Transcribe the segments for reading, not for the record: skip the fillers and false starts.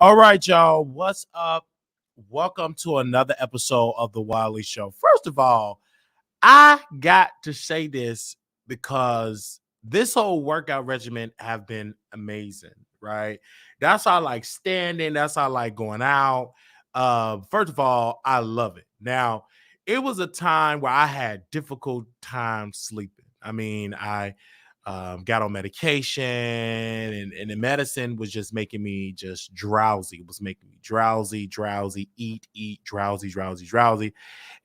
All right, y'all. What's up? Welcome to another episode of The Wiley Show. First of all, I got to say this because this whole workout regimen have been amazing, right? That's how I like standing. That's how I like going out. First of all, I love it. Now, it was a time where I had difficult time sleeping. I got on medication, and the medicine was just making me just drowsy. It was making me drowsy, eat, drowsy.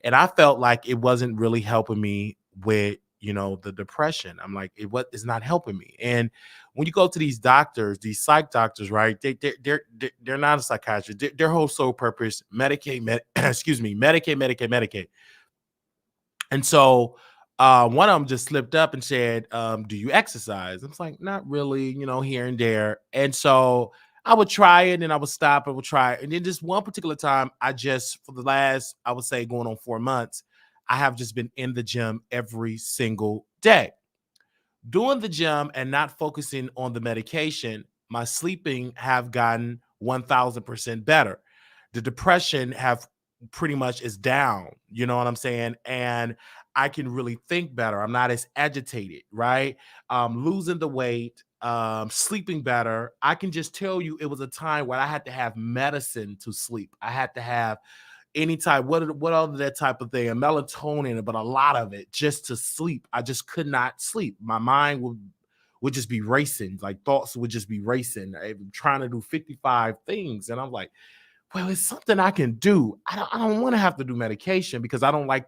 And I felt like it wasn't really helping me with, the depression. I'm like, it's not helping me. And when you go to these doctors, these psych doctors, right? They're not a psychiatrist. Their whole sole purpose, medicate. And so one of them just slipped up and said, do you exercise? I was like, not really, here and there. And so I would try it and I would stop. I would try it. And then just one particular time, for the last, I would say going on 4 months, I have just been in the gym every single day. Doing the gym and not focusing on the medication, my sleeping have gotten 1000% better. The depression have pretty much is down, you know what I'm saying? And I can really think better. I'm not as agitated, right? Losing the weight, sleeping better. I can just tell you it was a time where I had to have medicine to sleep. I had to have any type, what other that type of thing, a melatonin, but a lot of it just to sleep. I just could not sleep. My mind would just be racing, like thoughts would just be racing. I'm trying to do 55 things. And I'm like, well, it's something I can do. I don't want to have to do medication because I don't like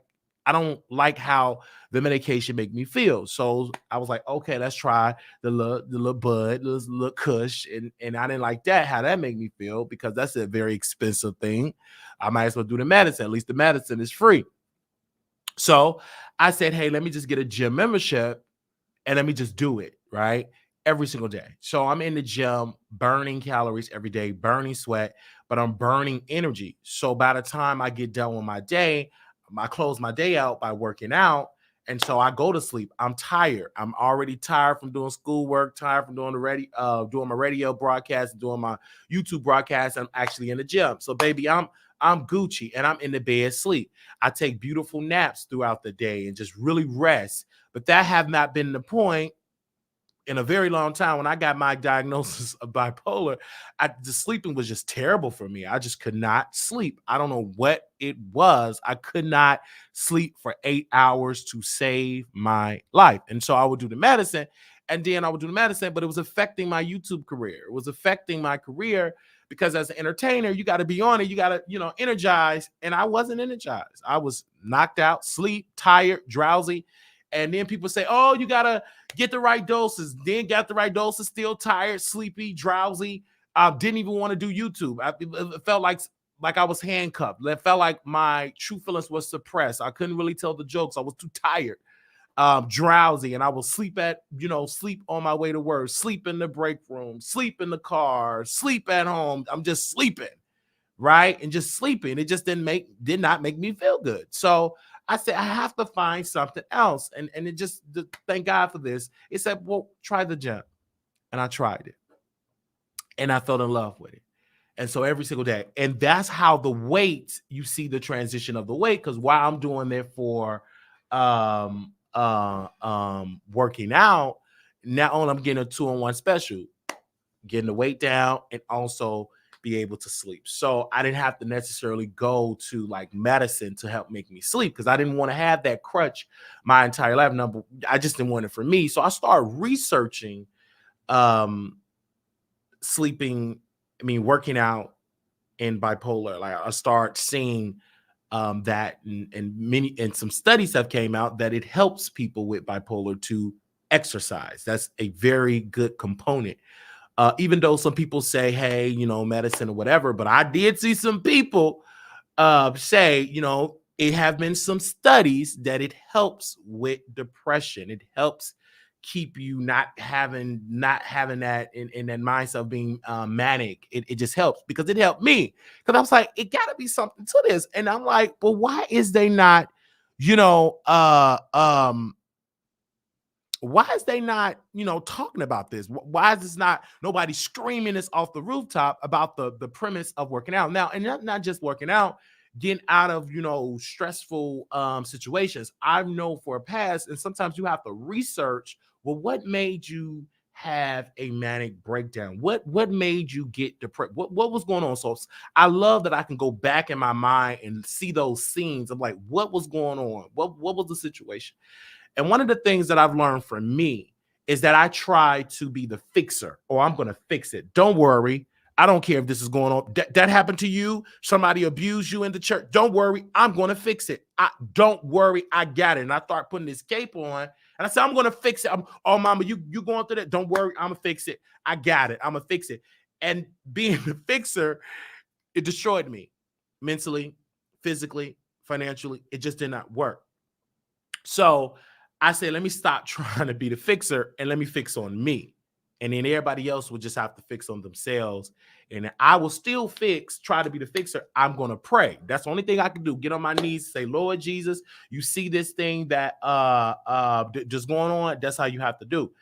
how the medication make me feel. So I was like, okay, let's try the little bud, the little kush. And I didn't like that, how that made me feel, because that's a very expensive thing. I might as well do the medicine. At least the medicine is free. So I said, hey, let me just get a gym membership and let me just do it, right? Every single day. So I'm in the gym, burning calories every day, burning sweat, but I'm burning energy. So by the time I get done with my day, I close my day out by working out. And so I go to sleep. I'm tired. I'm already tired from doing schoolwork, tired from doing doing my radio broadcast, doing my YouTube broadcast. I'm actually in the gym. So baby, I'm Gucci and I'm in the bed sleep. I take beautiful naps throughout the day and just really rest. But that have not been the point in a very long time. When I got my diagnosis of bipolar, the sleeping was just terrible for me. I just could not sleep. I don't know what it was. I could not sleep for 8 hours to save my life. And so I would do the medicine, but it was affecting my YouTube career. It was affecting my career because as an entertainer, you got to be on it. You got to, energize. And I wasn't energized. I was knocked out, sleep, tired, drowsy. And then people say, oh, you got to get the right doses. Then got the right doses, still tired, sleepy, drowsy. Didn't even want to do YouTube. It felt like I was handcuffed. It felt like my true feelings was suppressed. I couldn't really tell the jokes. I was too tired, drowsy. And I will sleep sleep on my way to work, sleep in the break room, sleep in the car, sleep at home. I'm just sleeping, right? And just sleeping. It just did not make me feel good. So I said, I have to find something else. And it just, thank God for this. It said, well, try the gym. And I tried it. And I fell in love with it. And so every single day. And that's how the weight, you see the transition of the weight. Because while I'm doing it for working out, not only I'm getting a 2-in-1 special, getting the weight down and also be able to sleep. So I didn't have to necessarily go to like medicine to help make me sleep because I didn't want to have that crutch my entire life. I just didn't want it for me. So I started researching working out in bipolar. Like I start seeing that and some studies have came out that it helps people with bipolar to exercise. That's a very good component. Even though some people say, hey, medicine or whatever, but I did see some people say, it have been some studies that it helps with depression. It helps keep you not having that in that mindset of being manic. It just helps because it helped me. Because I was like, it got to be something to this. And I'm like, well, why is they not, why is they not, talking about this? Why is this not nobody screaming this off the rooftop about the premise of working out now, and not just working out, getting out of stressful situations. I know for a past, and sometimes you have to research. Well, what made you have a manic breakdown? What made you get depressed? What was going on? So I love that I can go back in my mind and see those scenes of like what was going on, what was the situation. And one of the things that I've learned from me is that I try to be the fixer, or I'm going to fix it. Don't worry. I don't care if this is going on. That happened to you. Somebody abused you in the church. Don't worry. I'm going to fix it. Don't worry. I got it. And I start putting this cape on, and I said, I'm going to fix it. Oh, mama, you going through that? Don't worry. I'm going to fix it. I got it. I'm going to fix it. And being the fixer, it destroyed me mentally, physically, financially. It just did not work. So I said, let me stop trying to be the fixer and let me fix on me. And then everybody else will just have to fix on themselves. And I will still try to be the fixer. I'm going to pray. That's the only thing I can do. Get on my knees, say, Lord Jesus, you see this thing that just going on. That's how you have to do.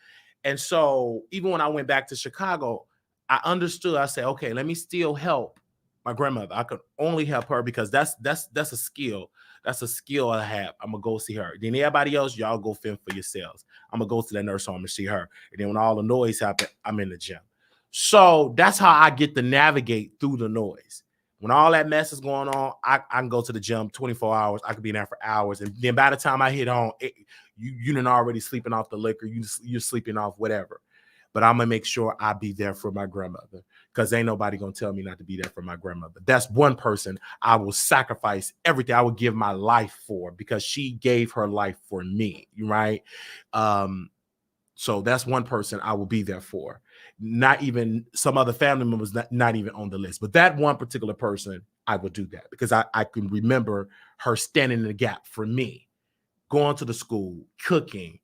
And so even when I went back to Chicago, I understood. I said, okay, let me still help my grandmother. I could only help her because that's a skill. That's a skill I have. I'm gonna go see her. Then everybody else, y'all go fend for yourselves. I'm gonna go to that nurse home and see her. And then when all the noise happens, I'm in the gym. So that's how I get to navigate through the noise. When all that mess is going on, I can go to the gym 24 hours. I could be in there for hours. And then by the time I hit home, you done already sleeping off the liquor. You're sleeping off whatever. But I'm gonna make sure I be there for my grandmother, because ain't nobody gonna tell me not to be there for my grandmother. That's one person I will sacrifice everything. I will give my life for, because she gave her life for me, right? So that's one person I will be there for. Not even some other family members, not even on the list, but that one particular person, I will do that because I can remember her standing in the gap for me, going to the school, cooking,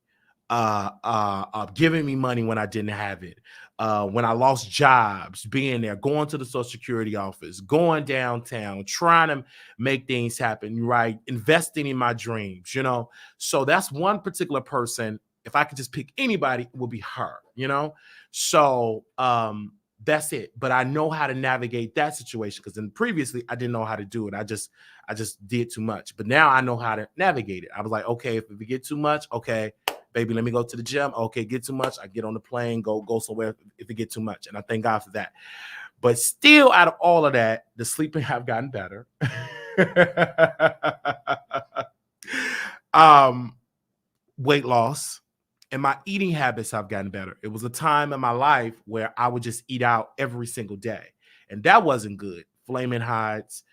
giving me money when I didn't have it, when I lost jobs, being there, going to the Social Security office, going downtown, trying to make things happen, right? Investing in my dreams, So that's one particular person. If I could just pick anybody, it would be her, So that's it. But I know how to navigate that situation, because then previously I didn't know how to do it. I just did too much. But now I know how to navigate it. I was like, okay, if we get too much, okay, baby, let me go to the gym. Okay, get too much, I get on the plane, go somewhere if it get too much. And I thank God for that. But still, out of all of that, the sleeping have gotten better. Weight loss and my eating habits have gotten better. It was a time in my life where I would just eat out every single day, and that wasn't good. Flaming Hots,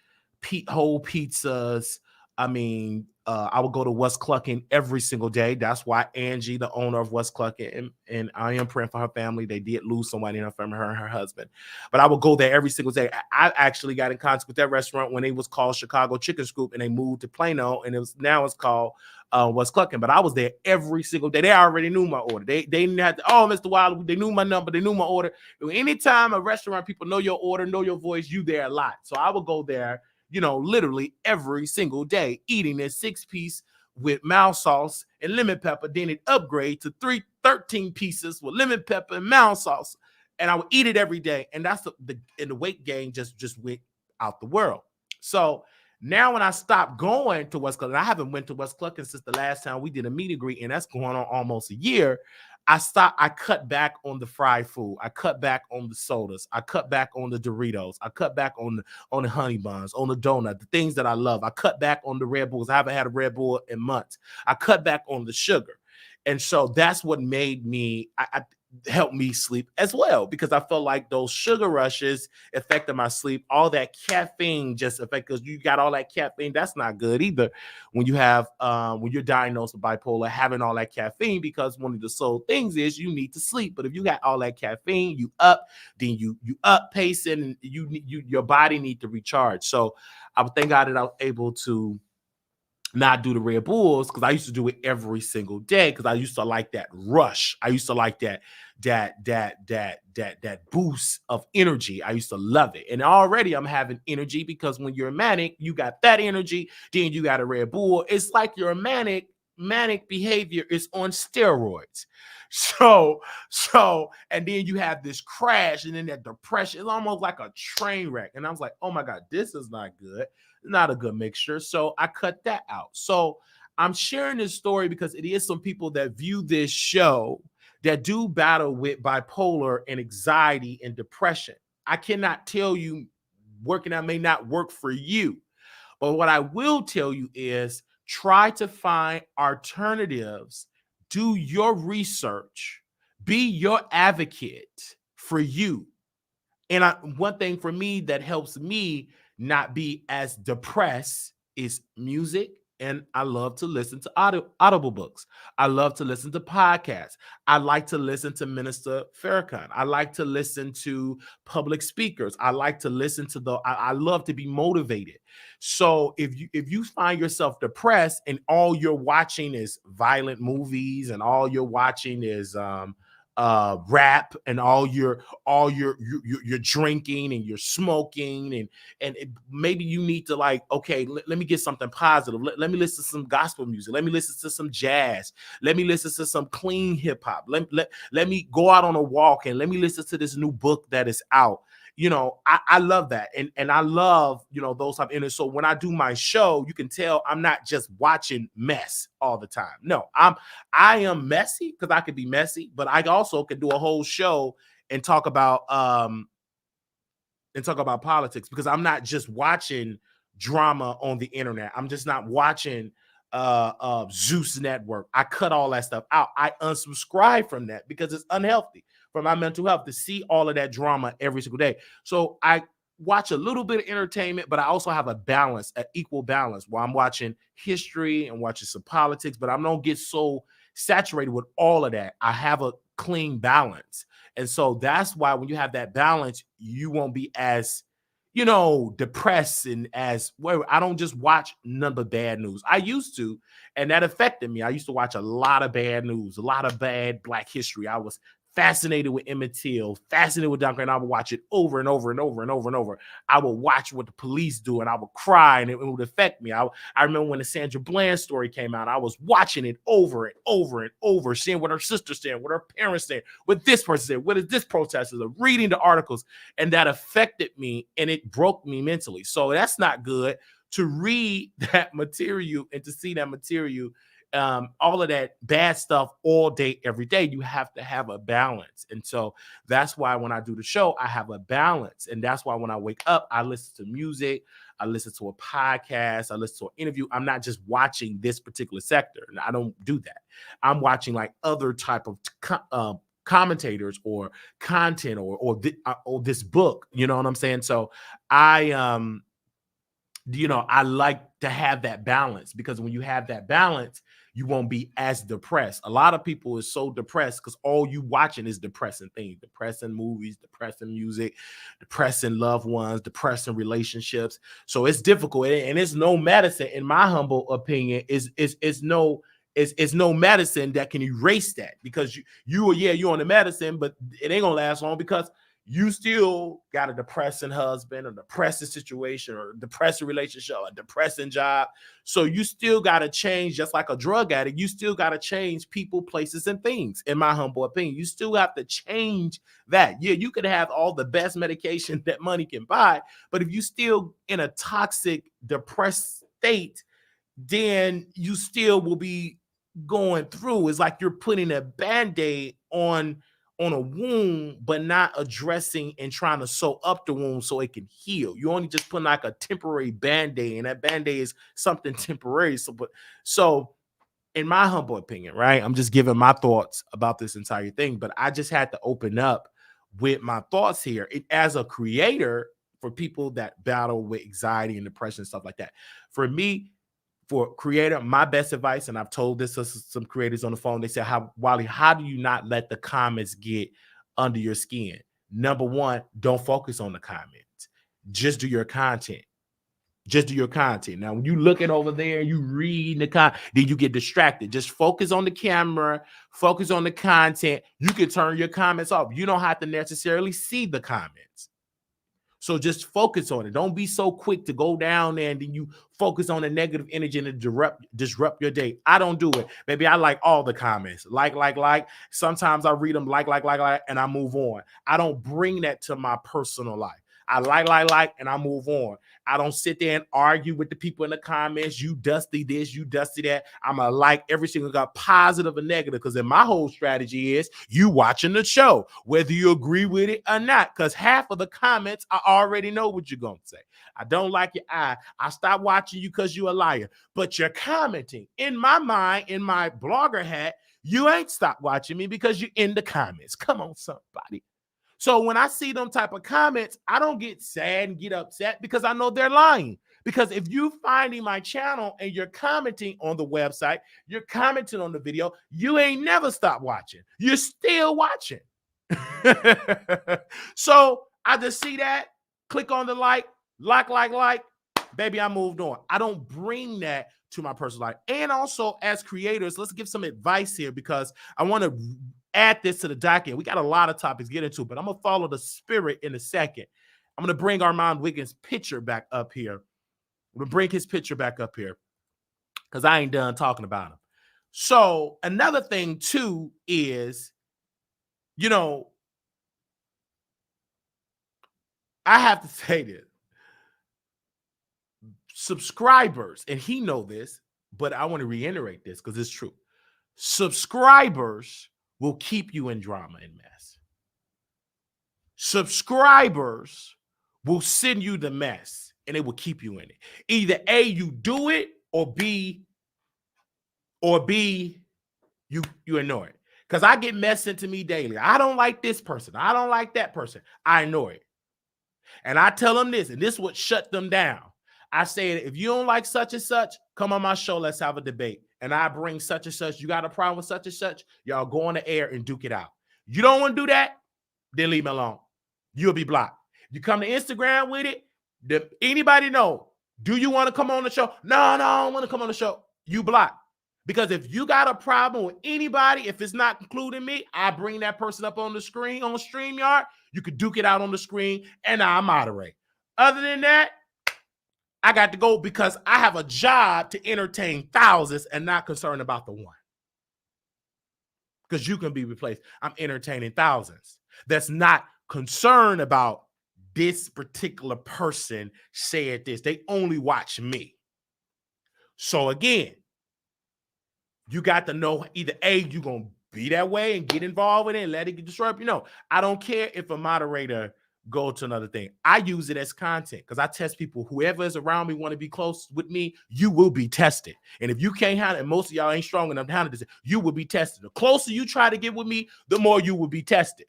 whole pizzas. I mean, I would go to West Clucking every single day. That's why Angie, the owner of West Clucking, and I am praying for her family. They did lose somebody in her family, her and her husband. But I would go there every single day. I actually got in contact with that restaurant when it was called Chicago Chicken Scoop, and they moved to Plano, and now it's called West Clucking. But I was there every single day. They already knew my order. They didn't have to, oh, Mr. Wilder, they knew my number, they knew my order. Anytime a restaurant, people know your order, know your voice, you there a lot. So I would go there, literally every single day, eating a 6-piece with mild sauce and lemon pepper. Then it upgrade to 13 pieces with lemon pepper and mild sauce. And I would eat it every day. And that's the weight gain just went out the world. So now when I stopped going to West Clucking, I haven't went to West Clucking since the last time we did a meet and greet, and that's going on almost a year. I cut back on the fried food. I cut back on the sodas. I cut back on the Doritos. I cut back on the honey buns, on the donut, the things that I love. I cut back on the Red Bulls. I haven't had a Red Bull in months. I cut back on the sugar. And so that's what made me, help me sleep as well, because I felt like those sugar rushes affected my sleep. All that caffeine just affected, because you got all that caffeine. That's not good either when you have when you're diagnosed with bipolar, having all that caffeine, because one of the sole things is you need to sleep. But if you got all that caffeine, then you up pacing, and your body need to recharge. So I would thank God that I was able to not do the Red Bulls, because I used to do it every single day, because I used to like that rush. I used to like that boost of energy. I used to love it. And already I'm having energy, because when you're manic, you got that energy, then you got a Red Bull. It's like you're manic manic behavior is on steroids. And then you have this crash and then that depression. It's almost like a train wreck. And I was like, oh my God, this is not good. Not a good mixture. So I cut that out. So I'm sharing this story because it is some people that view this show that do battle with bipolar and anxiety and depression. I cannot tell you working out may not work for you. But what I will tell you is try to find alternatives, do your research, be your advocate for you. And one thing for me that helps me not be as depressed is music. And I love to listen to audible books. I love to listen to podcasts. I like to listen to Minister Farrakhan. I like to listen to public speakers. I like to listen to I love to be motivated. So if you find yourself depressed and all you're watching is violent movies and all you're watching is rap and you're drinking and you're smoking and maybe you need to like, okay, let me get something positive. Let me listen to some gospel music. Let me listen to some jazz. Let me listen to some clean hip hop. Let me go out on a walk and let me listen to this new book that is out. I love that. And I love, those type. And so when I do my show, you can tell I'm not just watching mess all the time. No, I am messy because I could be messy, but I also could do a whole show and talk about politics because I'm not just watching drama on the internet. I'm just not watching Zeus Network. I cut all that stuff out. I unsubscribe from that because it's unhealthy for my mental health to see all of that drama every single day. So I watch a little bit of entertainment, but I also have a balance, an equal balance where I'm watching history and watching some politics, but I don't get so saturated with all of that. I have a clean balance. And so that's why when you have that balance, you won't be as, depressed and as well. I don't just watch none but bad news. I used to, and that affected me. I used to watch a lot of bad news, a lot of bad Black history. I was fascinated with Emmett Till, fascinated with Duncan, and I would watch it over and over and over and over and over. I would watch what the police do, and I would cry, and it would affect me. I remember when the Sandra Bland story came out, I was watching it over and over and over, seeing what her sister said, what her parents said, what this person said, what is this protester, reading the articles, and that affected me, and it broke me mentally. So that's not good to read that material and to see that material, all of that bad stuff all day, every day. You have to have a balance. And so that's why when I do the show, I have a balance. And that's why when I wake up, I listen to music, I listen to a podcast, I listen to an interview. I'm not just watching this particular sector. I don't do that. I'm watching like other type of commentators or content or this book, you know what I'm saying? So I like to have that balance because when you have that balance, you won't be as depressed. A lot of people is so depressed because all you watching is depressing things, depressing movies, depressing music, depressing loved ones, depressing relationships. So it's difficult, and it's no medicine, in my humble opinion, is no. It's no medicine that can erase that because you're on the medicine, but it ain't gonna last long because you still got a depressing husband, a depressing situation, or a depressing relationship, a depressing job. So you still got to change, just like a drug addict. You still got to change people, places, and things, in my humble opinion. You still have to change that. Yeah, you could have all the best medication that money can buy, but if you still in a toxic, depressed state, then you still will be going through. It's like you're putting a Band-Aid on a wound, but not addressing and trying to sew up the wound so it can heal. You only just put like a temporary Band-Aid, and that Band-Aid is something temporary. So in my humble opinion, right? I'm just giving my thoughts about this entire thing, but I just had to open up with my thoughts here. As a creator, for people that battle with anxiety and depression and stuff like that, for me, for creator, my best advice, and I've told this to some creators on the phone, they said, Wally, how do you not let the comments get under your skin? Number one, don't focus on the comments. Just do your content. Just do your content. Now, when you looking over there, you read the content, then you get distracted. Just focus on the camera, focus on the content. You can turn your comments off. You don't have to necessarily see the comments. So just focus on it. Don't be so quick to go down there and then you focus on the negative energy and disrupt your day. I don't do it. Maybe I like all the comments. Like. Sometimes I read them like, and I move on. I don't bring that to my personal life. I like, and I move on. I don't sit there and argue with the people in the comments. You dusty this, you dusty that. I'm going to like every single guy, positive or negative, because then my whole strategy is you watching the show, whether you agree with it or not, because half of the comments, I already know what you're going to say. I don't like your eye. I stopped watching you because you're a liar. But you're commenting. In my mind, in my blogger hat, you ain't stopped watching me because you're in the comments. Come on, somebody. So when I see them type of comments, I don't get sad and get upset because I know they're lying. Because if you're finding my channel and you're commenting on the website, you're commenting on the video, you ain't never stopped watching. You're still watching. So I just see that, click on the like, baby, I moved on. I don't bring that to my personal life. And also as creators, let's give some advice here because I want to add this to the document. We got a lot of topics to get into, but I'm going to follow the spirit in a second. I'm going to bring Armand Wiggins' picture back up here. I'm going to bring his picture back up here because I ain't done talking about him. So another thing too is, you know, I have to say this. Subscribers, and he know this, but I want to reiterate this because it's true. Subscribers will keep you in drama and mess. Subscribers will send you the mess and it will keep you in it. Either A, you do it, or B, you ignore it. Because I get mess sent to me daily. I don't like this person. I don't like that person. I ignore it. And I tell them this, and this would shut them down. I say, if you don't like such and such, come on my show, let's have a debate. And I bring such and such. You got a problem with such and such? Y'all go on the air and duke it out. You don't want to do that? Then leave me alone. You'll be blocked. You come to Instagram with it, anybody know, do you want to come on the show? No, I don't want to come on the show. You block. Because if you got a problem with anybody, if it's not including me, I bring that person up on the screen, on StreamYard. You could duke it out on the screen, and I moderate. Other than that, I got to go because I have a job to entertain thousands and not concerned about the one. Because you can be replaced. I'm entertaining thousands. That's not concerned about this particular person said this. They only watch me. So again, you got to know either A, you're going to be that way and get involved with it and let it disrupt. You know, I don't care if a moderator go to another thing. I use it as content because I test people. Whoever is around me want to be close with me, you will be tested. And if you can't handle it, most of y'all ain't strong enough to handle this, you will be tested. The closer you try to get with me, the more you will be tested.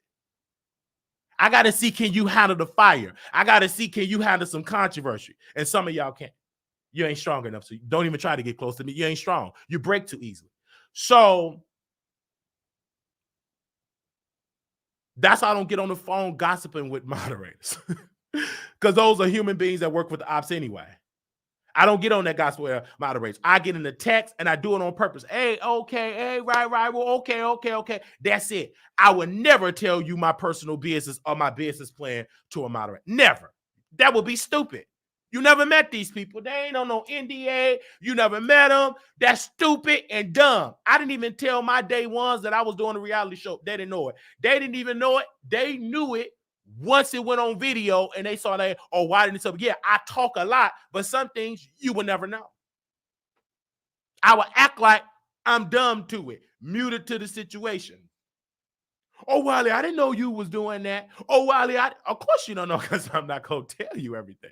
I got to see, can you handle the fire? I got to see, can you handle some controversy? And some of y'all can't. You ain't strong enough, so don't even try to get close to me. You ain't strong. You break too easily. So that's why I don't get on the phone gossiping with moderators because those are human beings that work with the ops anyway. I don't get on that gospel with moderators. I get in the text and I do it on purpose. Hey, okay, hey, right, well, okay. That's it. I would never tell you my personal business or my business plan to a moderator. Never. That would be stupid. You never met these people. They ain't on no NDA. You never met them. That's stupid and dumb. I didn't even tell my day ones that I was doing a reality show. They didn't know it. They didn't even know it. They knew it once it went on video and they saw that, oh, why didn't it tell me? Yeah, I talk a lot, but some things you will never know. I will act like I'm dumb to it, muted to the situation. Oh, Wally, I didn't know you was doing that. Oh, Wally, of course you don't know because I'm not going to tell you everything.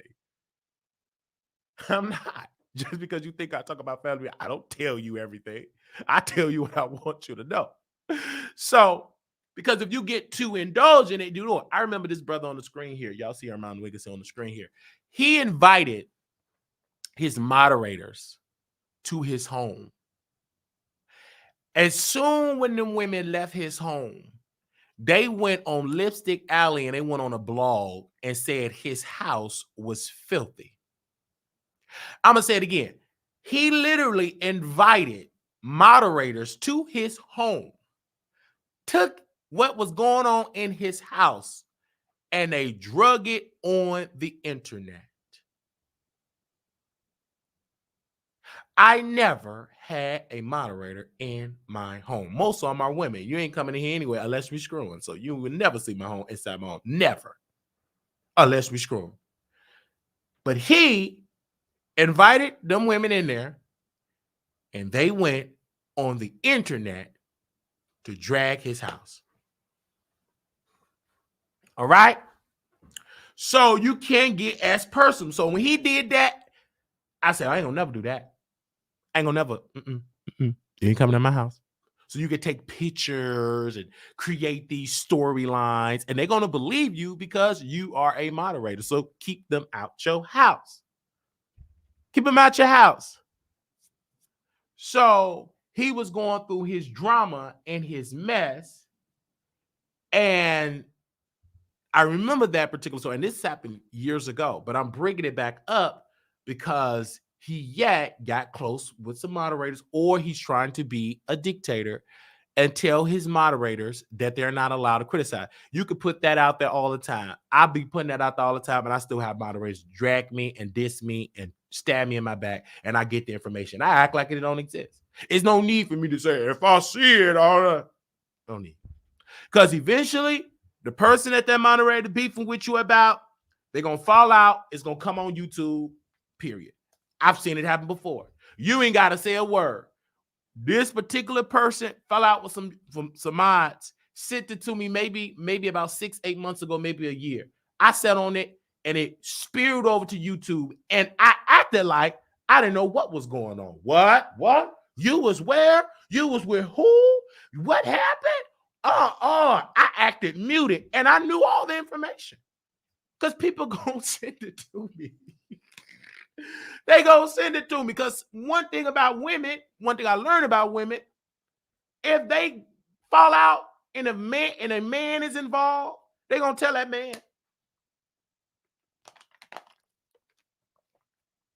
I'm not. Just because you think I talk about family, I don't tell you everything. I tell you what I want you to know. So, because if you get too indulgent, you know, I remember this brother on the screen here. Y'all see Armand Wiggins on the screen here. He invited his moderators to his home. As soon when them women left his home, they went on Lipstick Alley and they went on a blog and said his house was filthy. I'm going to say it again. He literally invited moderators to his home, took what was going on in his house and they drug it on the internet. I never had a moderator in my home. Most of them are women. You ain't coming in here anyway unless we screwing. So you will never see my home inside my home. Never. Unless we screwing. But he invited them women in there, and they went on the internet to drag his house. All right? So you can't get as personal. So when he did that, I said, I ain't gonna never do that. I ain't gonna never. You ain't coming to my house. So you can take pictures and create these storylines, and they're gonna believe you because you are a moderator. So keep them out your house. Keep them out your house. So he was going through his drama and his mess, and I remember that particular story, and this happened years ago, but I'm bringing it back up because he yet got close with some moderators, or he's trying to be a dictator and tell his moderators that they're not allowed to criticize. You could put that out there all the time. I'll be putting that out there all the time, and I still have moderators drag me and diss me and stab me in my back, and I get the information. I act like it don't exist. There's no need for me to say, if I see it, all right. No need. Because eventually, the person that moderator beefing with you about, they're going to fall out. It's going to come on YouTube, period. I've seen it happen before. You ain't got to say a word. This particular person fell out with some mods, sent it to me maybe about 6-8 months ago, maybe a year. I sat on it, and it spewed over to YouTube, and I acted like I didn't know what was going on. What? You was where? You was with who? What happened? I acted muted, and I knew all the information because people gonna send it to me. They gonna send it to me because one thing I learned about women, if they fall out and a man is involved, they gonna tell that man.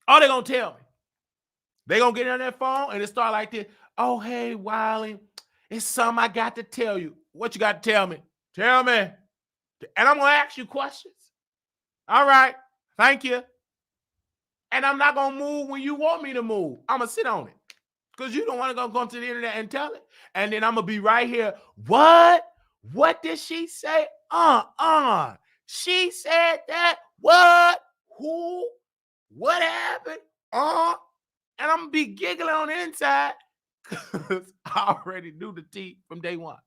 Oh, they gonna tell me. They gonna get on their phone and it start like this. Oh, hey, Wiley, it's something I got to tell you. What you got to tell me? Tell me. And I'm going to ask you questions. All right. Thank you. And I'm not going to move when you want me to move. I'm going to sit on it. Because you don't want to go to the internet and tell it. And then I'm going to be right here. What? What did she say? She said that. What? Who? What happened? And I'm going to be giggling on the inside because I already knew the tea from day one.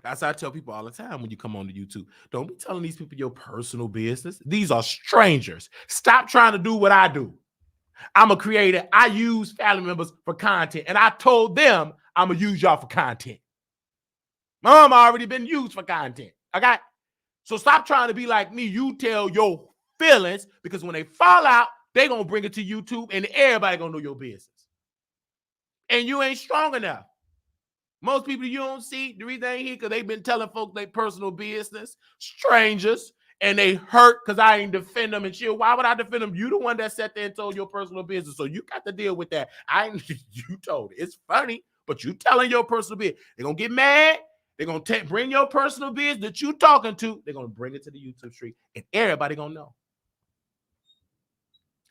That's how I tell people all the time when you come on to YouTube. Don't be telling these people your personal business. These are strangers. Stop trying to do what I do. I'm a creator. I use family members for content, and I told them I'm going to use y'all for content. Mom already been used for content. Okay? So stop trying to be like me. You tell your feelings, because when they fall out, they're going to bring it to YouTube, and everybody going to know your business. And you ain't strong enough. Most people you don't see, the reason they ain't here because they've been telling folks their personal business, strangers, and they hurt because I ain't defend them and shit. Why would I defend them? You the one that sat there and told your personal business, so you got to deal with that. You told it. It's funny, but you telling your personal business. They're going to get mad. They're going to bring your personal business that you talking to. They're going to bring it to the YouTube street, and everybody going to know.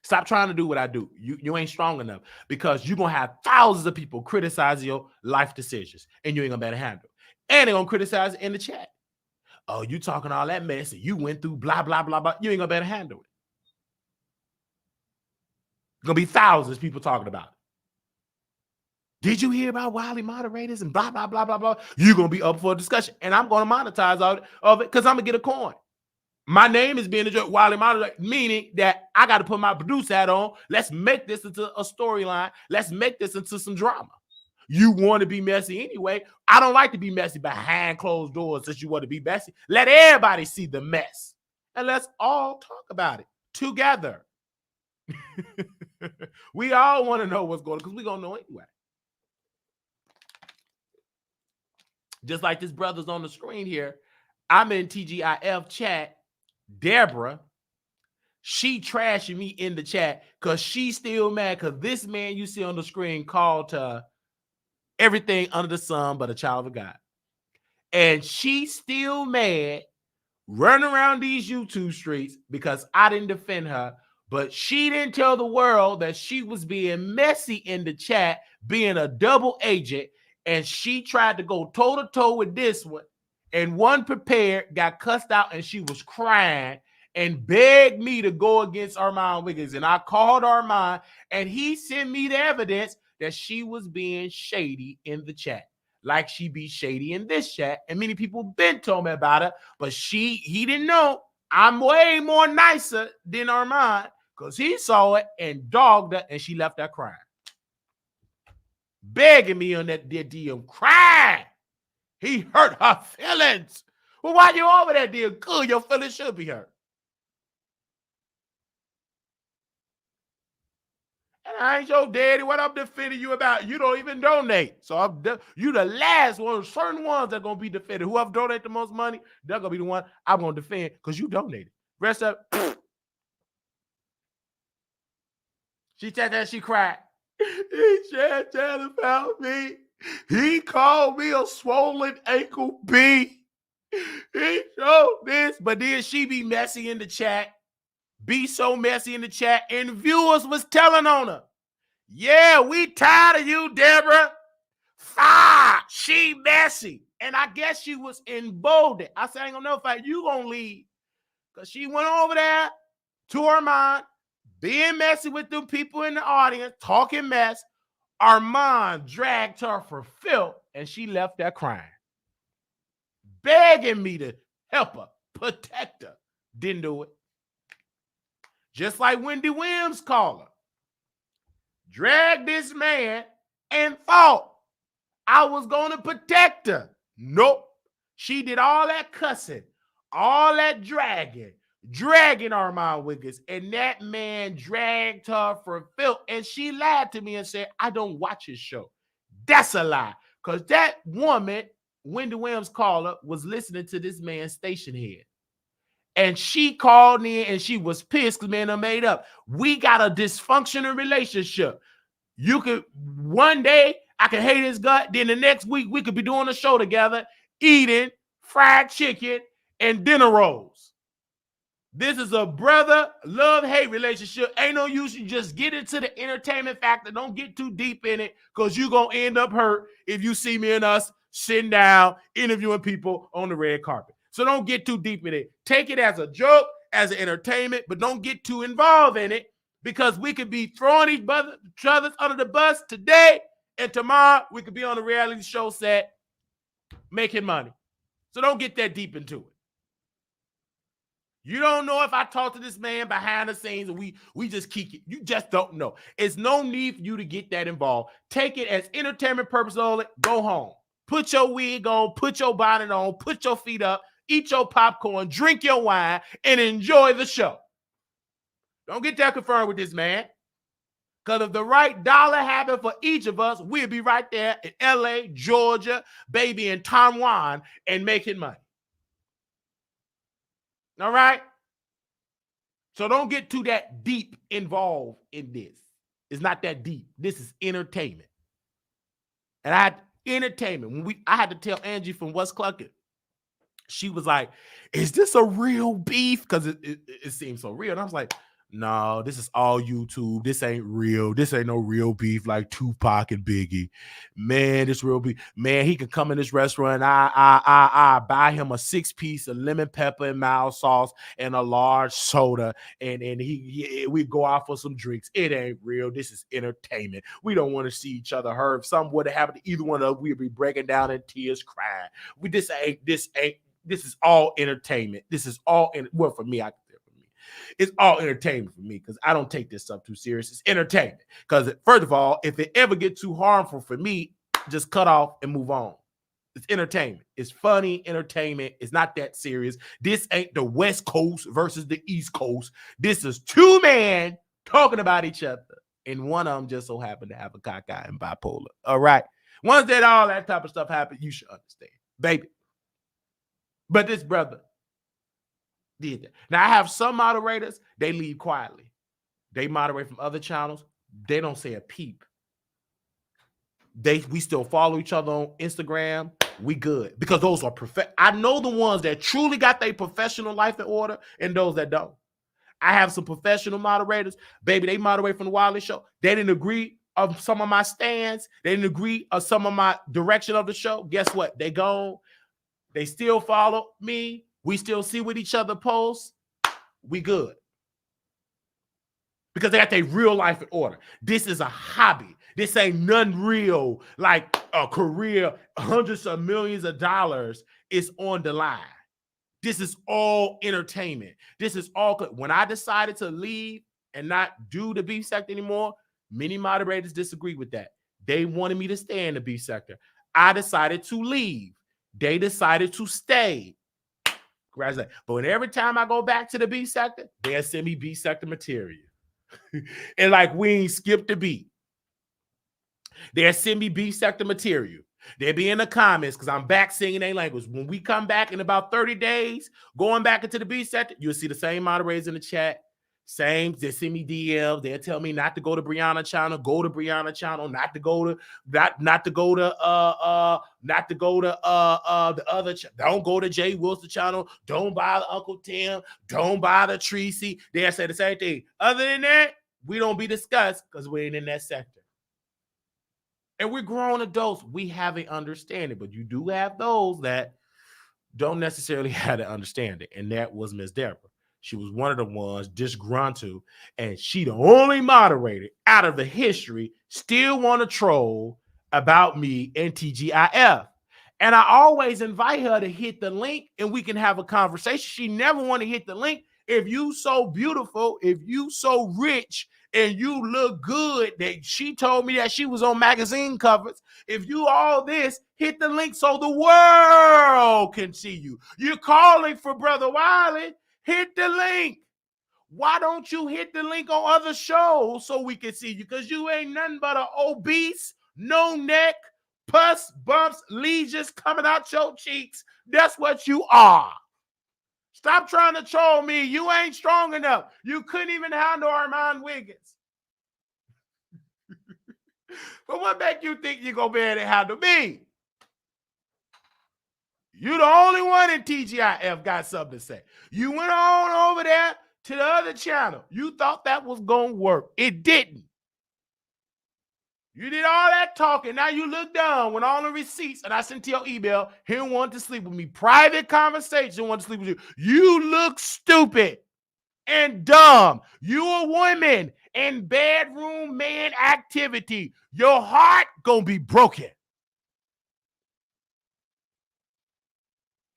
Stop trying to do what I do. You ain't strong enough because you're going to have thousands of people criticize your life decisions and you ain't going to be able to handle it. And they're going to criticize it in the chat. Oh, you talking all that mess and you went through blah, blah, blah, blah. You ain't going to be able to handle it. Going to be thousands of people talking about it. Did you hear about Wiley moderators and blah, blah, blah, blah, blah? You're going to be up for a discussion. And I'm going to monetize all of it because I'm going to get a coin. My name is being a Wiley moderator, meaning that I got to put my producer hat on. Let's make this into a storyline. Let's make this into some drama. You want to be messy anyway. I don't like to be messy behind closed doors since you want to be messy. Let everybody see the mess. And let's all talk about it together. We all want to know what's going on because we're going to know anyway. Just like this brother's on the screen here. I'm in TGIF chat. Deborah, she trashing me in the chat because she's still mad because this man you see on the screen called her everything under the sun but a child of God. And she's still mad, running around these YouTube streets because I didn't defend her. But she didn't tell the world that she was being messy in the chat, being a double agent. And she tried to go toe to toe with this one. And one prepared, got cussed out, and she was crying and begged me to go against Armand Wiggins. And I called Armand, and he sent me the evidence that she was being shady in the chat, like she be shady in this chat. And many people been told me about it, but he didn't know. I'm way more nicer than Armand because he saw it and dogged her, and she left that crying, begging me on that DM, crying. He hurt her feelings. Well, why you over there, dear? Good, your feelings should be hurt. And I ain't your daddy. What I'm defending you about? You don't even donate. So you the last one. Certain ones that are going to be defended. Whoever donate the most money, they're going to be the one I'm going to defend because you donated. Rest up. She said that she cried. He said that about me. He called me a swollen ankle B. He showed this. But then she be messy in the chat. Be so messy in the chat. And viewers was telling on her. Yeah, we tired of you, Deborah. She messy. And I guess she was emboldened. I said, I ain't gonna know if you gonna leave. Because she went over there to Armand, being messy with them people in the audience, talking mess. Armand dragged her for filth, and she left there crying, begging me to help her, protect her. Didn't do it. Just like Wendy Williams called her. Dragged this man and thought I was going to protect her. Nope. She did all that cussing, all that dragging Armand Wiggins, and that man dragged her for filth. And she lied to me and said, I don't watch his show. That's a lie. Because that woman, Wendy Williams caller, was listening to this man's station head. And she called in and she was pissed because man, I made up. We got a dysfunctional relationship. You could, one day, I could hate his gut. Then the next week, we could be doing a show together, eating fried chicken and dinner rolls. This is a brother love-hate relationship. Ain't no use. You just get into the entertainment factor. Don't get too deep in it because you're going to end up hurt if you see me and us sitting down, interviewing people on the red carpet. So don't get too deep in it. Take it as a joke, as an entertainment, but don't get too involved in it because we could be throwing each other under the bus today, and tomorrow we could be on a reality show set making money. So don't get that deep into it. You don't know if I talk to this man behind the scenes and we just kick it. You just don't know. It's no need for you to get that involved. Take it as entertainment purpose only. Go home. Put your wig on. Put your bonnet on. Put your feet up. Eat your popcorn. Drink your wine. And enjoy the show. Don't get that confirmed with this man. Because if the right dollar happened for each of us, we'd be right there in L.A., Georgia, baby, in Taiwan, and making money. All right? So don't get too that deep involved in this. It's not that deep. This is entertainment. And I had to tell Angie from West Clucket. She was like, is this a real beef? Because it seems so real. And I was like, no, this is all YouTube. This ain't real. This ain't no real beef like Tupac and Biggie. Man, this real beef. Man, he can come in this restaurant. I buy him a 6-piece of lemon pepper and mild sauce and a large soda, and we go out for some drinks. It ain't real. This is entertainment. We don't want to see each other hurt. If something would have happened to either one of us, we'd be breaking down in tears, crying. This is all entertainment. This is all for me. It's all entertainment for me because I don't take this stuff too serious. It's entertainment. Because first of all, if it ever gets too harmful for me, just cut off and move on. It's entertainment. It's funny entertainment. It's not that serious. This ain't the West Coast versus the East Coast. This is two men talking about each other. And one of them just so happened to have a cockeye and bipolar. All right. Once that all that type of stuff happened, you should understand. Baby. But this brother did that. Now, I have some moderators, they leave quietly. They moderate from other channels. They don't say a peep. We still follow each other on Instagram. we good. Because those are I know the ones that truly got their professional life in order and those that don't. I have some professional moderators. Baby, they moderate from the Wiley Show. They didn't agree of some of my stands. They didn't agree of some of my direction of the show. Guess what? They gone. They still follow me. We still see what each other posts. We good. Because they got their real life in order. This is a hobby. This ain't none real, like a career, hundreds of millions of dollars is on the line. This is all entertainment. This is all. When I decided to leave and not do the beef sector anymore, many moderators disagreed with that. They wanted me to stay in the beef sector. I decided to leave. They decided to stay. But when every time I go back to the beef sector, they'll send me beef sector material. And like we ain't skipped a beat. They'll send me beef sector material. They'll be in the comments because I'm back singing their language. When we come back in about 30 days, going back into the beef sector, you'll see the same moderators in the chat. Same, they send me DMs. They'll tell me not to go to Brianna channel, go to Brianna channel, not to go to the other don't go to Jay Wilson channel, don't bother Uncle Tim, don't bother Tracy. They'll say the same thing. Other than that, we don't be discussed because we ain't in that sector. And we're grown adults. We have an understanding, but you do have those that don't necessarily have an understanding. And that was Miss Deborah. She was one of the ones disgruntled, and she the only moderator out of the history still want to troll about me and TGIF. And I always invite her to hit the link and we can have a conversation. She never want to hit the link. If you so beautiful, if you so rich, and you look good, that she told me that she was on magazine covers. If you all this, hit the link so the world can see you. You're calling for Brother Wiley. Hit the link. Why don't you hit the link on other shows so we can see you? Because you ain't nothing but an obese, no neck, pus, bumps, lesions coming out your cheeks. That's what you are. Stop trying to troll me. You ain't strong enough. You couldn't even handle Armand Wiggins. But what make you think you're going to be able to handle me? You the only one in TGIF got something to say. You went on over there to the other channel. You thought that was going to work. It didn't. You did all that talking. Now you look down when all the receipts, and I sent to your email, he want to sleep with me. Private conversation, want to sleep with you. You look stupid and dumb. You a woman in bedroom man activity. Your heart gonna be broken.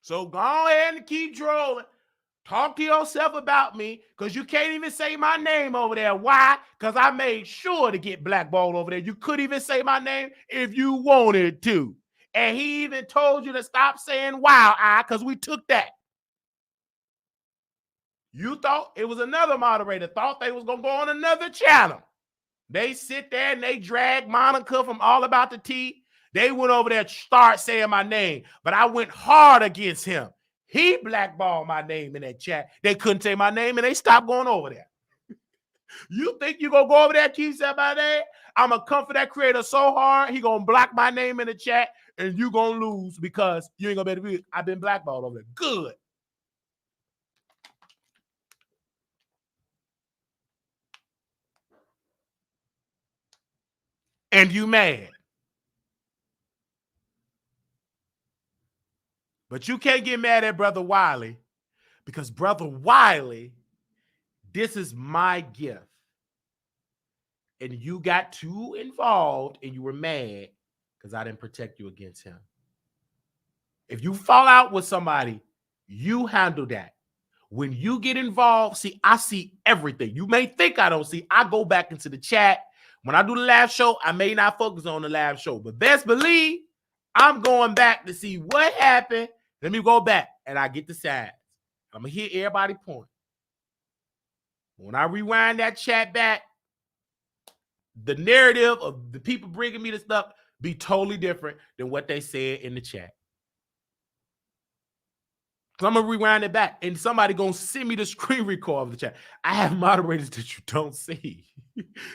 So go ahead and keep trolling. Talk to yourself about me, because you can't even say my name over there. Why? Because I made sure to get blackballed over there. You couldn't even say my name if you wanted to. And he even told you to stop saying wow, because we took that. You thought it was another moderator, thought they was going to go on another channel. They sit there and they drag Monica from All About the Tea. They went over there to start saying my name, but I went hard against him. He blackballed my name in that chat. They couldn't say my name, and they stopped going over there. You think you going to go over there and keep saying my name? I'm going to come for that creator so hard, he going to block my name in the chat, and you going to lose because you ain't going to be able to be. I've been blackballed over there. Good. And you mad. But you can't get mad at Brother Wiley, because Brother Wiley, this is my gift. And you got too involved and you were mad because I didn't protect you against him. If you fall out with somebody, you handle that. When you get involved, see, I see everything. You may think I don't see. I go back into the chat. When I do the live show, I may not focus on the live show, but best believe I'm going back to see what happened. Let me go back and I get the sides. I'm going to hear everybody point. When I rewind that chat back, the narrative of the people bringing me the stuff be totally different than what they said in the chat. So I'm going to rewind it back, and somebody going to send me the screen record of the chat. I have moderators that you don't see.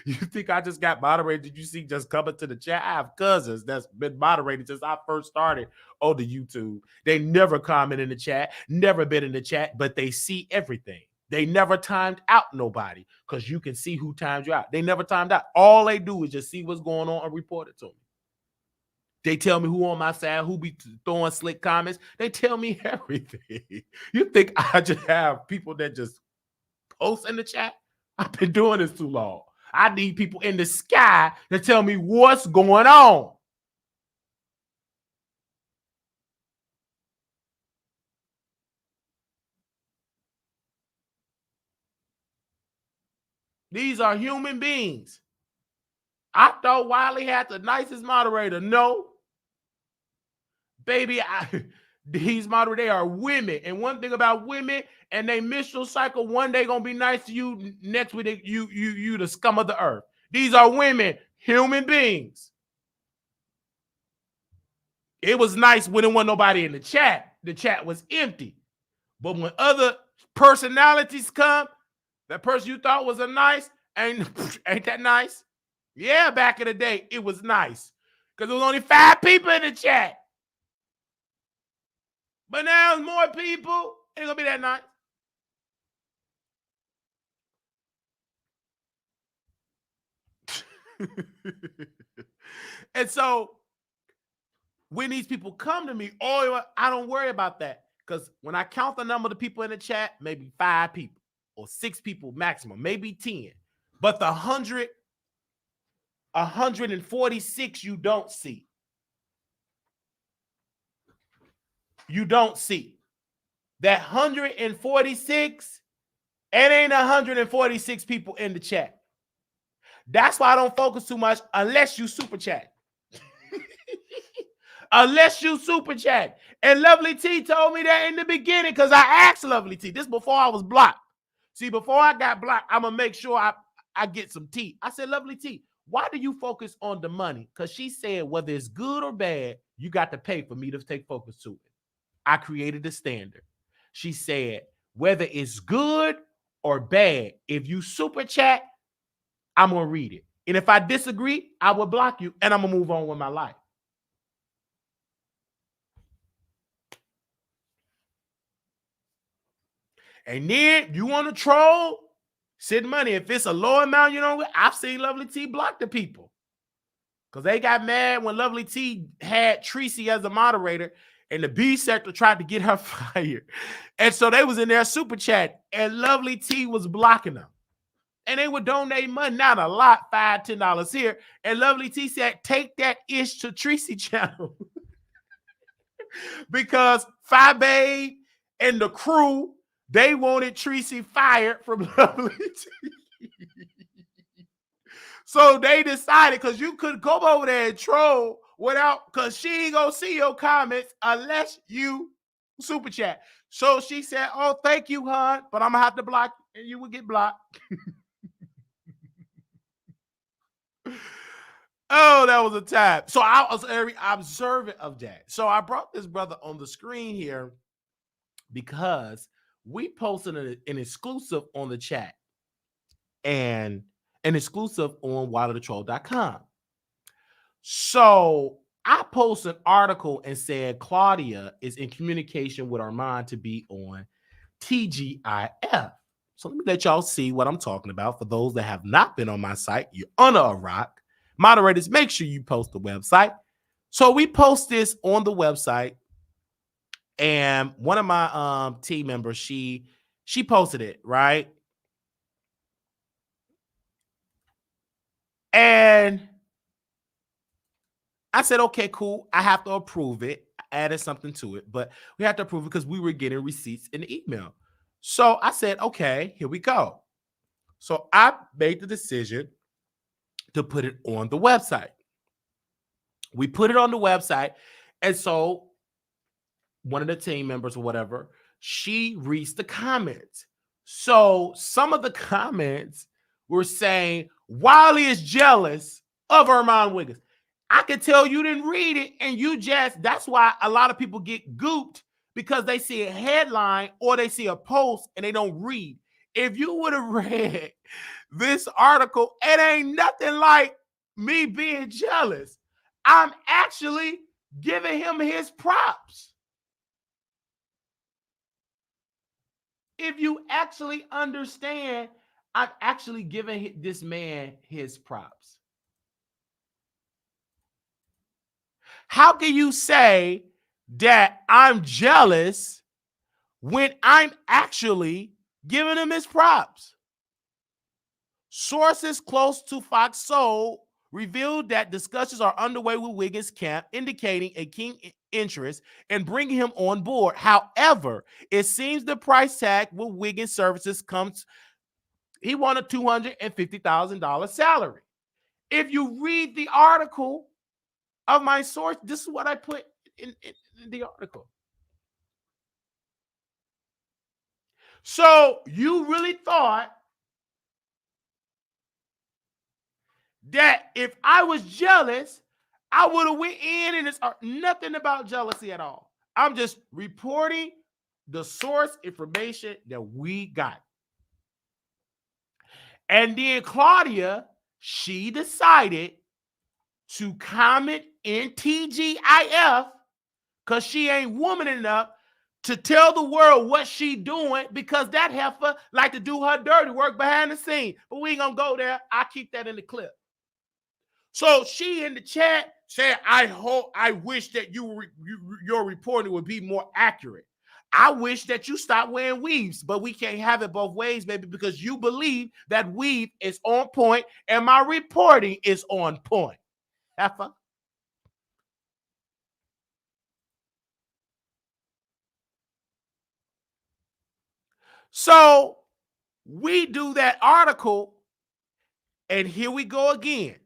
You think I just got moderated? Did you see just coming to the chat? I have cousins that's been moderated since I first started on the YouTube. They never comment in the chat, never been in the chat, but they see everything. They never timed out nobody because you can see who timed you out. They never timed out. All they do is just see what's going on and report it to me. They tell me who on my side, who be throwing slick comments. They tell me everything. You think I just have people that just post in the chat? I've been doing this too long. I need people in the sky to tell me what's going on. These are human beings. I thought Wiley had the nicest moderator. No. Baby, these moderators, they are women. And one thing about women and they menstrual cycle, one day gonna be nice to you, next week you the scum of the earth. These are women, human beings. It was nice when there wasn't nobody in the chat. The chat was empty. But when other personalities come, that person you thought was a nice, ain't that nice? Yeah, back in the day, it was nice. Because there was only 5 people in the chat. But now there's more people. Ain't gonna be that nice. And so when these people come to me, I don't worry about that. Because when I count the number of people in the chat, maybe 5 people or 6 people maximum, maybe 10. But the 146 you don't see. You don't see. That 146, it ain't 146 people in the chat. That's why I don't focus too much unless you super chat. Unless you super chat. And Lovely T told me that in the beginning because I asked Lovely T. This before I was blocked. See, before I got blocked, I'm going to make sure I get some tea. I said, Lovely T, why do you focus on the money? Because she said whether it's good or bad, you got to pay for me to take focus to it. I created the standard. She said, whether it's good or bad, if you super chat, I'm going to read it. And if I disagree, I will block you and I'm going to move on with my life. And then you want to troll, send money. If it's a low amount, I've seen Lovely T block the people. Because they got mad when Lovely T had Tracy as a moderator and the B sector tried to get her fired. And so they was in there super chat and Lovely T was blocking them. And they would donate money, not a lot, $5, $10 here. And Lovely T said, take that ish to Tracy channel. Because Fi Babe and the crew, they wanted Tracy fired from Lovely T. So they decided, because you could come over there and troll without, because she ain't gonna see your comments unless you super chat. So she said, oh, thank you, hon, but I'm gonna have to block you, and you will get blocked. Oh, that was a time. So I was very observant of that. So I brought this brother on the screen here because we posted an exclusive on the chat and an exclusive on wilderthetroll.com. So I posted an article and said Claudia is in communication with Armand to be on TGIF. So let me let y'all see what I'm talking about. For those that have not been on my site, you're under a rock. Moderators, make sure you post the website. So we post this on the website, and one of my team members, she posted it, right? And I said, okay, cool. I have to approve it. I added something to it, but we have to approve it because we were getting receipts in the email. So I said, okay, here we go. So I made the decision to put it on the website. We put it on the website. And so one of the team members or whatever, she reads the comments. So some of the comments were saying, Wiley is jealous of Armand Wiggins. I could tell you didn't read it and that's why a lot of people get gooped because they see a headline or they see a post and they don't read. If you would have read this article, it ain't nothing like me being jealous. I'm actually giving him his props. If you actually understand, I'm actually giving this man his props. How can you say that I'm jealous when I'm actually giving him his props? Sources close to Fox Soul revealed that discussions are underway with Wiggins' camp, indicating a keen interest in bringing him on board. However, it seems the price tag with Wiggins' services comes. He won a $250,000 salary. If you read the article of my source, this is what I put in the article. So you really thought that if I was jealous, I would have went in, and it's nothing about jealousy at all. I'm just reporting the source information that we got. And then Claudia, she decided to comment in TGIF because she ain't woman enough to tell the world what she doing, because that heifer like to do her dirty work behind the scene. But we ain't gonna go there. I keep that in the clip. So she in the chat said, I wish that your reporting would be more accurate. I wish that you stop wearing weaves, but we can't have it both ways, baby, because you believe that weave is on point and my reporting is on point. Heifer. So we do that article, and here we go again.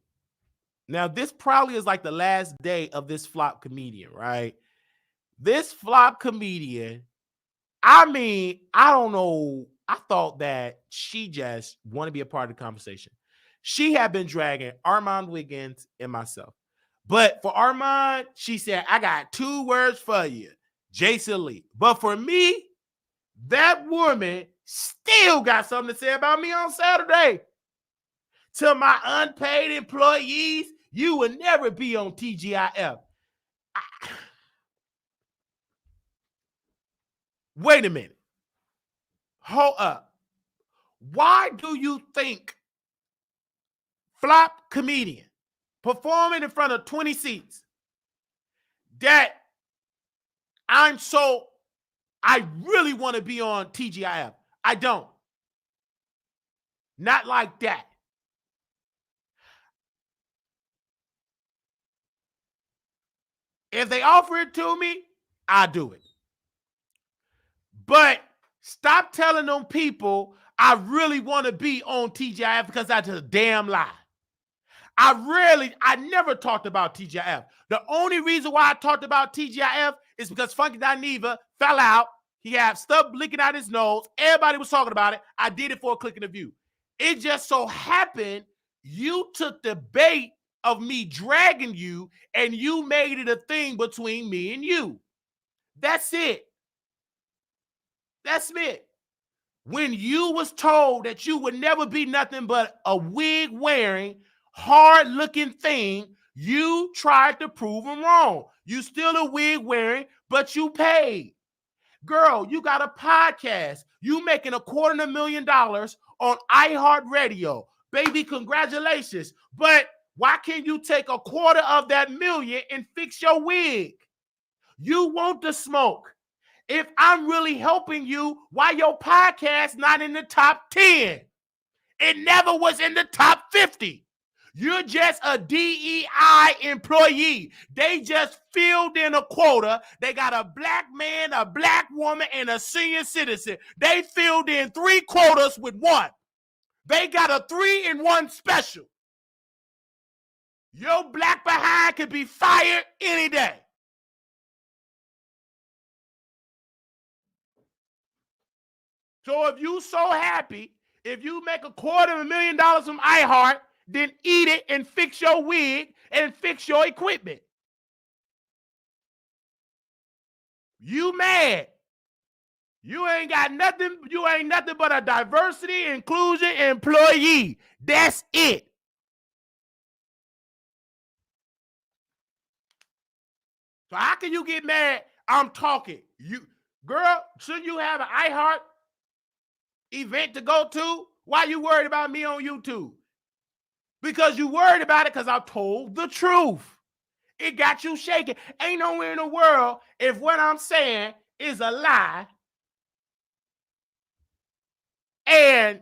Now, this probably is like the last day of this flop comedian, right? This flop comedian, I mean, I don't know. I thought that she just want to be a part of the conversation. She had been dragging Armand Wiggins and myself. But for Armand, she said, I got 2 words for you, Jason Lee. But for me, that woman still got something to say about me on Saturday. To my unpaid employees, you will never be on TGIF. Wait a minute. Hold up. Why do you think flop comedian performing in front of 20 seats that I really want to be on TGIF? I don't. Not like that. If they offer it to me, I'll do it. But stop telling them people I really want to be on TGIF, because that's a damn lie. I never talked about TGIF. The only reason why I talked about TGIF is because Funky Dineva fell out. He had stuff leaking out his nose. Everybody was talking about it. I did it for a click in the view. It just so happened you took the bait of me dragging you and you made it a thing between me and you. That's it. That's it. When you was told that you would never be nothing but a wig wearing, hard looking thing, you tried to prove them wrong. You still a wig wearing, but you paid. Girl, you got a podcast. You making $250,000 on iHeartRadio. Baby, congratulations. But why can't you take $250,000 of that million and fix your wig? You want the smoke. If I'm really helping you, why your podcast not in the top 10? It never was in the top 50. You're just a DEI employee. They just filled in a quota. They got a black man, a black woman, and a senior citizen. They filled in 3 quotas with 1. They got a 3-in-1 special. Your black behind could be fired any day. So if you so happy, if you make $250,000 from iHeart, then eat it and fix your wig and fix your equipment. You mad. You ain't got nothing. You ain't nothing but a diversity, inclusion employee. That's it. So how can you get mad? I'm talking. You, girl, shouldn't you have an iHeart event to go to? Why you worried about me on YouTube? Because you worried about it because I told the truth. It got you shaking. Ain't nowhere in the world if what I'm saying is a lie and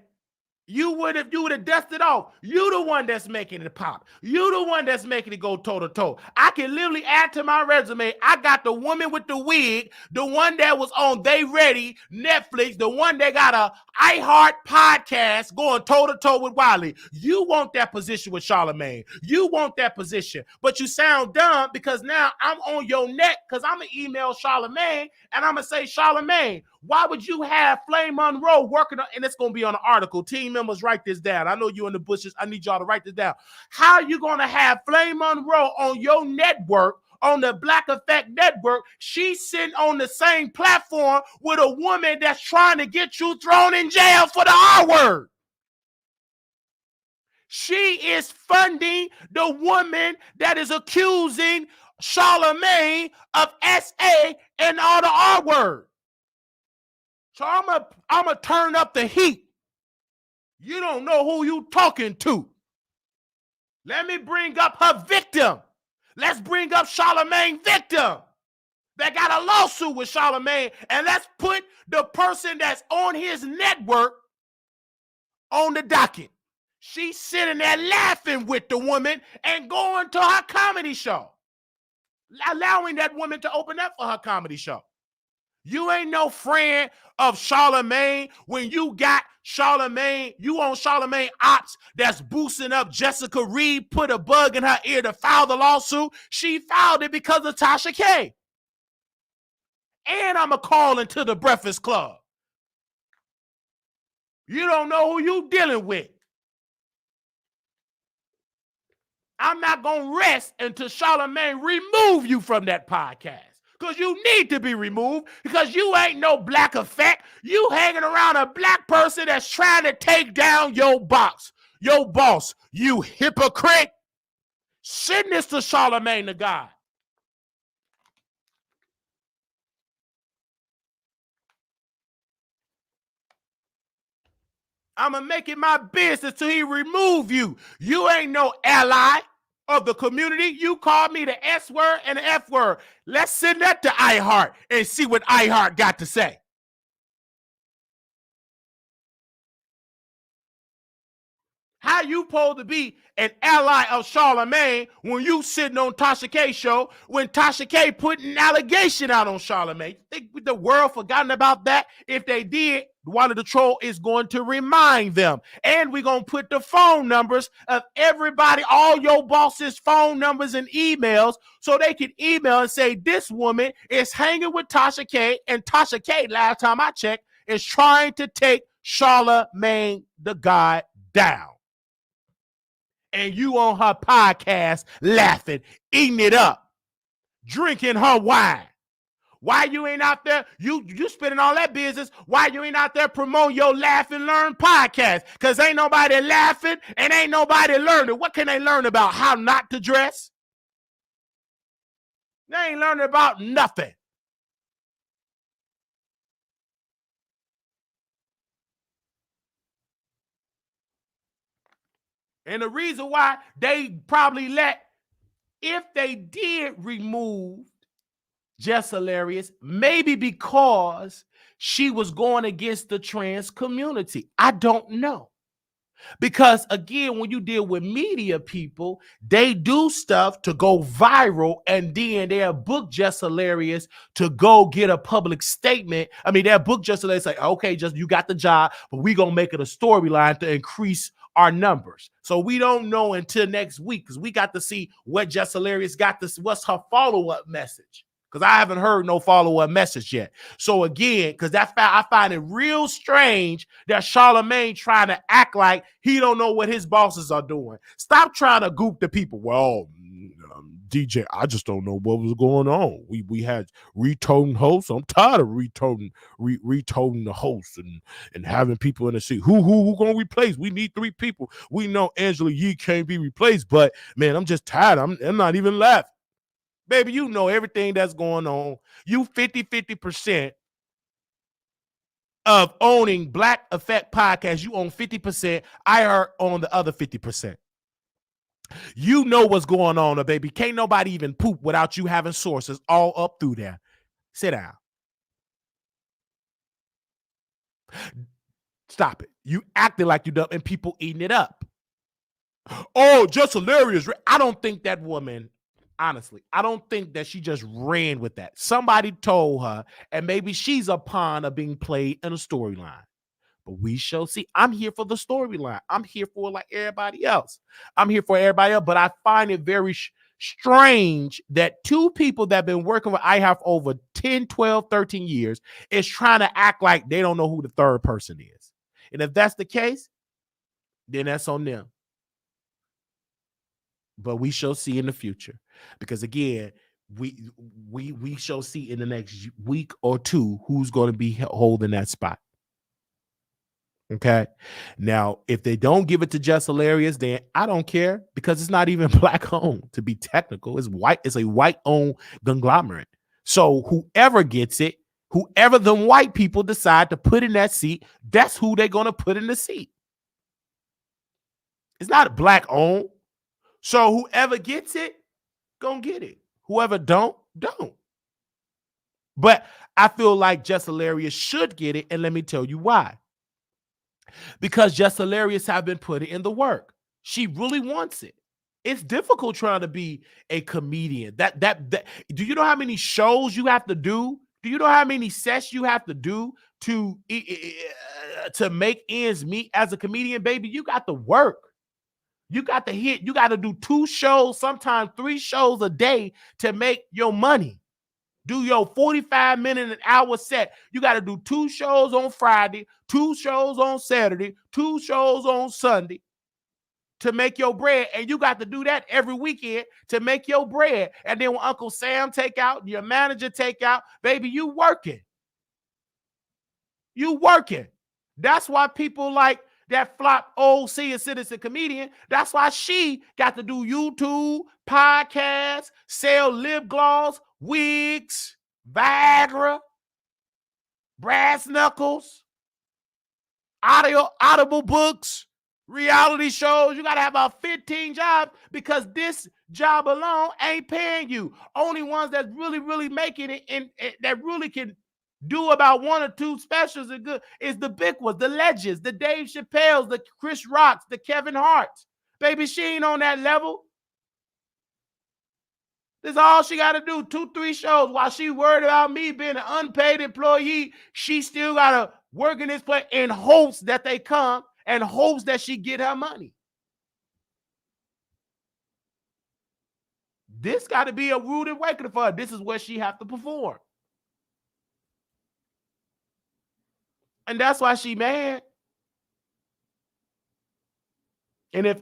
you would have dusted off. You the one that's making it pop. You the one that's making it go toe to toe. I can literally add to my resume. I got the woman with the wig, the one that was on They Ready, Netflix, the one that got a iHeart podcast going toe to toe with Wiley. You want that position with Charlamagne. You want that position, but you sound dumb because now I'm on your neck because I'm gonna email Charlamagne and I'm gonna say, Charlamagne, why would you have Flame Monroe working on, and it's going to be on the article. Team members, write this down. I know you in the bushes. I need y'all to write this down. How you going to have Flame Monroe on your network, on the Black Effect Network? She's sitting on the same platform with a woman that's trying to get you thrown in jail for the R word. She is funding the woman that is accusing Charlamagne of SA and all the R word. So I'm gonna turn up the heat. You don't know who you talking to. Let me bring up her victim. Let's bring up Charlamagne's victim that got a lawsuit with Charlamagne, and let's put the person that's on his network on the docket. She's sitting there laughing with the woman and going to her comedy show, allowing that woman to open up for her comedy show. You ain't no friend of Charlamagne when you got Charlamagne, you on Charlamagne ops that's boosting up Jessica Reed, put a bug in her ear to file the lawsuit. She filed it because of Tasha K. And I'm a call into the Breakfast Club. You don't know who you dealing with. I'm not going to rest until Charlamagne remove you from that podcast. Because you need to be removed because you ain't no Black Effect. You hanging around a black person that's trying to take down your boss, you hypocrite. Send this to Charlamagne the God. I'm going to make it my business till he remove you. You ain't no ally of the community. You called me the S word and the F word. Let's send that to iHeart and see what iHeart got to say. How you supposed to be an ally of Charlamagne when you sitting on Tasha K's show when Tasha K put an allegation out on Charlamagne? Think the world forgotten about that? If they did, one of the troll is going to remind them. And we're going to put the phone numbers of everybody, all your bosses' phone numbers and emails so they can email and say, this woman is hanging with Tasha K, and Tasha K, last time I checked, is trying to take Charlamagne the God down. And you on her podcast laughing, eating it up, drinking her wine. Why you ain't out there? You spending all that business. Why you ain't out there promoting your Laugh and Learn podcast? Because ain't nobody laughing and ain't nobody learning. What can they learn about? How not to dress? They ain't learning about nothing. And the reason why they probably if they did remove Jess Hilarious, maybe because she was going against the trans community. I don't know. Because again, when you deal with media people, they do stuff to go viral and then they'll book Jess Hilarious to go get a public statement. I mean, they'll book Jess Hilarious, like, okay, just you got the job, but we're going to make it a storyline to increase our numbers. So we don't know until next week because we got to see what Jess Hilarious got this, what's her follow-up message. Because I haven't heard no follow-up message yet. So again, because I find it real strange that Charlamagne trying to act like he don't know what his bosses are doing. Stop trying to goop the people. Well, DJ, I just don't know what was going on. We had retoting hosts. I'm tired of retoting the hosts and having people in the seat. Who gonna replace? We need 3 people. We know Angela Yee can't be replaced, but man, I'm just tired. I'm not even laughing. Baby, you know everything that's going on. You 50% of owning Black Effect Podcast. You own 50%. I heard on the other 50%. You know what's going on, baby. Can't nobody even poop without you having sources all up through there. Sit down. Stop it. You acting like you dumb and people eating it up. Oh, just hilarious. I don't think that woman, honestly, I don't think that she just ran with that. Somebody told her, and maybe she's a pawn of being played in a storyline. But we shall see. I'm here for the storyline. I'm here for like everybody else. I'm here for everybody else. But I find it very strange that 2 people that have been working with IHOP over 10, 12, 13 years is trying to act like they don't know who the third person is. And if that's the case, then that's on them. But we shall see in the future. Because again, we shall see in the next week or 2 who's going to be holding that spot. Okay. Now, if they don't give it to Just Hilarious, then I don't care because it's not even Black owned, to be technical. It's white. It's a white owned conglomerate. So whoever gets it, whoever the white people decide to put in that seat, that's who they're going to put in the seat. It's not Black owned. So whoever gets it, gonna get it. Whoever don't. But I feel like Just Hilarious should get it, and let me tell you why. Because Just Hilarious have been putting in the work. She really wants it. It's difficult trying to be a comedian. That do you know how many shows you have to do? Do you know how many sets you have to do to make ends meet as a comedian, baby? You got to work. You got to hit. You got to do 2 shows, sometimes 3 shows a day to make your money. Do your 45-minute an hour set. You got to do 2 shows on Friday, 2 shows on Saturday, 2 shows on Sunday to make your bread. And you got to do that every weekend to make your bread. And then when Uncle Sam take out, your manager take out, baby, you working. You working. That's why people like that flop old senior citizen comedian. That's why she got to do YouTube, podcasts, sell lip gloss, wigs, Viagra, brass knuckles, audible books, reality shows. You got to have about 15 jobs because this job alone ain't paying you. Only ones that's really, really making it and that really can do about 1 or 2 specials are good is the big ones, the legends, the Dave Chappelle's, the Chris Rocks, the Kevin Hart's. Baby, she ain't on that level. That's all she got to do, 2, 3 shows. While she worried about me being an unpaid employee, she still got to work in this place in hopes that they come and hopes that she get her money. This got to be a rude awakening for her. This is where she have to perform. And that's why she mad. And if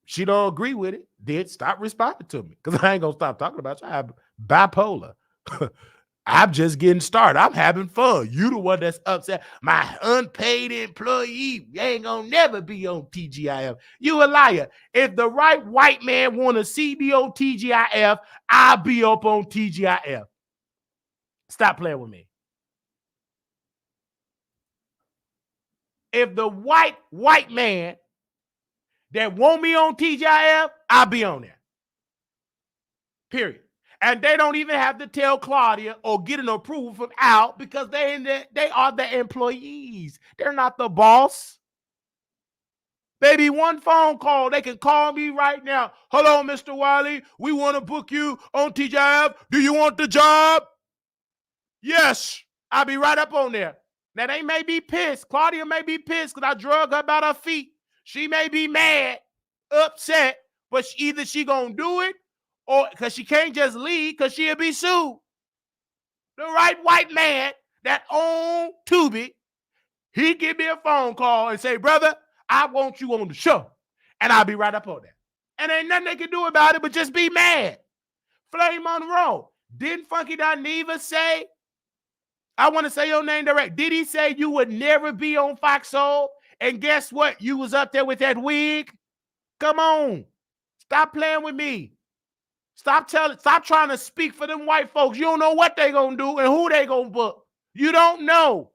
she don't agree with it, then stop responding to me because I ain't going to stop talking about you. I have bipolar. I'm just getting started. I'm having fun. You the one that's upset. My unpaid employee ain't going to never be on TGIF. You a liar. If the right white man want to see me on TGIF, I'll be up on TGIF. Stop playing with me. If the white man that want me on TGIF, I'll be on there. Period. And they don't even have to tell Claudia or get an approval from Al because they are the employees. They're not the boss. Baby, 1 phone call, they can call me right now. Hello, Mr. Wiley. We want to book you on TGIF. Do you want the job? Yes. I'll be right up on there. Now, they may be pissed. Claudia may be pissed because I drug her about her feet. She may be mad, upset, but either she going to do it or because she can't just leave because she'll be sued. The right white man that owned Tubi, he give me a phone call and say, brother, I want you on the show. And I'll be right up on there. And ain't nothing they can do about it but just be mad. Flame Monroe. Didn't Funky Dineva say, I want to say your name direct. Did he say you would never be on Fox Soul? And guess what? You was up there with that wig. Come on. Stop playing with me. Stop trying to speak for them white folks. You don't know what they gonna do and who they gonna book. You don't know.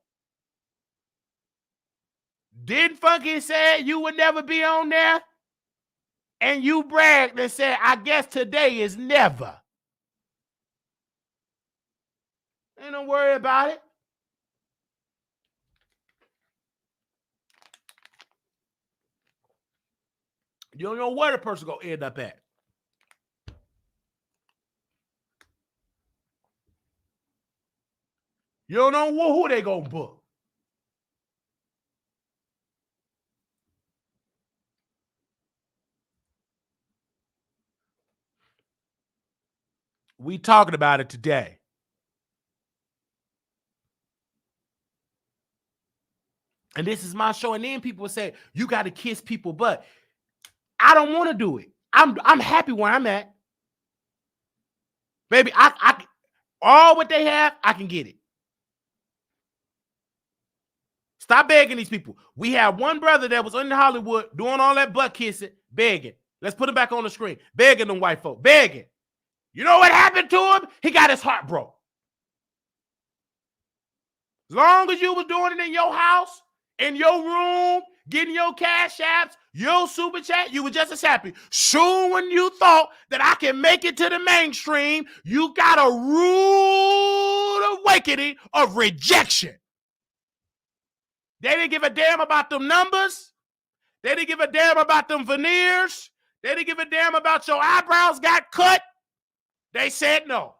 Didn't Funky say you would never be on there? And you bragged and said, I guess today is never. Ain't no worry about it. You don't know where the person gonna end up at. You don't know who they gonna book. We talking about it today. And this is my show. And then people say, you got to kiss people butt. I don't want to do it. I'm happy where I'm at. Baby, I all what they have, I can get it. Stop begging these people. We have one brother that was in Hollywood doing all that butt kissing, begging. Let's put him back on the screen. Begging them white folk. Begging. You know what happened to him? He got his heart broke. As long as you was doing it in your house, in your room, getting your cash apps, your super chat, you were just as happy. Soon when you thought that I can make it to the mainstream, you got a rude awakening of rejection. They didn't give a damn about them numbers. They didn't give a damn about them veneers. They didn't give a damn about your eyebrows got cut. They said no.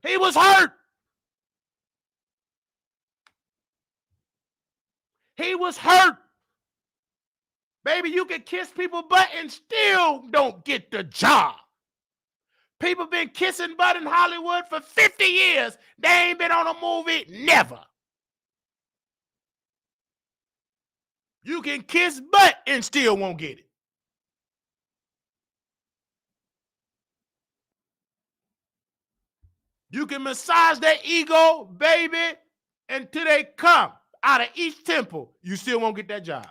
He was hurt. He was hurt. Baby, you can kiss people butt and still don't get the job. People been kissing butt in Hollywood for 50 years. They ain't been on a movie, never. You can kiss butt and still won't get it. You can massage their ego, baby, until they come out of each temple. You still won't get that job.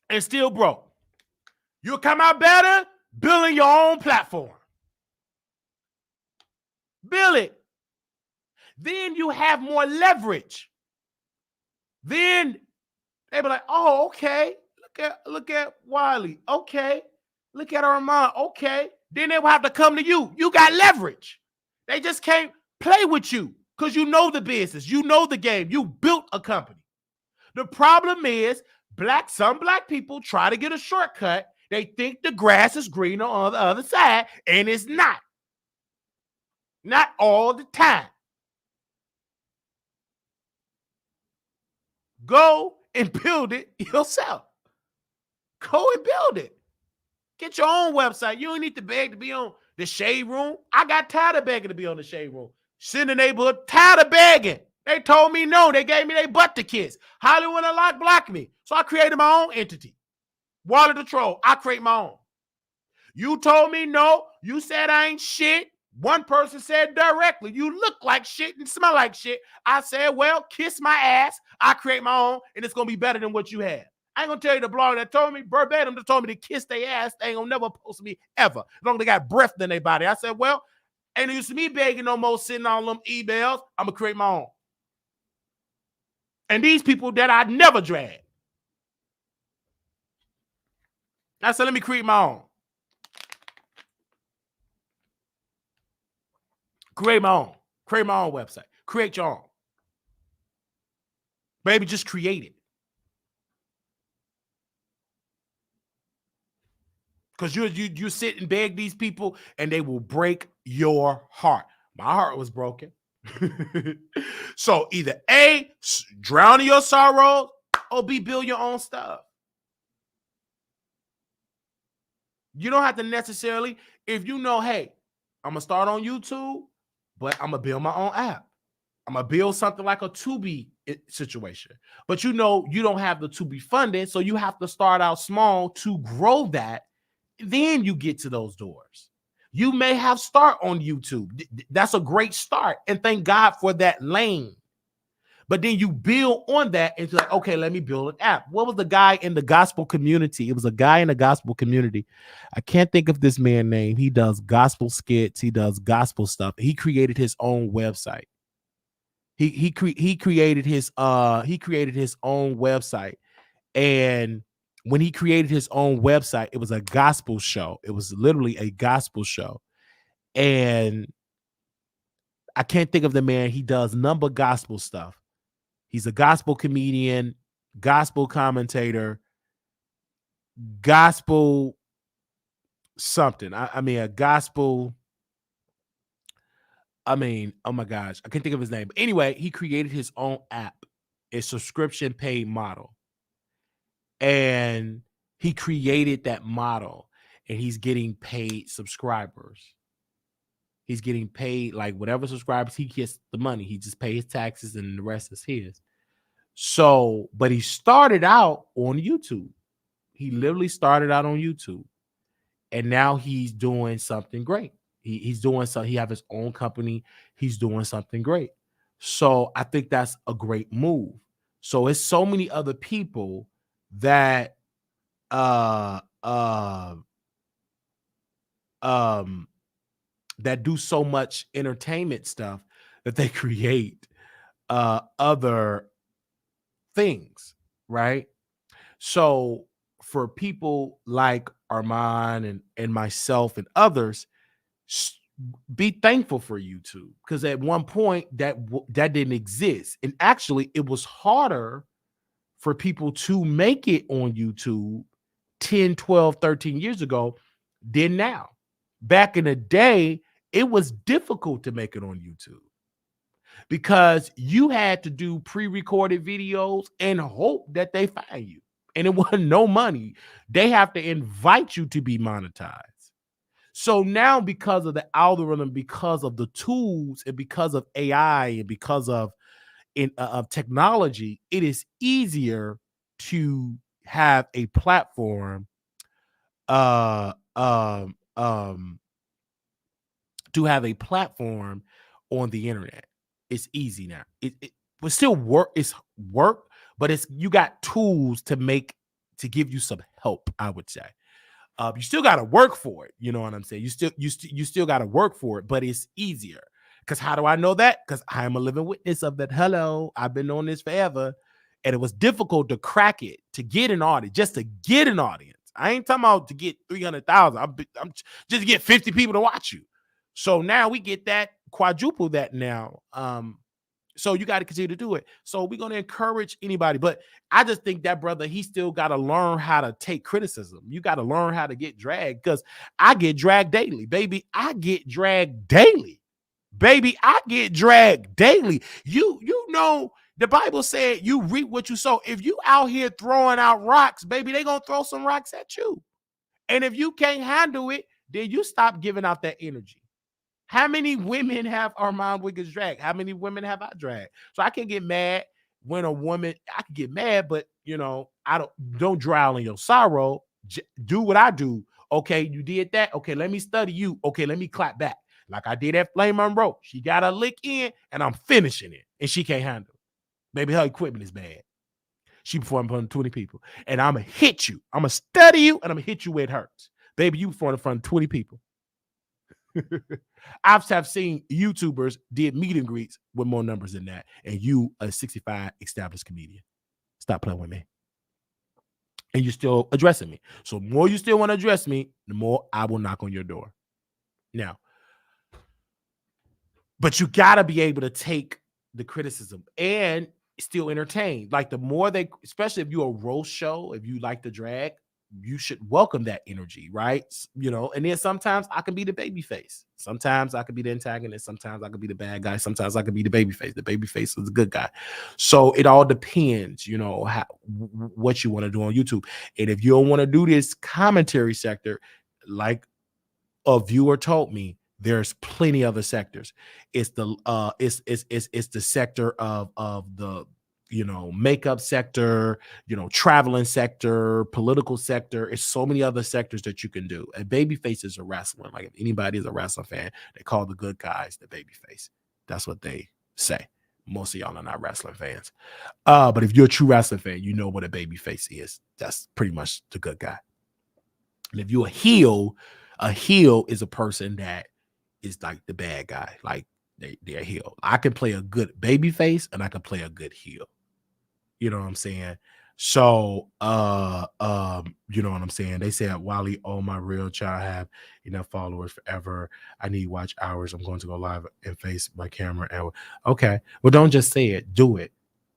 And still broke. You'll come out better building your own platform. Build it. Then you have more leverage. Then they be like, oh, okay. Look at Wiley. Okay. Look at Armand. Okay. Then they will have to come to you. You got leverage. They just can't play with you because you know the business. You know the game. You built a company. The problem is some black people try to get a shortcut. They think the grass is greener on the other side, and it's not. Not all the time. Go and build it yourself. Go and build it. Get your own website. You don't need to beg to be on the Shade Room. I got tired of begging to be on the Shade Room. Sit in the neighborhood, tired of begging. They told me no. They gave me their butt to kiss. Hollywood Unlocked blocked me. So I created my own entity. Water the Troll. I create my own. You told me no. You said I ain't shit. One person said directly, you look like shit and smell like shit. I said, well, kiss my ass. I create my own, and it's going to be better than what you have. I ain't going to tell you the blog that told me verbatim, that told me to kiss their ass. They ain't going to never post me ever. As long as they got breath in their body. I said, well, ain't used to me begging no more, sitting on them emails. I'm going to create my own. And these people that I never drag. I said, let me create my own. Create my own. Create my own website. Create your own. Baby, just create it. Because you sit and beg these people and they will break your heart. My heart was broken. So either A, drown in your sorrows, or B, build your own stuff. You don't have to necessarily, if you know, hey, I'm going to start on YouTube, but I'm going to build my own app. I'm gonna build something like a Tubi situation. But you know, you don't have the Tubi funding, so you have to start out small to grow that. Then you get to those doors. You may have start on YouTube. That's a great start. And thank God for that lane. But then you build on that and you're like, okay, let me build an app. What was the guy in the gospel community? It was a guy in the gospel community. I can't think of this man's name. He does gospel skits. He does gospel stuff. He created his own website. He created his own website. And when he created his own website, it was a gospel show. It was literally a gospel show. And I can't think of the man. He does number gospel stuff. He's a gospel comedian, gospel commentator, gospel something. I mean, a gospel. I mean, oh my gosh, I can't think of his name. But anyway, he created his own app, a subscription paid model. And he created that model and he's getting paid subscribers. He's getting paid like whatever subscribers, he gets the money. He just pays taxes and the rest is his. So, but he started out on YouTube. He literally started out on YouTube. And now he's doing something great. He's doing something. He have his own company. He's doing something great. So I think that's a great move. So it's so many other people that that do so much entertainment stuff that they create other things, right? So for people like Armand and myself and others, be thankful for YouTube, because at one point that didn't exist. And actually it was harder for people to make it on YouTube 10, 12, 13 years ago than now. Back in the day, it was difficult to make it on YouTube because you had to do pre-recorded videos and hope that they find you. And it wasn't no money. They have to invite you to be monetized. So now, because of the algorithm, because of the tools, and because of AI, and because of technology, it is easier to have a platform to have a platform on the internet. It's easy now. It will still work. It's work, but it's, you got tools to give you some help, I would say. You still got to work for it. You know what I'm saying? You still got to work for it, but it's easier. Because how do I know that? Because I am a living witness of that. Hello, I've been on this forever, and it was difficult to crack it, to get an audience, just to get an audience. I ain't talking about to get 300,000. I'm just to get 50 people to watch you. So now we get that, quadruple that now. So you got to continue to do it. So we're going to encourage anybody. But I just think that brother, he still got to learn how to take criticism. You got to learn how to get dragged, because I get dragged daily. Baby, I get dragged daily. Baby, I get dragged daily. You know, the Bible said you reap what you sow. If you out here throwing out rocks, baby, they going to throw some rocks at you. And if you can't handle it, then you stop giving out that energy. How many women have Armand Wiggins dragged? How many women have I dragged? So I can get mad when a woman, I can get mad, but you know, don't drown in your sorrow. Do what I do. Okay, you did that. Okay, let me study you. Okay, let me clap back. Like I did at Flame Monroe. She got a lick in and I'm finishing it. And she can't handle it. Maybe her equipment is bad. She performed in front of 20 people. And I'm going to hit you. I'm going to study you and I'm going to hit you where it hurts. Baby, you performed in front of 20 people. I've seen YouTubers did meet and greets with more numbers than that. And you, a 65 established comedian. Stop playing with me. And you're still addressing me. So the more you still want to address me, the more I will knock on your door. Now, but you got to be able to take the criticism and still entertain. Like the more they, especially if you're a roast show, if you like the drag, you should welcome that energy, right? You know, and then sometimes I can be the baby face. Sometimes I could be the antagonist. Sometimes I could be the bad guy. Sometimes I could be the baby face. The baby face is the good guy. So it all depends, you know, what you want to do on YouTube. And if you don't want to do this commentary sector, like a viewer told me, There's plenty other sectors. It's the it's the sector of the makeup sector, traveling sector, political sector. It's so many other sectors that you can do. And babyface is a wrestler. Like if anybody is a wrestling fan, they call the good guys the babyface. That's what they say. Most of y'all are not wrestling fans. But if you're a true wrestling fan, you know what a babyface is. That's pretty much the good guy. And if you're a heel is a person that is like the bad guy. Like they're heel. I can play a good baby face and I can play a good heel. You know what I'm saying? So you know what I'm saying? They said, Wally, oh my real child have enough followers forever. I need watch hours. I'm going to go live and face my camera. And okay. Well, don't just say it, do it.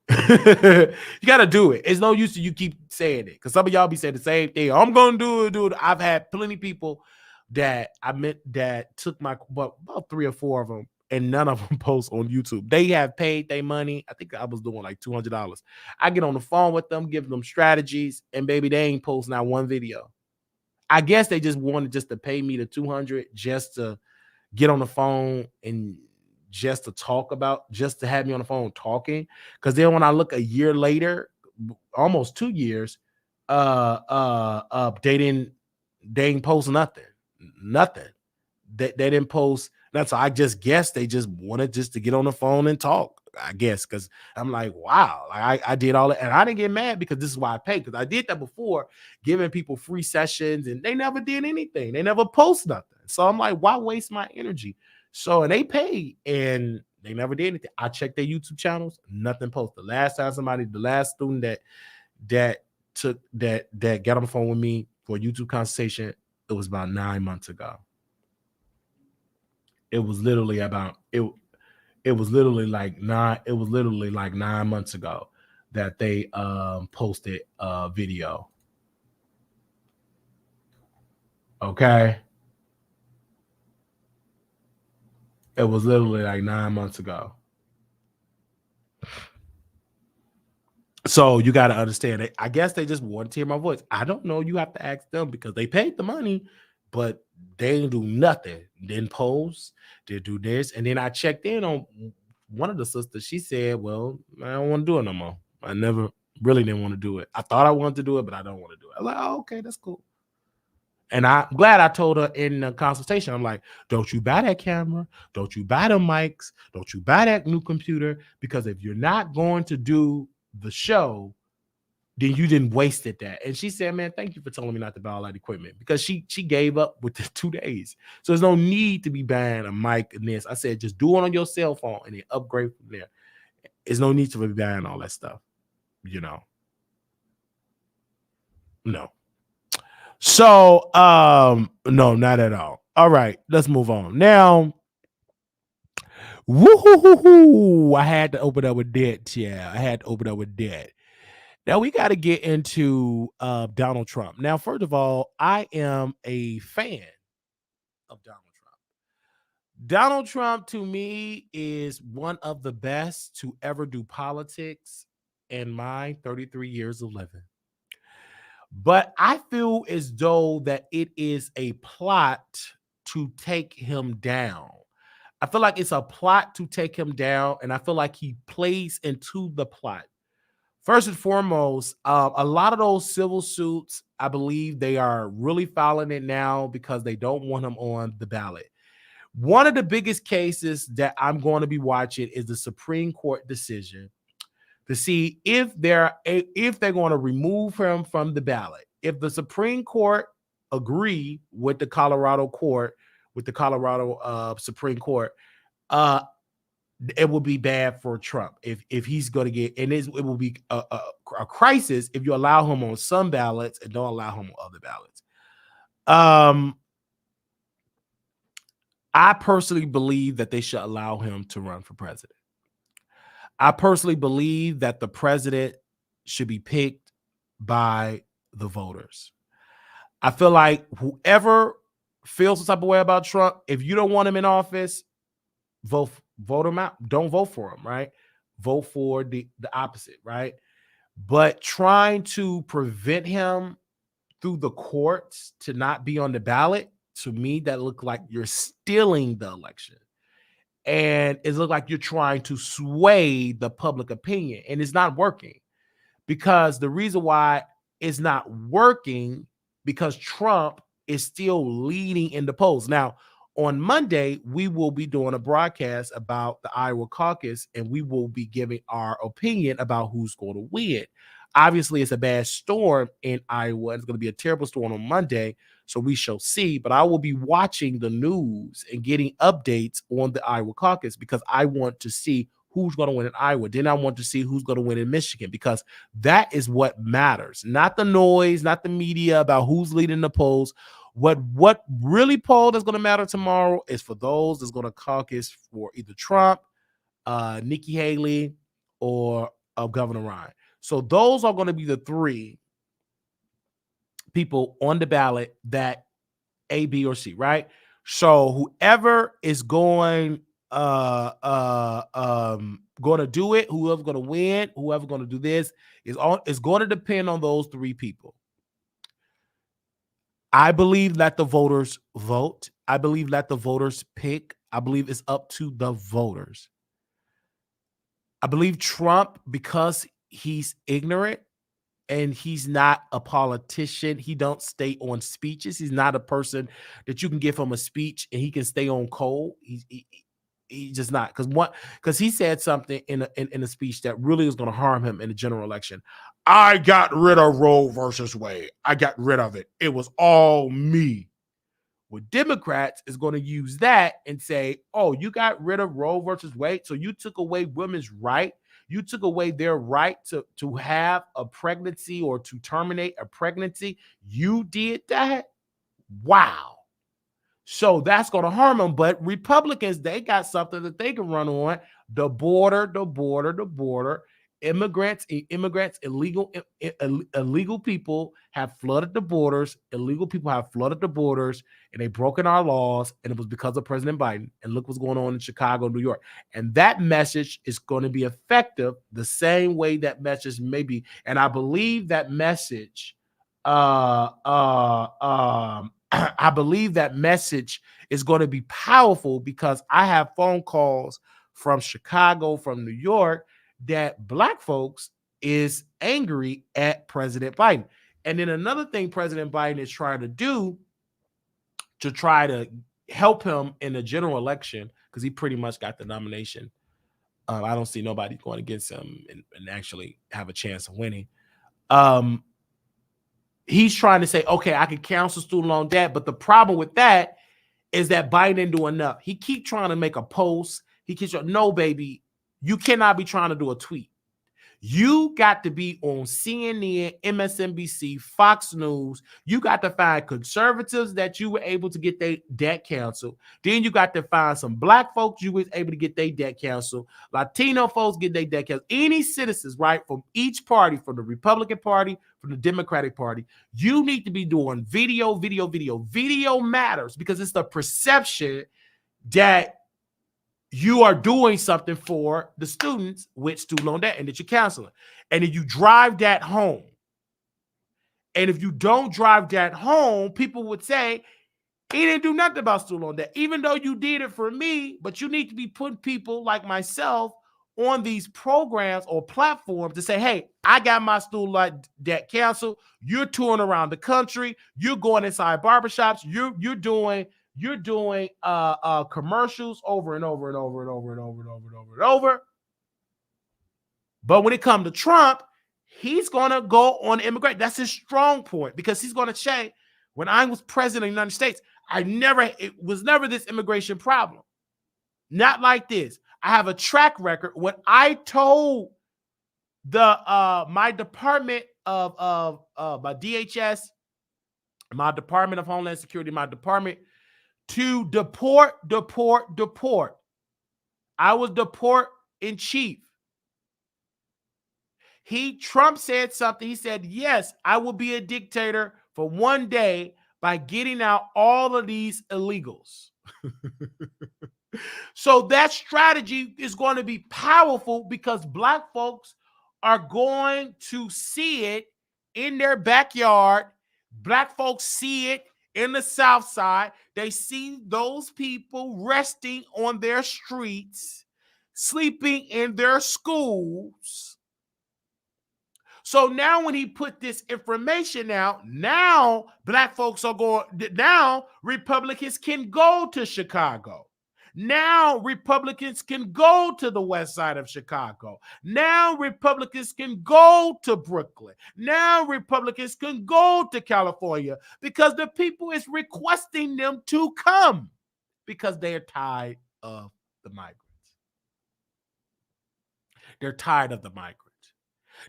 You gotta do it. It's no use to you keep saying it because some of y'all be saying the same thing. I'm gonna do it. I've had plenty of people that I met that took my about 3 or 4 of them, and none of them post on YouTube. They have paid their money. I think I was doing like $200. I get on the phone with them, give them strategies, and baby, they ain't post not one video. I guess they just wanted just to pay me the 200 just to get on the phone and just to talk about, just to have me on the phone talking. Because then when I look a year later, almost 2 years, they didn't post nothing. They didn't post. That's I just guess they just wanted just to get on the phone and talk. I guess because I'm like, wow, I did all that, and I didn't get mad because this is why I paid, because I did that before, giving people free sessions, and they never did anything. They never post nothing. So I'm like, why waste my energy? So and they paid, and they never did anything. I checked their YouTube channels, nothing posted. The last student that got on the phone with me for a YouTube consultation, it was about 9 months ago. It was literally about it. It was literally like 9 months ago that they posted a video. Okay. It was literally like 9 months ago. So you got to understand it. I guess they just wanted to hear my voice. I don't know. You have to ask them because they paid the money, but they didn't do nothing. Didn't post, didn't do this. And then I checked in on one of the sisters. She said, well, I don't want to do it no more. I never really didn't want to do it. I thought I wanted to do it, but I don't want to do it. I'm like, oh, okay, that's cool. And I'm glad I told her in the consultation, I'm like, don't you buy that camera. Don't you buy the mics. Don't you buy that new computer. Because if you're not going to do the show, then you didn't wasted that. And she said, man, thank you for telling me not to buy all that equipment, because she gave up with the 2 days. So there's no need to be buying a mic and this. I said, just do it on your cell phone and then upgrade from there. There's no need to be buying all that stuff, No. So, no, not at all. All right, let's move on. Now, woo-hoo-hoo-hoo, I had to open up with that. Yeah, I had to open up with that. Now we got to get into Donald Trump. Now, first of all, I am a fan of Donald Trump. Donald Trump, to me, is one of the best to ever do politics in my 33 years of living. But I feel as though that it is a plot to take him down. I feel like it's a plot to take him down, and I feel like he plays into the plot. First and foremost, a lot of those civil suits, I believe they are really filing it now because they don't want him on the ballot. One of the biggest cases that I'm going to be watching is the Supreme Court decision to see if they're going to remove him from the ballot. If the Supreme Court agree with the Colorado Supreme Court, it will be bad for Trump if he's going to get, and it will be a crisis if you allow him on some ballots and don't allow him on other ballots. I personally believe that they should allow him to run for president. I personally believe that the president should be picked by the voters. I feel like whoever feels some type of way about Trump, if you don't want him in office, vote him out. Don't vote for him, right? Vote for the opposite, right? But trying to prevent him through the courts to not be on the ballot to me that look like you're stealing the election. And it looks like you're trying to sway the public opinion, and it's not working. Because the reason why it's not working, because Trump is still leading in the polls. Now, on Monday, we will be doing a broadcast about the Iowa caucus, and we will be giving our opinion about who's going to win. Obviously, it's a bad storm in Iowa. It's going to be a terrible storm on Monday, so we shall see. But I will be watching the news and getting updates on the Iowa caucus because I want to see who's going to win in Iowa. Then I want to see who's going to win in Michigan, because that is what matters. Not the noise, not the media about who's leading the polls. What really poll that's going to matter tomorrow is for those that's going to caucus for either Trump, Nikki Haley, or Governor Ryan. So those are going to be the three people on the ballot that A, B, or C, right? So whoever is going to do it, whoever's going to win, whoever's going to do this is going to depend on those three people. I believe that the voters vote. I believe that the voters pick. I believe it's up to the voters. I believe Trump, because he's ignorant and he's not a politician, he don't stay on speeches. He's not a person that you can give him a speech and he can stay on cold. He's just not, because he said something in a speech that really is going to harm him in the general election. I got rid of Roe versus Wade. I got rid of it. It was all me. Well, Democrats is going to use that and say, oh, you got rid of Roe versus Wade, so you took away women's right. You took away their right to have a pregnancy or to terminate a pregnancy. You did that? Wow. So that's going to harm them. But Republicans, they got something that they can run on. The border. Immigrants, illegal people have flooded the borders. Illegal people have flooded the borders, and they've broken our laws. And it was because of President Biden. And look what's going on in Chicago, New York. And that message is going to be effective the same way that message may be. And I believe that message I believe that message is going to be powerful, because I have phone calls from Chicago, from New York, that Black folks is angry at President Biden. And then another thing President Biden is trying to do to try to help him in the general election, because he pretty much got the nomination. I don't see nobody going against him and actually have a chance of winning. He's trying to say, okay, I can cancel student loan debt. But the problem with that is that Biden didn't do enough. He keep trying to make a post. He keeps saying, no, baby, you cannot be trying to do a tweet. You got to be on CNN, MSNBC, Fox News. You got to find conservatives that you were able to get their debt canceled. Then you got to find some Black folks you was able to get their debt canceled. Latino folks get their debt canceled. Any citizens, right, from each party, from the Republican Party, from the Democratic Party, you need to be doing video. Video matters, because it's the perception that you are doing something for the students with student loan debt and that you're counseling. And if you drive that home, and if you don't drive that home, people would say, he didn't do nothing about student loan debt, even though you did it for me. But you need to be putting people like myself on these programs or platforms to say, hey, I got my student loan debt canceled. You're touring around the country. You're going inside barbershops. You're doing commercials over and over. But when it comes to Trump, he's going to go on immigrant. That's his strong point, because he's going to say, when I was president of the United States, it was never this immigration problem. Not like this. I have a track record. When I told my department of my DHS, my Department of Homeland Security, my department, to deport. I was deport in chief. Trump said something. He said, yes, I will be a dictator for one day by getting out all of these illegals. So that strategy is going to be powerful, because Black folks are going to see it in their backyard. Black folks see it in the South Side, they see those people resting on their streets, sleeping in their schools. So now when he put this information out, now black folks are going, now Republicans can go to Chicago. Now Republicans can go to the west side of Chicago. Now Republicans can go to Brooklyn. Now Republicans can go to California because the people is requesting them to come because they're tired of the migrants. They're tired of the migrants.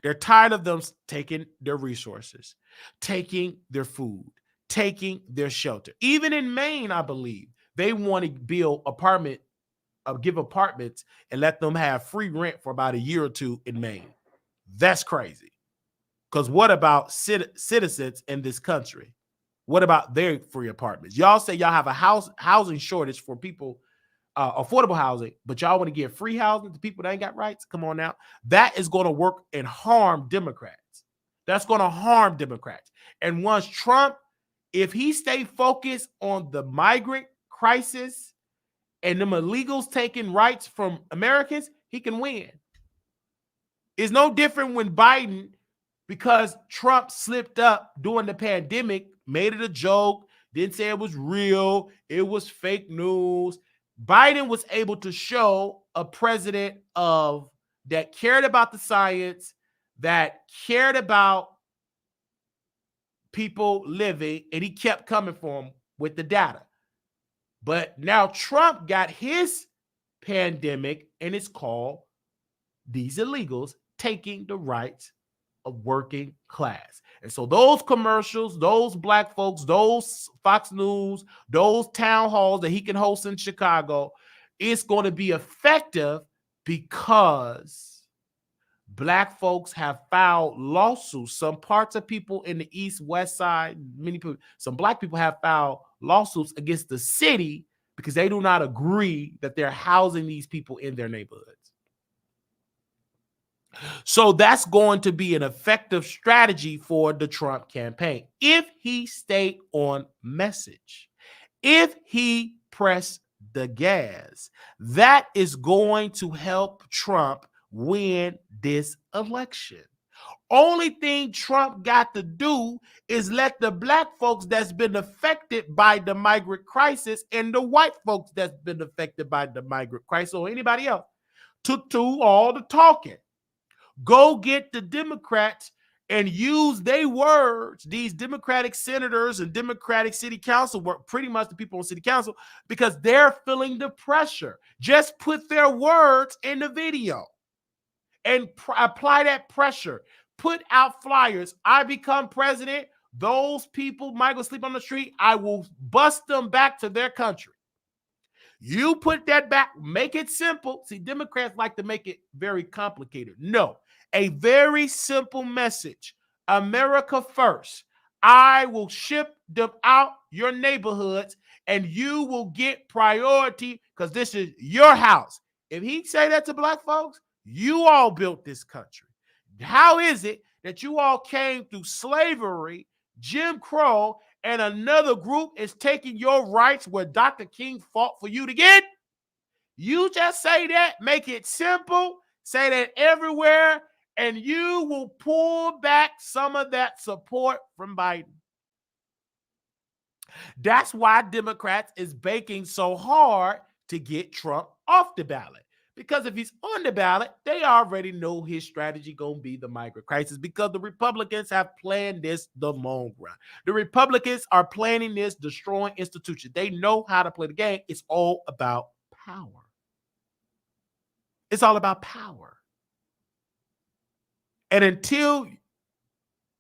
They're tired of them taking their resources, taking their food, taking their shelter. Even in Maine, I believe, they want to build give apartments and let them have free rent for about a year or two in Maine. That's crazy. Because what about citizens in this country? What about their free apartments? Y'all say y'all have a housing shortage for people, affordable housing, but y'all want to give free housing to people that ain't got rights? Come on now. That is going to work and harm Democrats. That's going to harm Democrats. And once Trump, if he stay focused on the migrant crisis and them illegals taking rights from Americans, he can win. It's no different when Biden, because Trump slipped up during the pandemic, made it a joke, didn't say it was real, it was fake news. Biden was able to show a president that cared about the science, that cared about people living, and he kept coming for him with the data. But now Trump got his pandemic, and it's called these illegals taking the rights of working class. And so those commercials, those black folks, those Fox News, those town halls that he can host in Chicago, it's going to be effective because black folks have filed lawsuits. Some parts of people in the East, West Side, some black people have filed lawsuits against the city because they do not agree that they're housing these people in their neighborhoods. So that's going to be an effective strategy for the Trump campaign if he stayed on message. If he pressed the gas, that is going to help Trump win this election. Only thing Trump got to do is let the black folks that's been affected by the migrant crisis and the white folks that's been affected by the migrant crisis, or anybody else, to do all the talking. Go get the Democrats and use their words, these Democratic senators and Democratic city council, pretty much the people on city council, because they're feeling the pressure. Just put their words in the video and apply that pressure. Put out flyers. I become president. Those people might go sleep on the street. I will bust them back to their country. You put that back, make it simple. See, Democrats like to make it very complicated. No, a very simple message. America first. I will ship them out your neighborhoods and you will get priority because this is your house. If he say that to black folks, you all built this country. How is it that you all came through slavery, Jim Crow, and another group is taking your rights where Dr. King fought for you to get? You just say that, make it simple, say that everywhere, and you will pull back some of that support from Biden. That's why Democrats is baking so hard to get Trump off the ballot. Because if he's on the ballot, they already know his strategy going to be the migrant crisis because the Republicans have planned this the long run. The Republicans are planning this, destroying institutions. They know how to play the game. It's all about power. It's all about power. And until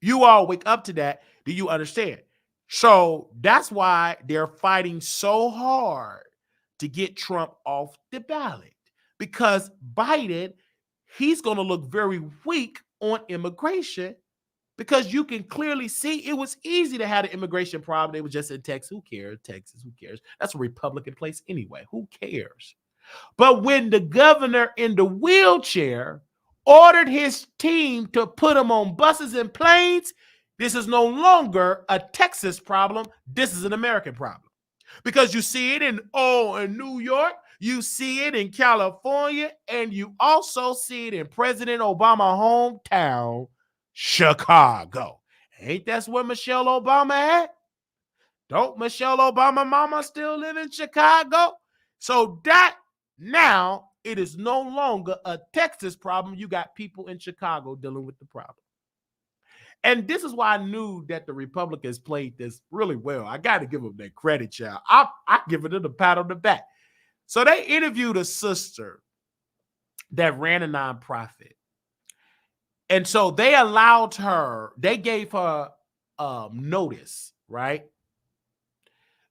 you all wake up to that, do you understand? So that's why they're fighting so hard to get Trump off the ballot. Because Biden, he's going to look very weak on immigration because you can clearly see it was easy to have an immigration problem. They were just in Texas. Who cares? Texas, who cares? That's a Republican place anyway. Who cares? But when the governor in the wheelchair ordered his team to put him on buses and planes, This is no longer a Texas problem. This is an American problem. Because you see it in New York, you see it in California, and you also see it in President Obama's hometown, Chicago. Ain't that where Michelle Obama at? Don't Michelle Obama mama still live in Chicago? So that now it is no longer a Texas problem. You got people in Chicago dealing with the problem. And this is why I knew that the Republicans played this really well. I got to give them that credit, child. I give it a pat on the back. So they interviewed a sister that ran a nonprofit. And so they allowed her, they gave her notice, right?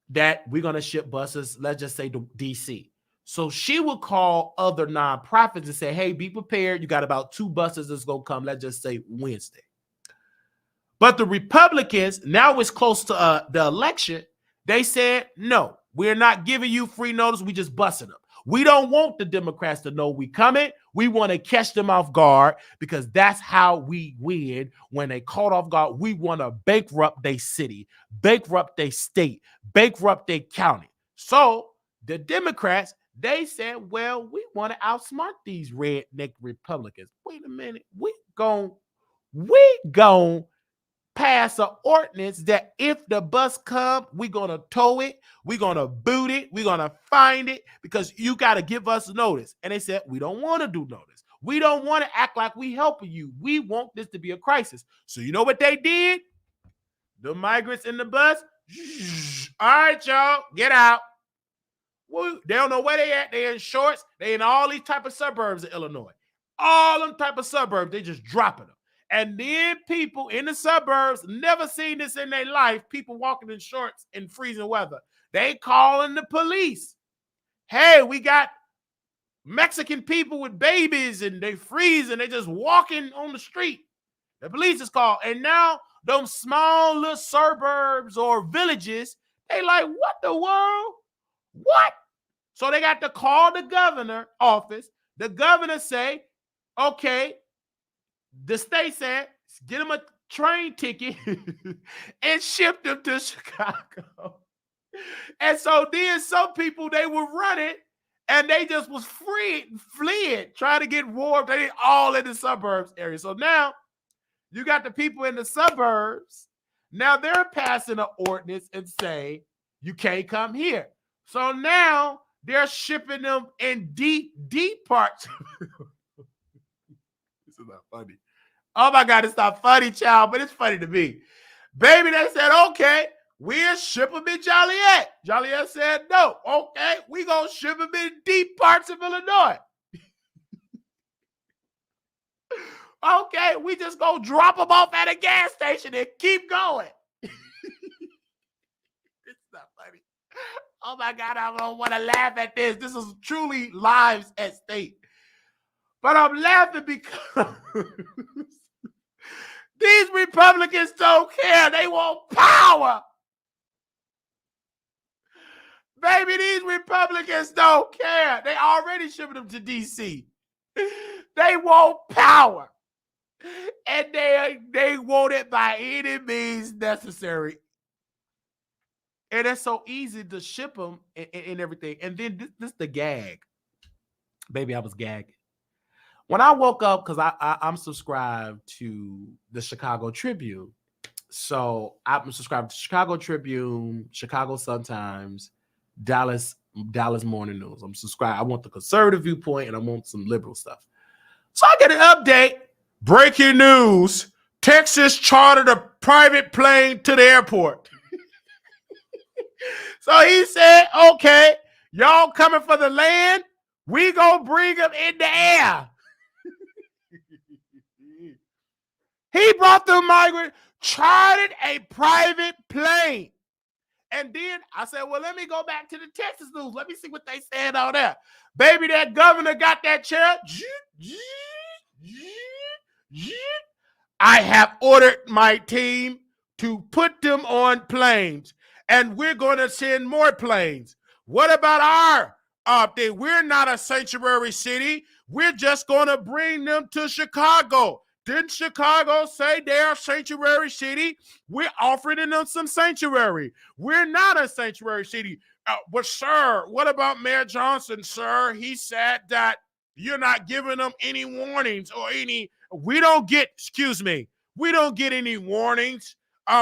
That we're going to ship buses, let's just say to DC. So she would call other nonprofits and say, hey, be prepared. You got about 2 buses that's going to come, let's just say Wednesday. But the Republicans, now it's close to the election, they said, no, we're not giving you free notice. We just busting them. We don't want the Democrats to know we coming. We want to catch them off guard because that's how we win. When they caught off guard, we want to bankrupt their city, bankrupt their state, bankrupt their county. So the Democrats, they said, well, we want to outsmart these redneck Republicans. Wait a minute. We gon' pass an ordinance that if the bus come, we're going to tow it, we're going to boot it, we're going to find it because you got to give us notice. And they said, we don't want to do notice. We don't want to act like we helping you. We want this to be a crisis. So you know what they did? The migrants in the bus, all right, y'all, get out. Well, they don't know where they at. They in shorts. They in all these type of suburbs of Illinois. All them type of suburbs, they just dropping them. And then people in the suburbs, never seen this in their life, people walking in shorts in freezing weather. They calling the police. Hey, we got Mexican people with babies and they freezing. They just walking on the street. The police is called. And now those small little suburbs or villages, they like, what the world? What? So they got to call the governor office. The governor say, okay, the state said, get them a train ticket and ship them to Chicago. And so then some people, they were running and they just was fleeing, trying to get warm. They all in the suburbs area. So now you got the people in the suburbs. Now they're passing an ordinance and say, you can't come here. So now they're shipping them in deep parts. This is not funny. Oh my God, it's not funny, child, but it's funny to me. Baby, they said, okay, we'll ship them in Joliet. Joliet said, no, okay, we gonna ship them in deep parts of Illinois. Okay, we just gonna drop them off at a gas station and keep going. It's not funny. Oh my God, I don't want to laugh at this. This is truly lives at stake. But I'm laughing because these Republicans don't care. They want power. Baby, these Republicans don't care. They already shipping them to D.C. They want power. And they want it by any means necessary. And it's so easy to ship them and everything. And then this is the gag. Baby, I was gagging. When I woke up, because I'm subscribed to the Chicago Tribune. So I'm subscribed to Chicago Tribune, Chicago Sun-Times, Dallas Morning News. I'm subscribed. I want the conservative viewpoint and I want some liberal stuff. So I get an update. Breaking news. Texas chartered a private plane to the airport. So he said, okay, y'all coming for the land? We gonna bring them in the air. He brought the migrant, chartered a private plane. And then I said, well, let me go back to the Texas news. Let me see what they said out there. Baby, that governor got that chair. I have ordered my team to put them on planes, and we're going to send more planes. What about our thing? We're not a sanctuary city. We're just going to bring them to Chicago. Didn't Chicago say they're a sanctuary city? We're offering them some sanctuary. We're not a sanctuary city. But, sir, what about Mayor Johnson, sir? He said that you're not giving them any warnings or any. We don't get, excuse me, we don't get any warnings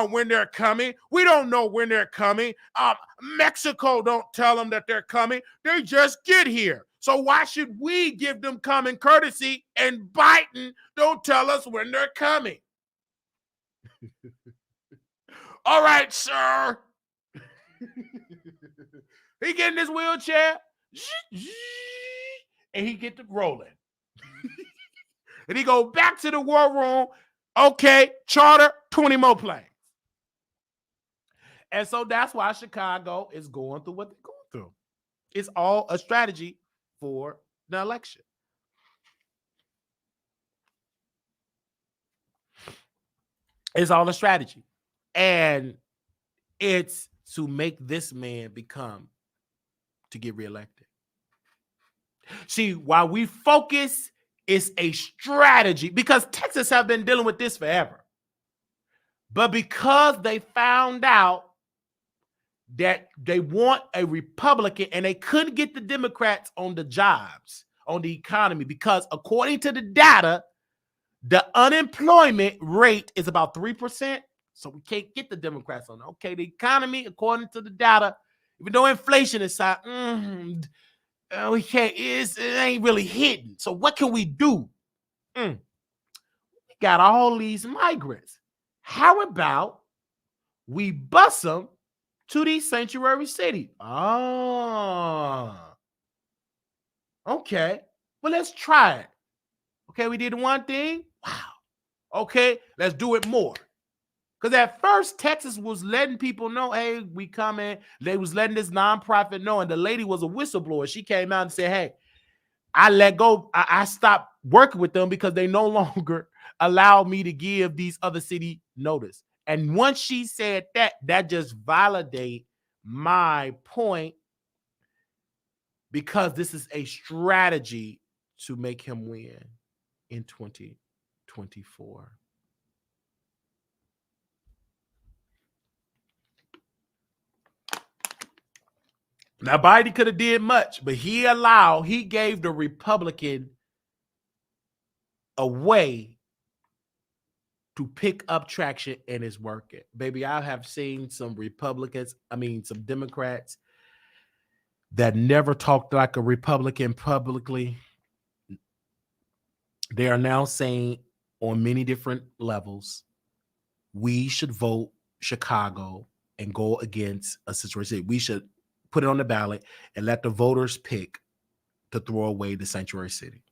when they're coming. We don't know when they're coming. Mexico don't tell them that they're coming. They just get here. So why should we give them common courtesy and Biden don't tell us when they're coming? All right, sir. He get in his wheelchair and he get to rolling. And he go back to the war room. Okay, charter 20 more planes. And so that's why Chicago is going through what they're going through. It's all a strategy for the election. It's all a strategy. And it's to make this man to get reelected. See, while we focus, it's a strategy because Texas have been dealing with this forever. But because they found out that they want a Republican and they couldn't get the Democrats on the jobs, on the economy, because according to the data, the unemployment rate is about 3%. So we can't get the Democrats on it. Okay, the economy, according to the data, even though inflation is high, we can't, it ain't really hitting. So what can we do? We got all these migrants. How about we bus them to these sanctuary cities? Okay. Well, let's try it. Okay, we did one thing. Wow. Okay, let's do it more. Because at first, Texas was letting people know, hey, we coming. They was letting this nonprofit know. And the lady was a whistleblower. She came out and said, hey, I let go. I stopped working with them because they no longer allow me to give these other city notice. And once she said that, that just validates my point because this is a strategy to make him win in 2024. Now, Biden could have did much, but he gave the Republican a way to pick up traction, and it's working. Baby, I have seen some some Democrats that never talked like a Republican publicly. They are now saying on many different levels, we should vote Chicago and go against a situation. We should put it on the ballot and let the voters pick to throw away the sanctuary city.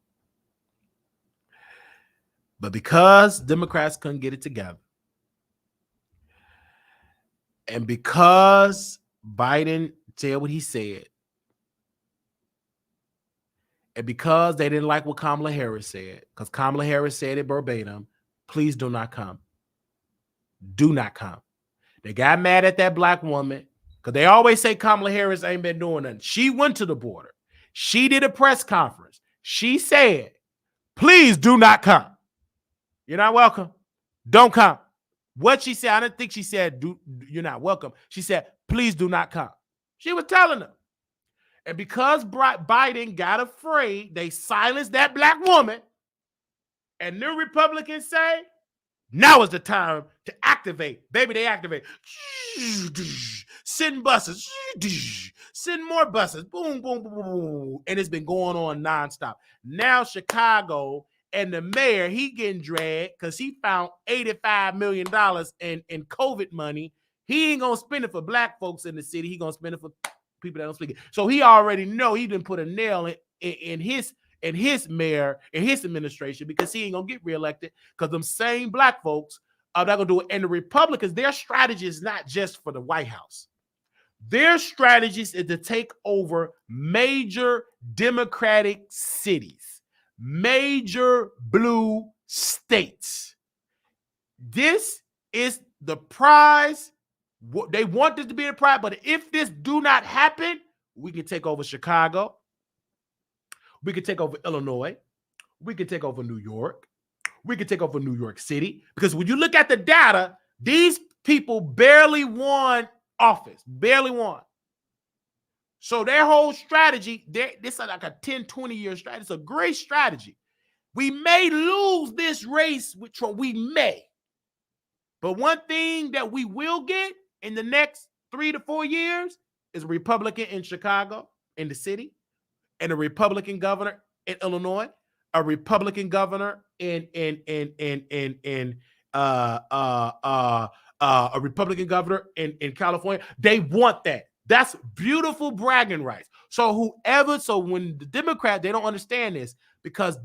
But because Democrats couldn't get it together, and because Biden said what he said, and because they didn't like what Kamala Harris said, because Kamala Harris said it verbatim, please do not come. Do not come. They got mad at that black woman because they always say Kamala Harris ain't been doing nothing. She went to the border. She did a press conference. She said, please do not come. You're not welcome. Don't come. What she said, I didn't think she said, you're not welcome. She said, please do not come. She was telling them. And because Biden got afraid, they silenced that black woman. And new Republicans say, now is the time to activate. Baby, they activate. Send buses. Send more buses. Boom, boom, boom, boom. And it's been going on nonstop. Now Chicago and the mayor, he getting dragged because he found $85 million in COVID money. He ain't going to spend it for black folks in the city. He going to spend it for people that don't speak it. So he already know he didn't put a nail in his mayor, in his administration, because he ain't gonna get reelected because them same black folks are not gonna do it. And the Republicans, their strategy is not just for the White House. Their strategies is to take over major Democratic cities, major blue states. This is the prize. They want this to be a prize, but if this do not happen, we can take over Chicago. We could take over Illinois. We could take over New York. We could take over New York City, because when you look at the data, these people barely won office, barely won. So their whole strategy, this is like a 10, 20-year strategy. It's a great strategy. We may lose this race with Trump. We may. But one thing that we will get in the next 3 to 4 years is a Republican in Chicago, in the city, and a Republican governor in Illinois, a Republican governor a Republican governor in California. They want that. That's beautiful bragging rights. So when the Democrats, they don't understand this, because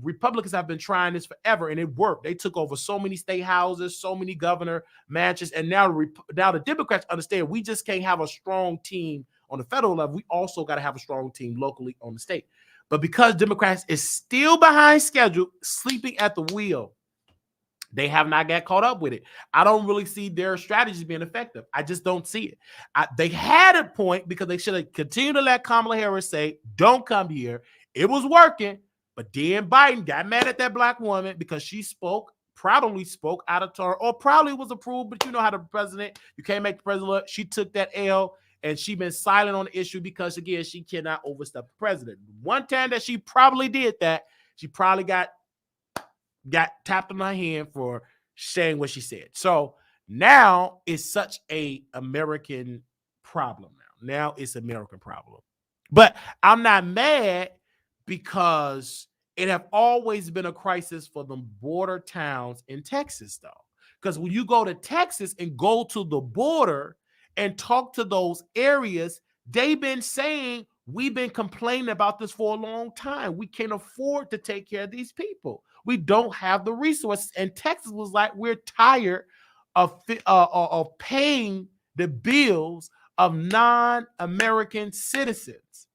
Republicans have been trying this forever, and it worked. They took over so many state houses, so many governor mansions, and now the Democrats understand we just can't have a strong team on the federal level. We also got to have a strong team locally on the state. But because Democrats is still behind schedule, sleeping at the wheel, they have not got caught up with it. I don't really see their strategies being effective. I just don't see it. They had a point, because they should have continued to let Kamala Harris say, don't come here. It was working. But then Biden got mad at that black woman because she probably spoke out of turn, or probably was approved. But you know how the president, you can't make the president look. She took that L, and she been silent on the issue because, again, she cannot overstep the president. One time that she probably did that, she probably got tapped on her hand for saying what she said. So now it's such a American problem now. Now it's an American problem. But I'm not mad, because it have always been a crisis for the border towns in Texas, though. Because when you go to Texas and go to the border and talk to those areas, they've been saying, we've been complaining about this for a long time. We can't afford to take care of these people. We don't have the resources. And Texas was like, we're tired of paying the bills of non-American citizens.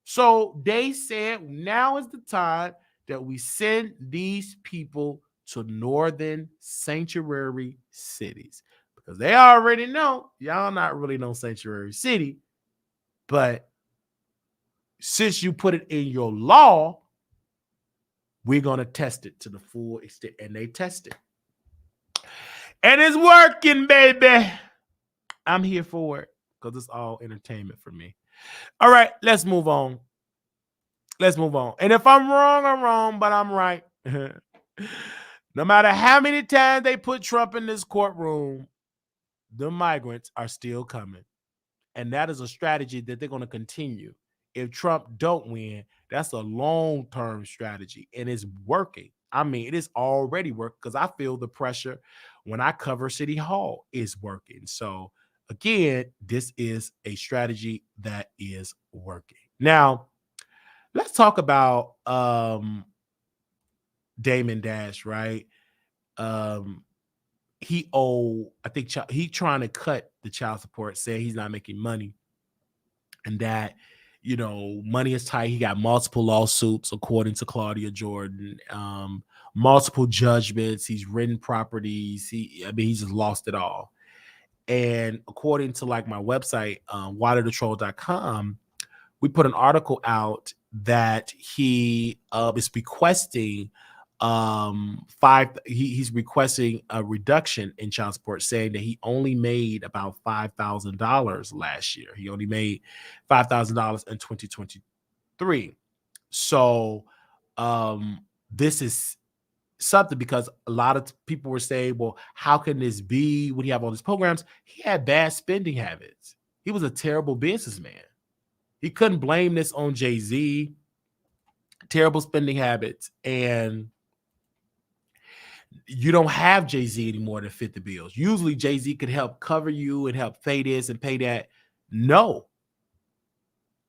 So they said, now is the time that we send these people to northern sanctuary cities, because they already know y'all not really no sanctuary city. But since you put it in your law, we're going to test it to the full extent. And they test it. And it's working, baby. I'm here for it, because it's all entertainment for me. All right, let's move on. And if I'm wrong, I'm wrong, but I'm right. No matter how many times they put Trump in this courtroom, the migrants are still coming. And that is a strategy that they're going to continue. If Trump don't win, that's a long-term strategy, and it's working. I mean, it is already working, because I feel the pressure when I cover City Hall is working. So again, this is a strategy that is working. Now, let's talk about Damon Dash, right? He trying to cut the child support, saying he's not making money, and that, money is tight. He got multiple lawsuits, according to Claudia Jordan, multiple judgments. He's written properties. He just lost it all. And according to my website, waterthetroll.com, we put an article out that he is requesting he's requesting a reduction in child support, saying that he only made about $5,000 last year. He only made $5,000 in 2023. So this is something, because a lot of people were saying, well, how can this be when you have all these programs? He had bad spending habits. He was a terrible businessman. He couldn't blame this on Jay-Z. Terrible spending habits. And you don't have Jay-Z anymore to fit the bills. Usually Jay-Z could help cover you and help pay this and pay that. No.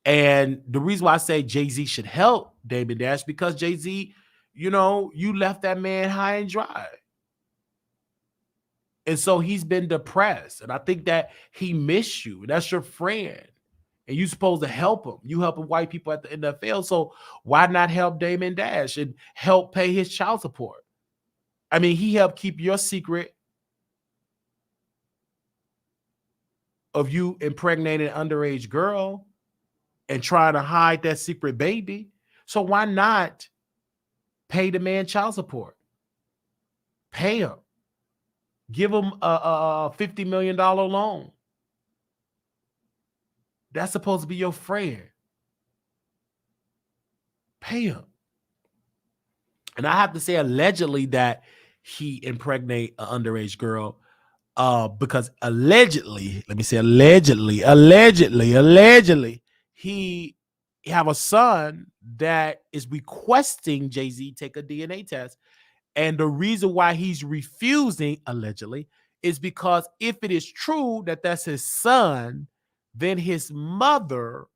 And the reason why I say Jay-Z should help Damon Dash, because Jay-Z, you left that man high and dry. And so he's been depressed. And I think that he missed you. That's your friend. And you're supposed to help him. You helping white people at the NFL. So why not help Damon Dash and help pay his child support? I mean, he helped keep your secret of you impregnating an underage girl and trying to hide that secret baby. So why not pay the man child support? Pay him. Give him a $50 million loan. That's supposed to be your friend. Pay him. And I have to say, allegedly, that he impregnate an underage girl. Because allegedly, let me say allegedly, he have a son that is requesting Jay-Z take a DNA test. And the reason why he's refusing, allegedly, is because if it is true that that's his son, then his mother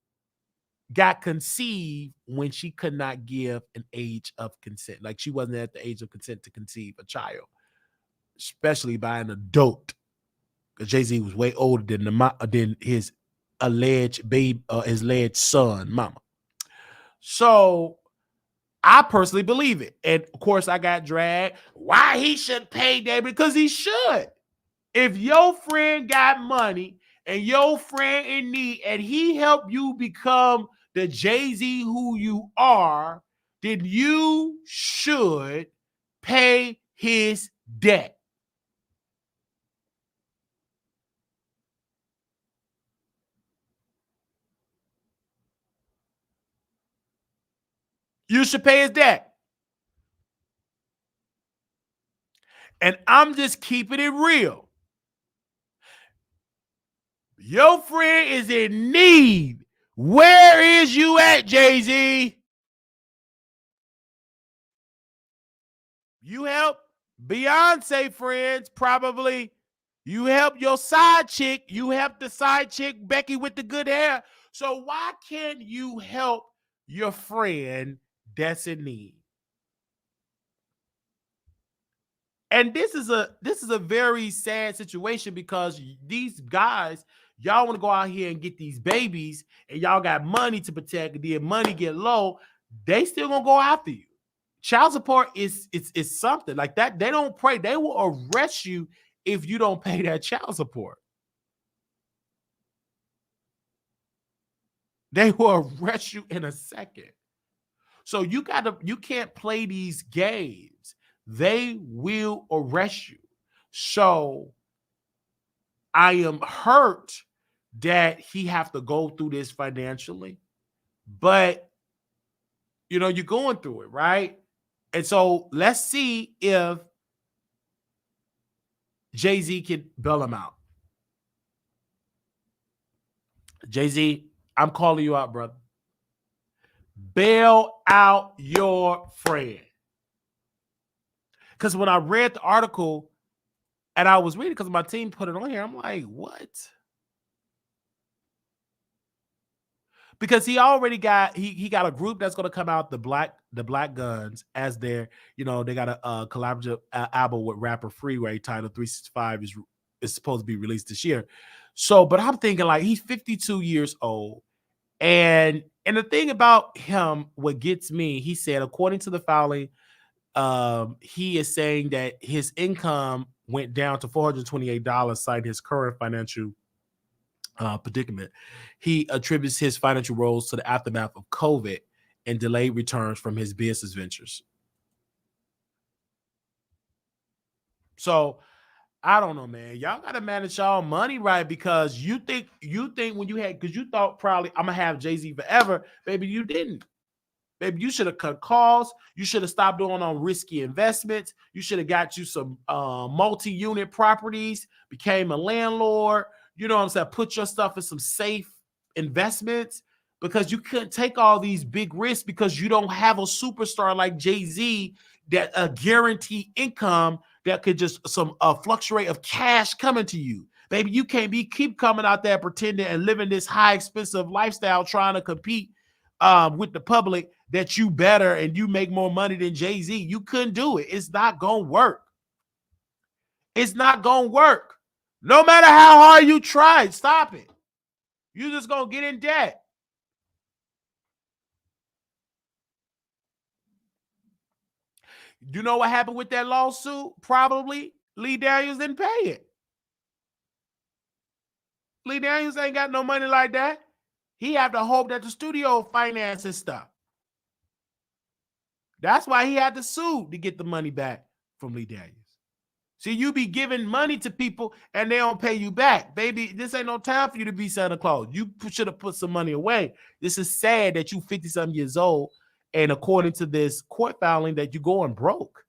got conceived when she could not give an age of consent. Like she wasn't at the age of consent to conceive a child, especially by an adult. Because Jay-Z was way older than his alleged babe, his alleged son, mama. So I personally believe it. And of course, I got dragged. Why he should pay Damon? Because he should. If your friend got money and your friend in need and he helped you become the Jay-Z who you are, then you should pay his debt. You should pay his debt. And I'm just keeping it real. Your friend is in need. Where is you at, Jay-Z? You help Beyonce friends, probably. You help your side chick. You help the side chick, Becky, with the good hair. So why can't you help your friend that's in need? And this is a very sad situation because these guys, y'all want to go out here and get these babies, and y'all got money to protect. And then money get low, they still gonna go after you. Child support is something like that. They don't pray. They will arrest you if you don't pay that child support. They will arrest you in a second. So you can't play these games. They will arrest you. So I am hurt that he have to go through this financially, but you're going through it, right? And so let's see if Jay-Z can bail him out. Jay-Z, I'm calling you out, brother. Bail out your friend. Because when I read the article and I was reading, because my team put it on here, I'm like, what? Because he already got he got a group that's going to come out, the Black Guns, as their, they got a collaborative album with rapper Freeway titled 365 is supposed to be released this year. So, but I'm thinking, like, he's 52 years old. And the thing about him, what gets me, he said, according to the filing, he is saying that his income went down to $428, citing his current financial predicament. He attributes his financial woes to the aftermath of COVID and delayed returns from his business ventures. So I don't know, man. Y'all gotta manage y'all money right, because you think when because you thought probably I'm gonna have Jay-Z forever, baby. You didn't. Baby, you should have cut costs. You should have stopped doing on risky investments. You should have got you some multi-unit properties, became a landlord. You know what I'm saying? Put your stuff in some safe investments, because you couldn't take all these big risks because you don't have a superstar like Jay-Z that a guaranteed income that could just fluctuate of cash coming to you. Baby, you can't keep coming out there pretending and living this high expensive lifestyle trying to compete with the public that you better and you make more money than Jay-Z. You couldn't do it. It's not gonna work. It's not gonna work. No matter how hard you try, stop it. You're just gonna get in debt. You know what happened with that lawsuit? Probably Lee Daniels didn't pay it. Lee Daniels ain't got no money like that. He have to hope that the studio finances stuff. That's why he had to sue to get the money back from Lee Daniels. See, you be giving money to people and they don't pay you back. Baby, this ain't no time for you to be Santa Claus. You should have put some money away. This is sad that you 50-something years old, and according to this court filing, that you going broke.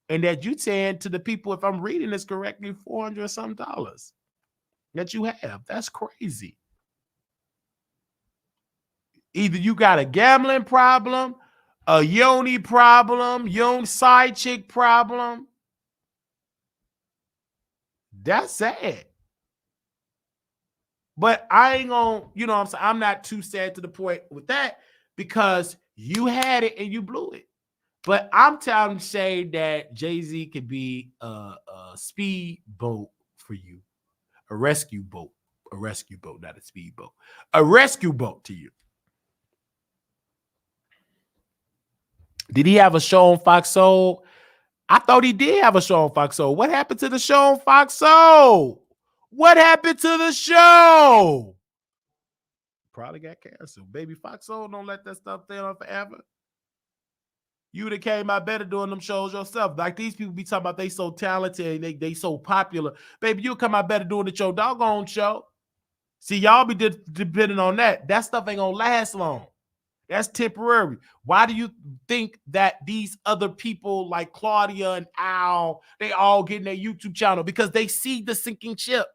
And that you saying to the people, if I'm reading this correctly, $400 or something that you have. That's crazy. Either you got a gambling problem, a yoni problem, side chick problem. That's sad. But I ain't gonna, you know what I'm saying? I'm not too sad to the point with that because you had it and you blew it. But I'm telling Shay that Jay-Z could be a speed boat for you. A rescue boat. A rescue boat, not a speed boat. A rescue boat to you. Did he have a show on Fox Soul? I thought he did have a show on Fox Soul. What happened to the show on Fox Soul? What happened to the show? Probably got canceled. Baby, Fox Soul don't let that stuff stay on forever. You would have came out better doing them shows yourself. Like these people be talking about they so talented and they so popular. Baby, you'll come out better doing it your doggone show. See, y'all be depending on that. That stuff ain't gonna last long. That's temporary. Why do you think that these other people like Claudia and Al, they all getting their YouTube channel? Because they see the sinking ship.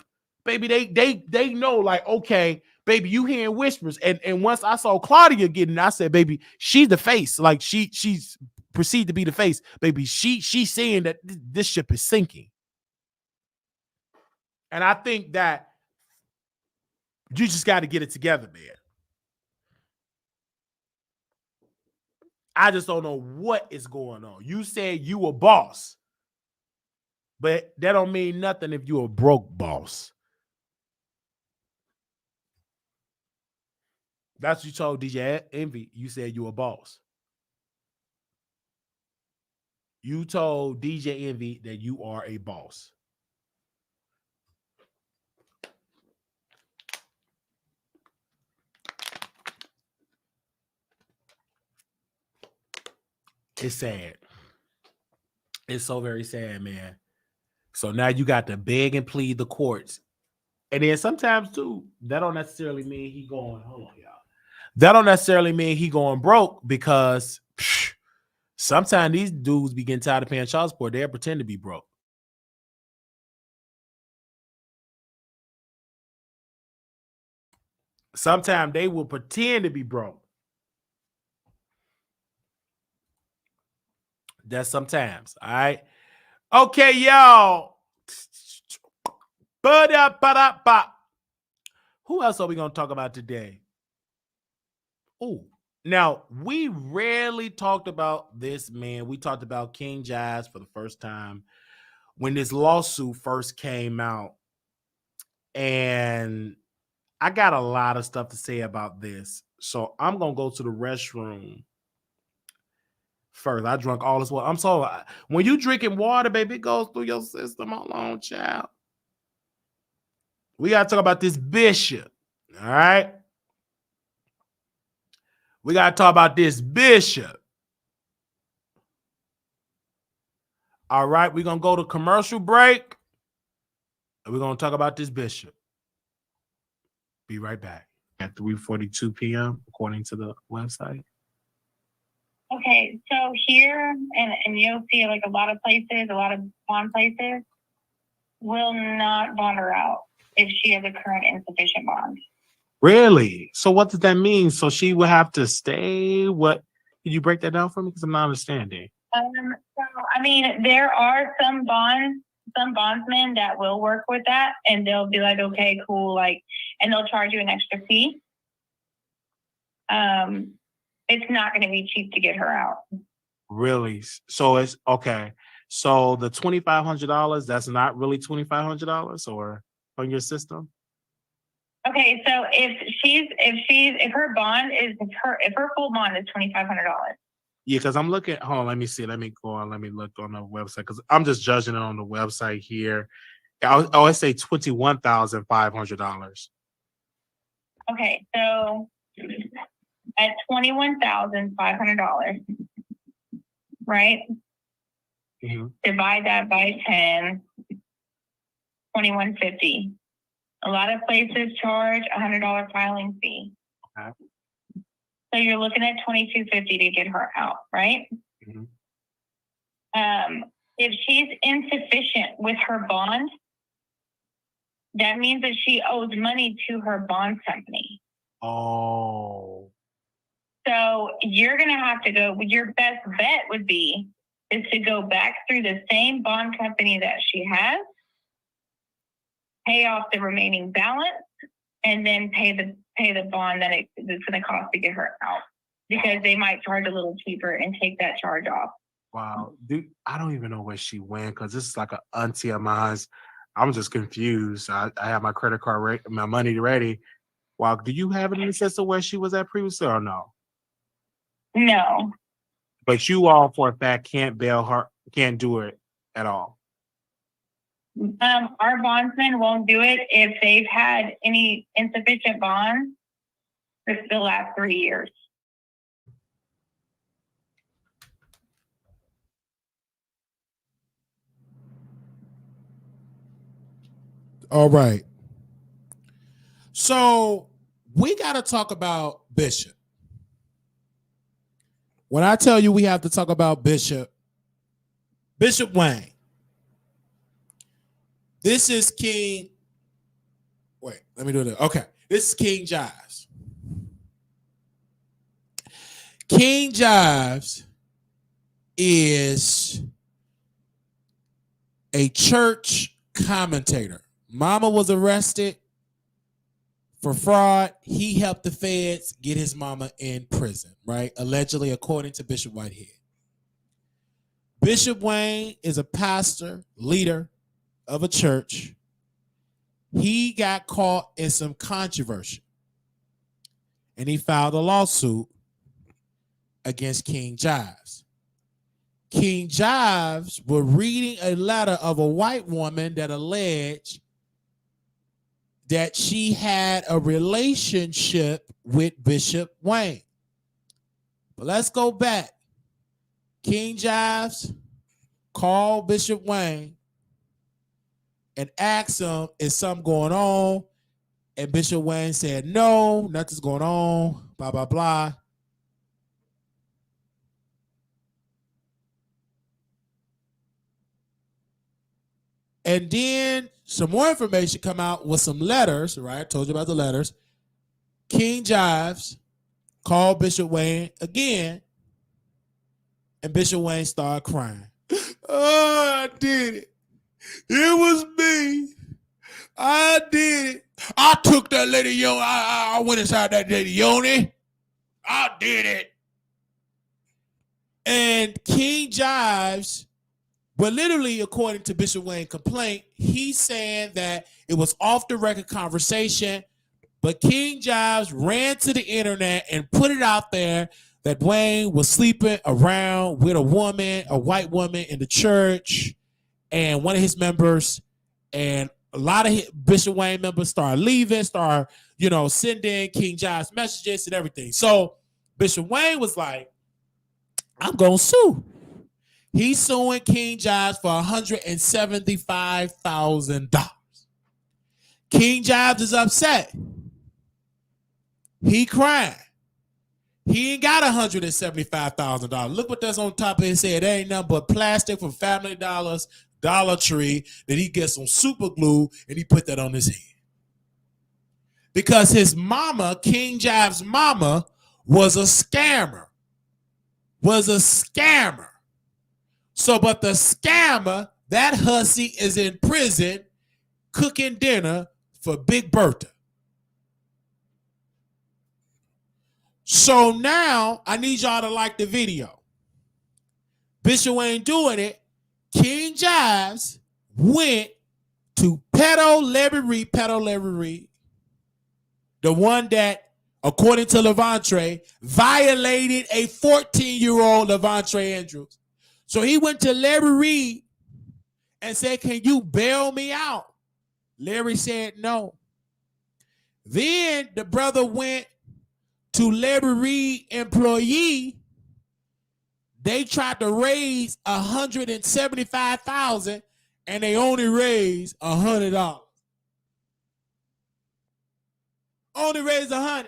Baby, they know, like, okay, baby, you hearing whispers. And once I saw Claudia getting it, I said, baby, she's the face. Like she's perceived to be the face. Baby, she's saying that this ship is sinking. And I think that you just got to get it together, man. I just don't know what is going on. You said you a boss, but that don't mean nothing if you a broke boss. That's what you told DJ Envy. You said you a boss. You told DJ Envy that you are a boss. It's sad. It's so very sad, man. So now you got to beg and plead the courts. And then sometimes, too, that don't necessarily mean he going, hold on, y'all. That don't necessarily mean he going broke because sometimes these dudes be getting tired of paying child support. They'll pretend to be broke. Sometimes they will pretend to be broke. That's sometimes. All right. Okay, y'all. Who else are we going to talk about today? Oh, now we rarely talked about this man. We talked about King Jives for the first time when this lawsuit first came out. And I got a lot of stuff to say about this. So I'm going to go to the restroom first. I drank all this water. I'm sorry. When you drinking water, baby, it goes through your system. Hold on, child. We got to talk about this bishop. All right. We got to talk about this bishop. All right. We're going to go to commercial break. And we're going to talk about this bishop. Be right back. At 3:42 p.m., according to the website. Okay, so here, and you'll see like a lot of places, a lot of bond places will not bond her out if she has a current insufficient bond. Really? So what does that mean? So she would have to stay? What? Can you break that down for me? Because I'm not understanding. So I mean, there are some bondsmen that will work with that, and they'll be like, okay, cool, like, and they'll charge you an extra fee. It's not going to be cheap to get her out. Really? So it's okay. So the $2,500, that's not really $2,500 or on your system? Okay, so if her bond is if her full bond is $2,500. Yeah, because I'm looking. Hold on, let me see. Let me go on. Let me look on the website because I'm just judging it on the website here. I say $21,500. Okay, so at $21,500, right? Mm-hmm. Divide that by 10. $21.50. A lot of places charge $100 filing fee. Okay. So you're looking at $22.50 to get her out, right? Mm-hmm. If she's insufficient with her bond, that means that she owes money to her bond company. Oh. So you're going to have to go, your best bet would be is to go back through the same bond company that she has, pay off the remaining balance, and then pay the bond that it's going to cost to get her out, because they might charge a little cheaper and take that charge off. Wow. Dude, I don't even know where she went, because this is like an auntie of mine. I'm just confused. I have my credit card, my money ready. Wow. Do you have any sense of where she was at previously or no? No. But you all for a fact can't bail her, can't do it at all. Our bondsmen won't do it if they've had any insufficient bonds for the last 3 years. All right. So we got to talk about Bishop. When I tell you we have to talk about Bishop Wayne. This is King. Wait, let me do this. Okay. This is King Jives. King Jives is a church commentator. Mama was arrested for fraud. He helped the feds get his mama in prison, right? Allegedly, according to Bishop Whitehead. Bishop Wayne is a pastor, leader of a church. He got caught in some controversy, and he filed a lawsuit against King Jives. King Jives was reading a letter of a white woman that alleged that she had a relationship with Bishop Wayne. But let's go back. King Jives called Bishop Wayne and asked him, is something going on? And Bishop Wayne said, no, nothing's going on, blah, blah, blah. And then some more information come out with some letters, right? I told you about the letters. King Jives called Bishop Wayne again, and Bishop Wayne started crying. Oh, I did it. It was me. I did it. I took that lady Yoni. I went inside that lady Yoni. I did it. And King Jives, but literally, according to Bishop Wayne's complaint, he's saying that it was off the record conversation, but King Jives ran to the internet and put it out there that Wayne was sleeping around with a woman, a white woman in the church, and one of his members, and a lot of Bishop Wayne members start leaving, sending King Jives messages and everything. So Bishop Wayne was like, I'm going to sue. He's suing King Jives for $175,000. King Jives is upset. He crying. He ain't got $175,000. Look what that's on top of his head. There ain't nothing but plastic from Family Dollars, Dollar Tree, that he gets some super glue and he put that on his head. Because his mama, King Jives' mama, was a scammer. So, but the scammer, that hussy, is in prison cooking dinner for Big Bertha. So now I need y'all to like the video. Bishop Wayne doing it. King Jives went to Pedo Larry Reed, the one that, according to Levante, violated a 14-year-old Levante Andrews. So he went to Larry Reed and said, can you bail me out? Larry said no. Then the brother went to Larry Reed employee. They tried to raise $175,000, and they only raised $100. Only raised $100.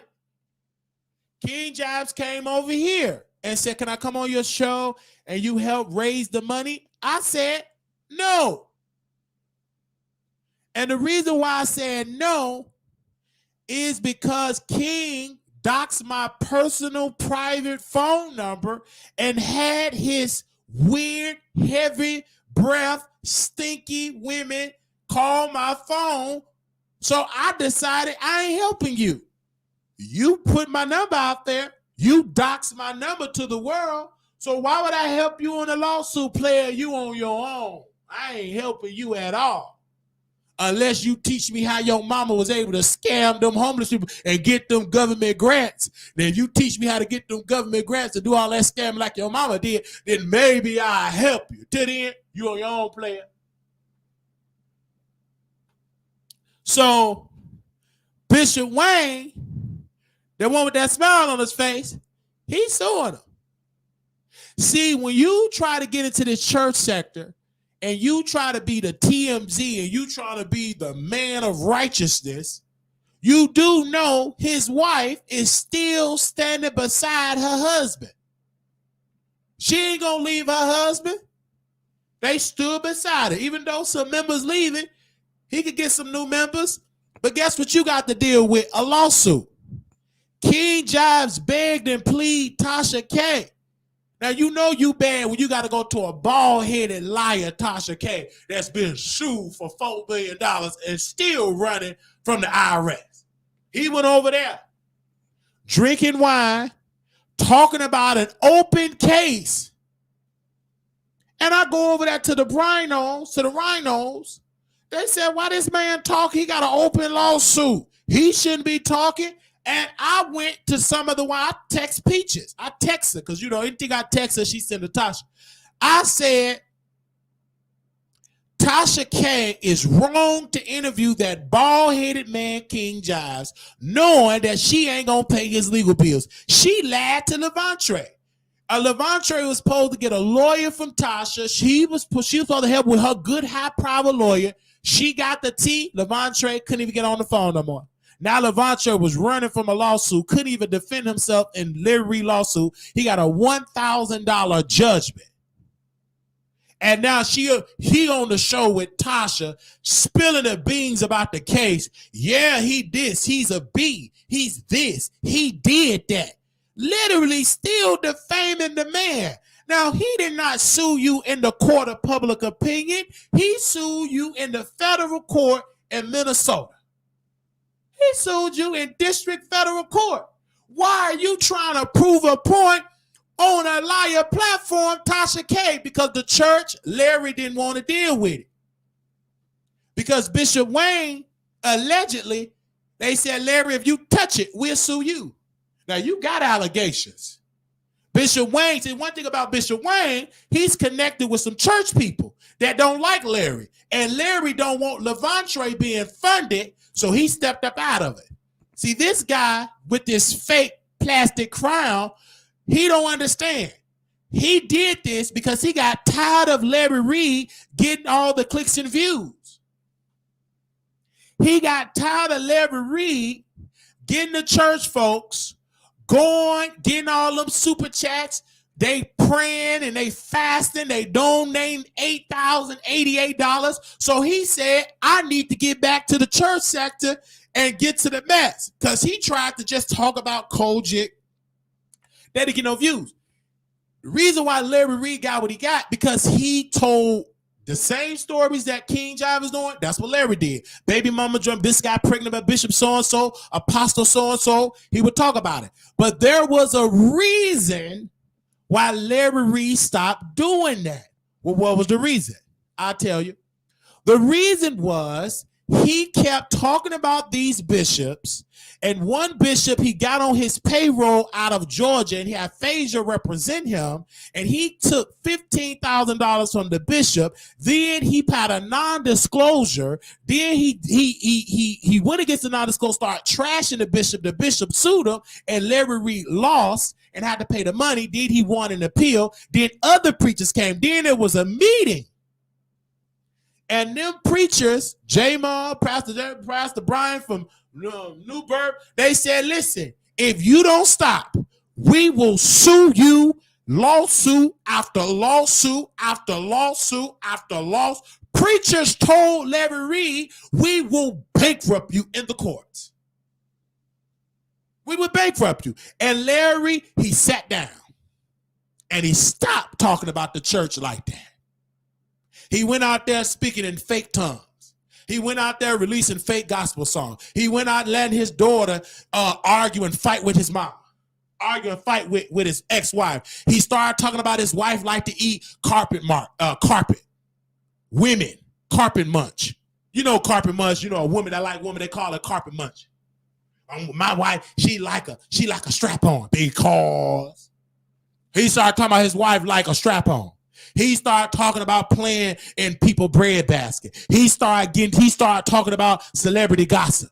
King Jives came over here and said, can I come on your show and you help raise the money? I said, no. And the reason why I said no is because King doxed my personal private phone number and had his weird, heavy breath, stinky women call my phone. So I decided I ain't helping you. You put my number out there. You doxed my number to the world. So why would I help you in a lawsuit, player? You on your own. I ain't helping you at all. Unless you teach me how your mama was able to scam them homeless people and get them government grants. Then you teach me how to get them government grants to do all that scamming like your mama did. Then maybe I'll help you. Till then, you on your own, player. So Bishop Wayne, the one with that smile on his face, he's suing him. See, when you try to get into this church sector and you try to be the TMZ and you try to be the man of righteousness, you do know his wife is still standing beside her husband. She ain't gonna leave her husband. They stood beside her. Even though some members leaving, he could get some new members. But guess what you got to deal with? A lawsuit. King Jives begged and pleaded Tasha K. Now, you know you bad when you got to go to a bald-headed liar, Tasha K, that's been sued for $4 billion and still running from the IRS. He went over there drinking wine, talking about an open case. And I go over there to the rhinos. They said, why this man talk? He got an open lawsuit. He shouldn't be talking. And I went to some of the one. I text Peaches. I text her because, you know, anything I text her, she sent to Tasha. I said, Tasha K is wrong to interview that bald-headed man, King Jives, knowing that she ain't going to pay his legal bills. She lied to Levantre. Levantre was supposed to get a lawyer from Tasha. She was supposed to help with her good, high-power lawyer. She got the tea. Levantre couldn't even get on the phone no more. Now Levantre was running from a lawsuit, couldn't even defend himself in Larry Reed lawsuit. He got a $1,000 judgment. And now he on the show with Tasha, spilling the beans about the case. Yeah, he this, he's a B, he's this, he did that. Literally still defaming the man. Now, he did not sue you in the court of public opinion. He sued you in the federal court in Minnesota. He sued you in district federal court. Why are you trying to prove a point on a liar platform, Tasha K? Because the church, Larry didn't want to deal with it. Because Bishop Wayne, allegedly, they said, Larry, if you touch it, we'll sue you. Now, you got allegations. Bishop Wayne, see, one thing about Bishop Wayne, he's connected with some church people that don't like Larry. And Larry don't want Levantre being funded, so he stepped up out of it. See, this guy with this fake plastic crown, he don't understand. He did this because he got tired of Larry Reed getting all the clicks and views. He got tired of Larry Reed getting the church folks going, getting all them super chats. They praying and they fasting. They donating $8,088. So he said, I need to get back to the church sector and get to the mess. Because he tried to just talk about Kojic. They didn't get no views. The reason why Larry Reed got what he got, because he told the same stories that King Jive was doing. That's what Larry did. Baby mama drum, this guy pregnant by Bishop so-and-so, apostle so-and-so. He would talk about it. But there was a reason why Larry Reed stopped doing that. Well, what was the reason? I'll tell you. The reason was he kept talking about these bishops, and one bishop he got on his payroll out of Georgia, and he had Phasia represent him, and he took $15,000 from the bishop. Then he had a non-disclosure. Then he went against the non-disclosure, started trashing the bishop. The bishop sued him, and Larry Reed lost and had to pay the money. Then he won an appeal. Then other preachers came. Then there was a meeting And them preachers, J-Ma, Pastor Brian from Newburgh, they said, listen, if you don't stop, we will sue you, lawsuit after lawsuit after lawsuit after lawsuit. Preachers told Larry Reed, we will bankrupt you in the courts. We would bankrupt you. And Larry, he sat down and he stopped talking about the church like that. He went out there speaking in fake tongues. He went out there releasing fake gospel songs. He went out letting his daughter argue and fight with his mom. Argue and fight with his ex-wife. He started talking about his wife like to eat carpet. Women, carpet munch. You know carpet munch, you know a woman that like women, they call her carpet munch. My wife, she like a strap-on because he started talking about his wife like a strap-on. He started talking about playing in people's bread basket. He started talking about celebrity gossip.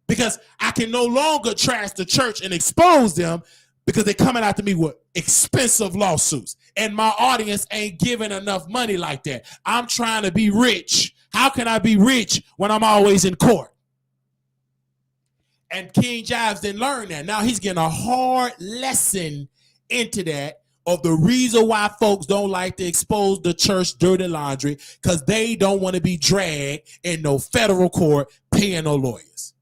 Because I can no longer trash the church and expose them because they're coming after me with expensive lawsuits. And my audience ain't giving enough money like that. I'm trying to be rich. How can I be rich when I'm always in court? And King Jives didn't learn that. Now he's getting a hard lesson into that of the reason why folks don't like to expose the church dirty laundry, because they don't want to be dragged in no federal court paying no lawyers.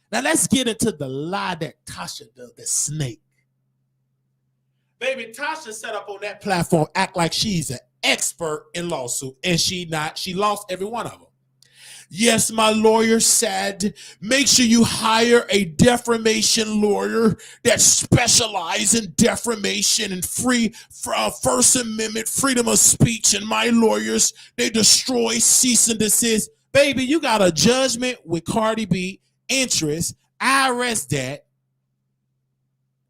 Now let's get into the lie that Tasha does, the snake. Baby, Tasha set up on that platform, act like she's an expert in lawsuit, and she not. She lost every one of them. Yes, my lawyer said, make sure you hire a defamation lawyer that specializes in defamation and First Amendment freedom of speech. And my lawyers, they destroy, cease and desist. Baby, you got a judgment with Cardi B, interest. I arrest that.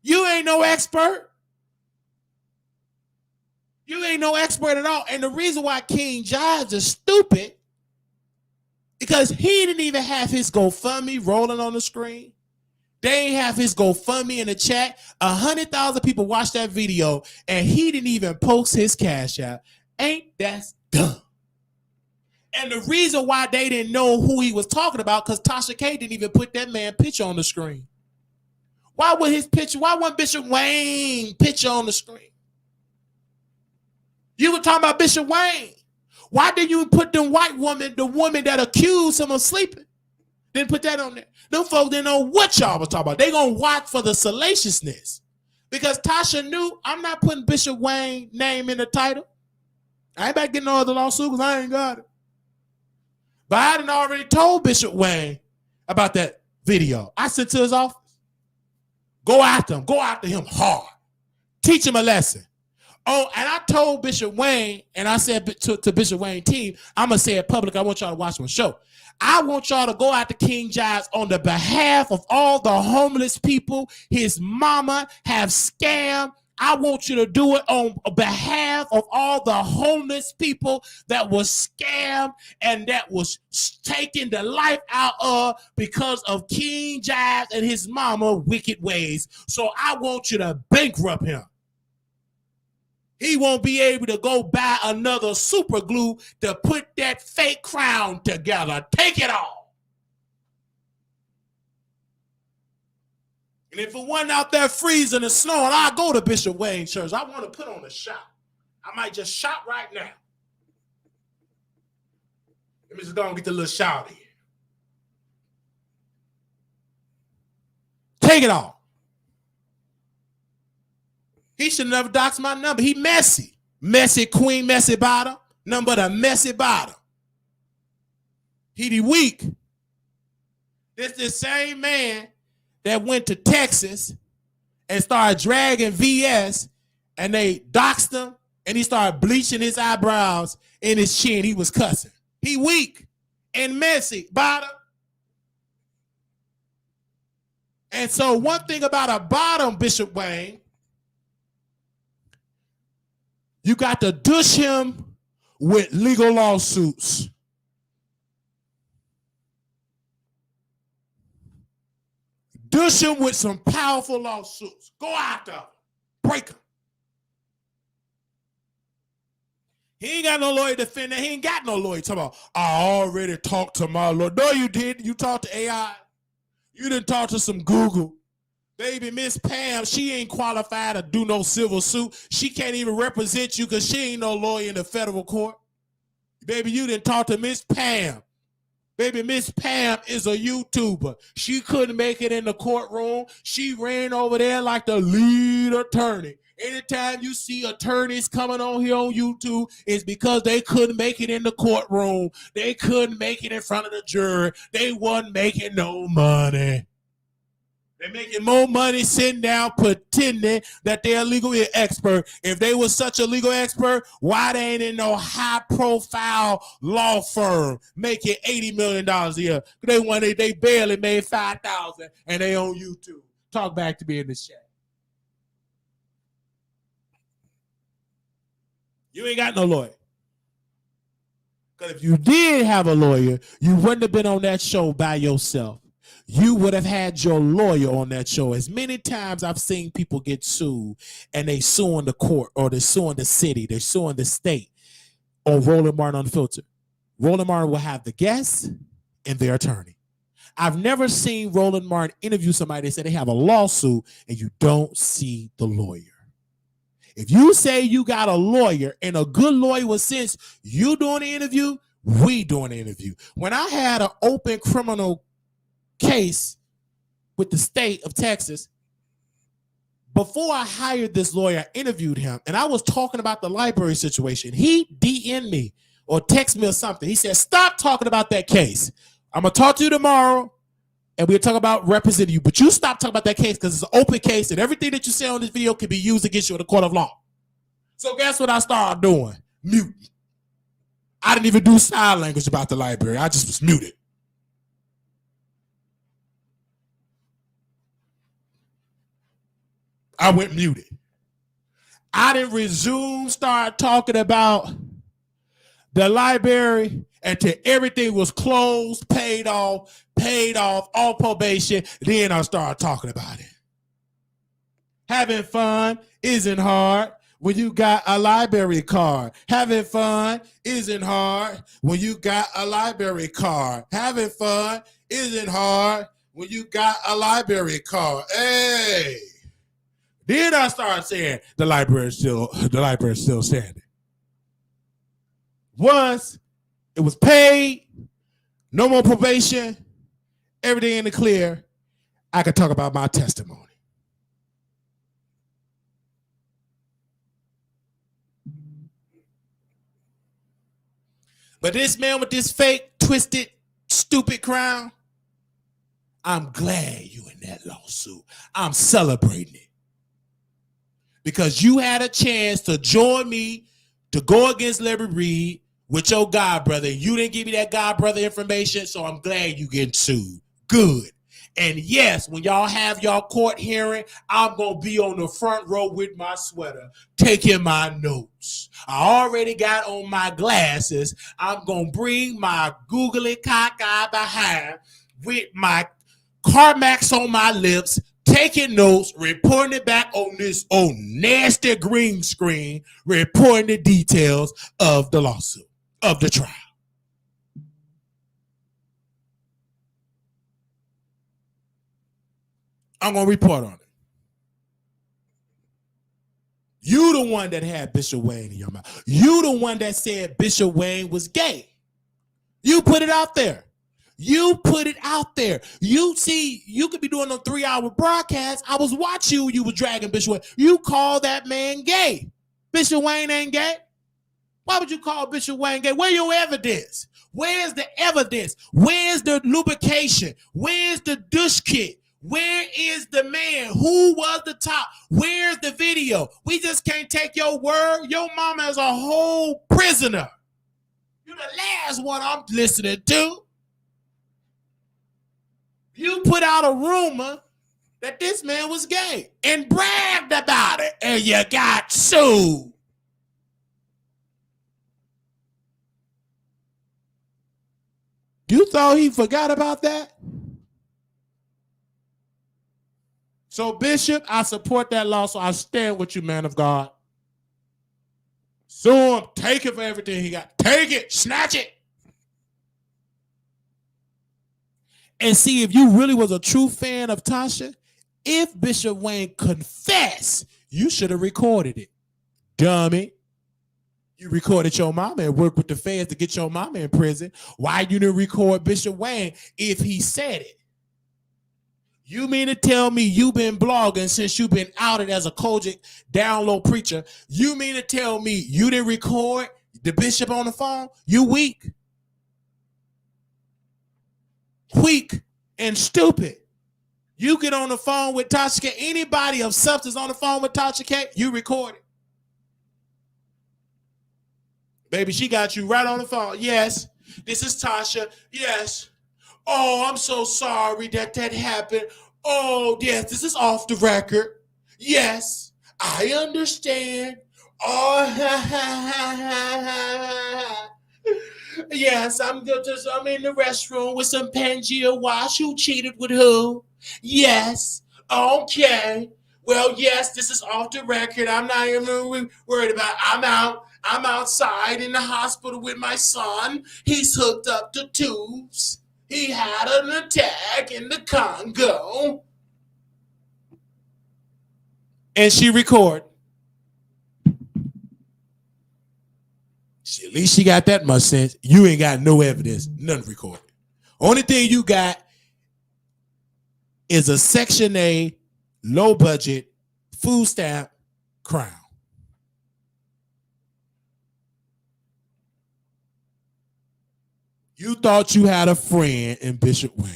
You ain't no expert. You ain't no expert at all. And the reason why King Jives is stupid, because he didn't even have his GoFundMe rolling on the screen. They ain't have his GoFundMe in the chat. 100,000 people watched that video, and he didn't even post his cash out. Ain't that dumb? And the reason why they didn't know who he was talking about, because Tasha K didn't even put that man picture on the screen. Why would his picture? Why wasn't Bishop Wayne picture on the screen? You were talking about Bishop Wayne. Why didn't you put the woman that accused him of sleeping? Didn't put that on there. Them folks didn't know what y'all was talking about. They gonna watch for the salaciousness. Because Tasha knew I'm not putting Bishop Wayne's name in the title. I ain't about to get no other lawsuit because I ain't got it. But I done already told Bishop Wayne about that video. I sent to his office. Go after him. Go after him hard. Teach him a lesson. Oh, and I told Bishop Wayne, and I said to Bishop Wayne's team, I'm going to say it public. I want y'all to watch my show. I want y'all to go after King Jives on the behalf of all the homeless people his mama have scammed. I want you to do it on behalf of all the homeless people that was scammed and that was taking the life out of because of King Jives and his mama wicked ways. So I want you to bankrupt him. He won't be able to go buy another super glue to put that fake crown together. Take it all. And if it wasn't out there freezing and snowing, I'll go to Bishop Wayne Church. I want to put on a shop. I might just shop right now. Let me just go and get the little shout here. Take it all. He should never dox my number. He messy. Messy queen, messy bottom. Nothing but a messy bottom. He the weak. This the same man that went to Texas and started dragging VS and they doxed him and he started bleaching his eyebrows and his chin. He was cussing. He weak and messy bottom. And so one thing about a bottom, Bishop Wayne, you got to douche him with legal lawsuits. Douche him with some powerful lawsuits. Go after him. Break him. He ain't got no lawyer to defend that. He ain't got no lawyer. Talking about, I already talked to my lawyer. No, you didn't. You talked to AI. You didn't talk to some Google. Baby, Miss Pam, she ain't qualified to do no civil suit. She can't even represent you because she ain't no lawyer in the federal court. Baby, you didn't talk to Miss Pam. Baby, Miss Pam is a YouTuber. She couldn't make it in the courtroom. She ran over there like the lead attorney. Anytime you see attorneys coming on here on YouTube, it's because they couldn't make it in the courtroom. They couldn't make it in front of the jury. They wasn't making no money. They're making more money sitting down pretending that they're a legal expert. If they were such a legal expert, why they ain't in no high-profile law firm making $80 million a year? They barely made $5,000 and they on YouTube. Talk back to me in the chat. You ain't got no lawyer. Because if you did have a lawyer, you wouldn't have been on that show by yourself. You would have had your lawyer on that show. As many times I've seen people get sued and they suing the court or they're suing the city, they're suing the state on Roland Martin Unfiltered. Roland Martin will have the guests and their attorney. I've never seen Roland Martin interview somebody that said they have a lawsuit and you don't see the lawyer. If you say you got a lawyer and a good lawyer with sense, you doing the interview, we doing the interview. When I had an open criminal case with the state of Texas, before I hired this lawyer, I interviewed him and I was talking about the library situation. He DM'd me or text me or something. He said, stop talking about that case. I'm going to talk to you tomorrow and we'll talk about representing you, but you stop talking about that case because it's an open case and everything that you say on this video can be used against you in the court of law. So guess what I started doing? Mute. I didn't even do sign language about the library. I just was muted. I went muted. I didn't resume, start talking about the library until everything was closed, paid off, on probation. Then I started talking about it. Having fun isn't hard when you got a library card. Having fun isn't hard when you got a library card. Having fun isn't hard when you got a library card. Hey. Then I started saying the library is still standing. Once it was paid, no more probation, everything in the clear, I could talk about my testimony. But this man with this fake, twisted, stupid crown, I'm glad you in that lawsuit. I'm celebrating it. Because you had a chance to join me to go against Larry Reed with your god brother. You didn't give me that god brother information, so I'm glad you getting sued. Good. And yes, when y'all have y'all court hearing, I'm going to be on the front row with my sweater, taking my notes. I already got on my glasses. I'm going to bring my googly cockeye behind with my Carmax on my lips, taking notes, reporting it back on this old nasty green screen, reporting the details of the lawsuit, of the trial. I'm going to report on it. You the one that had Bishop Wayne in your mouth. You the one that said Bishop Wayne was gay. You put it out there. You put it out there. You see, you could be doing a 3-hour broadcast. I was watching you. You were dragging Bishop Wayne. You call that man gay. Bishop Wayne ain't gay. Why would you call Bishop Wayne gay? Where your evidence? Where's the evidence? Where's the lubrication? Where's the douche kit? Where is the man? Who was the top? Where's the video? We just can't take your word. Your mama is a whole prisoner. You're the last one I'm listening to. You put out a rumor that this man was gay and bragged about it, and you got sued. You thought he forgot about that? So, Bishop, I support that law, so I stand with you, man of God. Sue him. Take it for everything he got. Take it. Snatch it. And see, if you really was a true fan of Tasha, if Bishop Wayne confessed, you should have recorded it. Dummy. You recorded your mama and worked with the feds to get your mama in prison. Why you didn't record Bishop Wayne if he said it? You mean to tell me you've been blogging since you've been outed as a Kojic down low preacher? You mean to tell me you didn't record the bishop on the phone? You weak. Weak and stupid. You get on the phone with Tasha K. Anybody of substance on the phone with Tasha K, you record it. Baby, she got you right on the phone. Yes, this is Tasha. Yes. Oh, I'm so sorry that happened. Oh, yes, this is off the record. Yes, I understand. Oh, yes, I'm in the restroom with some Pangea wash. Who cheated with who? Yes. Okay. Well, yes, this is off the record. I'm not even worried about it. I'm out. I'm outside in the hospital with my son. He's hooked up to tubes. He had an attack in the Congo. And she record. At least she got that much sense. You ain't got no evidence, nothing recorded. Only thing you got is a Section A, low budget, food stamp crown. You thought you had a friend in Bishop Wayne.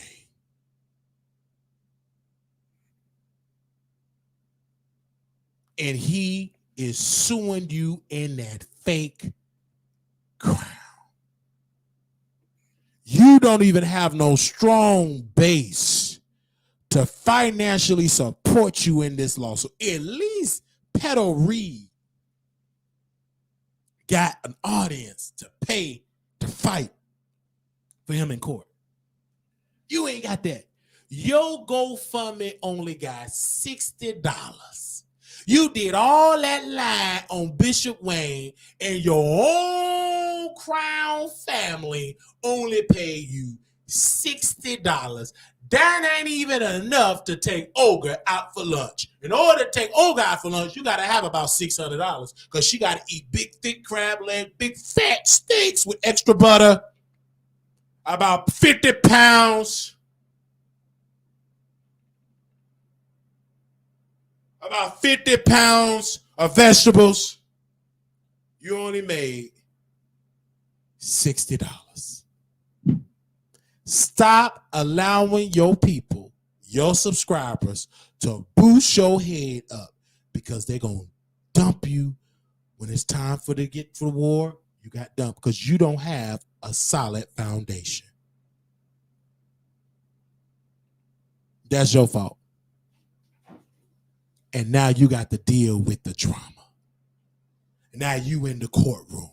And he is suing you in that fake crown. You don't even have no strong base to financially support you in this lawsuit. At least Pedo Reed got an audience to pay to fight for him in court. You ain't got that. Your GoFundMe only got $60. You did all that line on Bishop Wayne, and your whole Crown family only paid you $60. That ain't even enough to take Olga out for lunch. In order to take Olga out for lunch, you got to have about $600 because she got to eat big, thick crab leg, big fat steaks with extra butter, about 50 pounds. About 50 pounds of vegetables. You only made $60. Stop allowing your people, your subscribers, to boost your head up because they're going to dump you when it's time for to get to the war. You got dumped because you don't have a solid foundation. That's your fault. And now you got to deal with the drama. Now you in the courtroom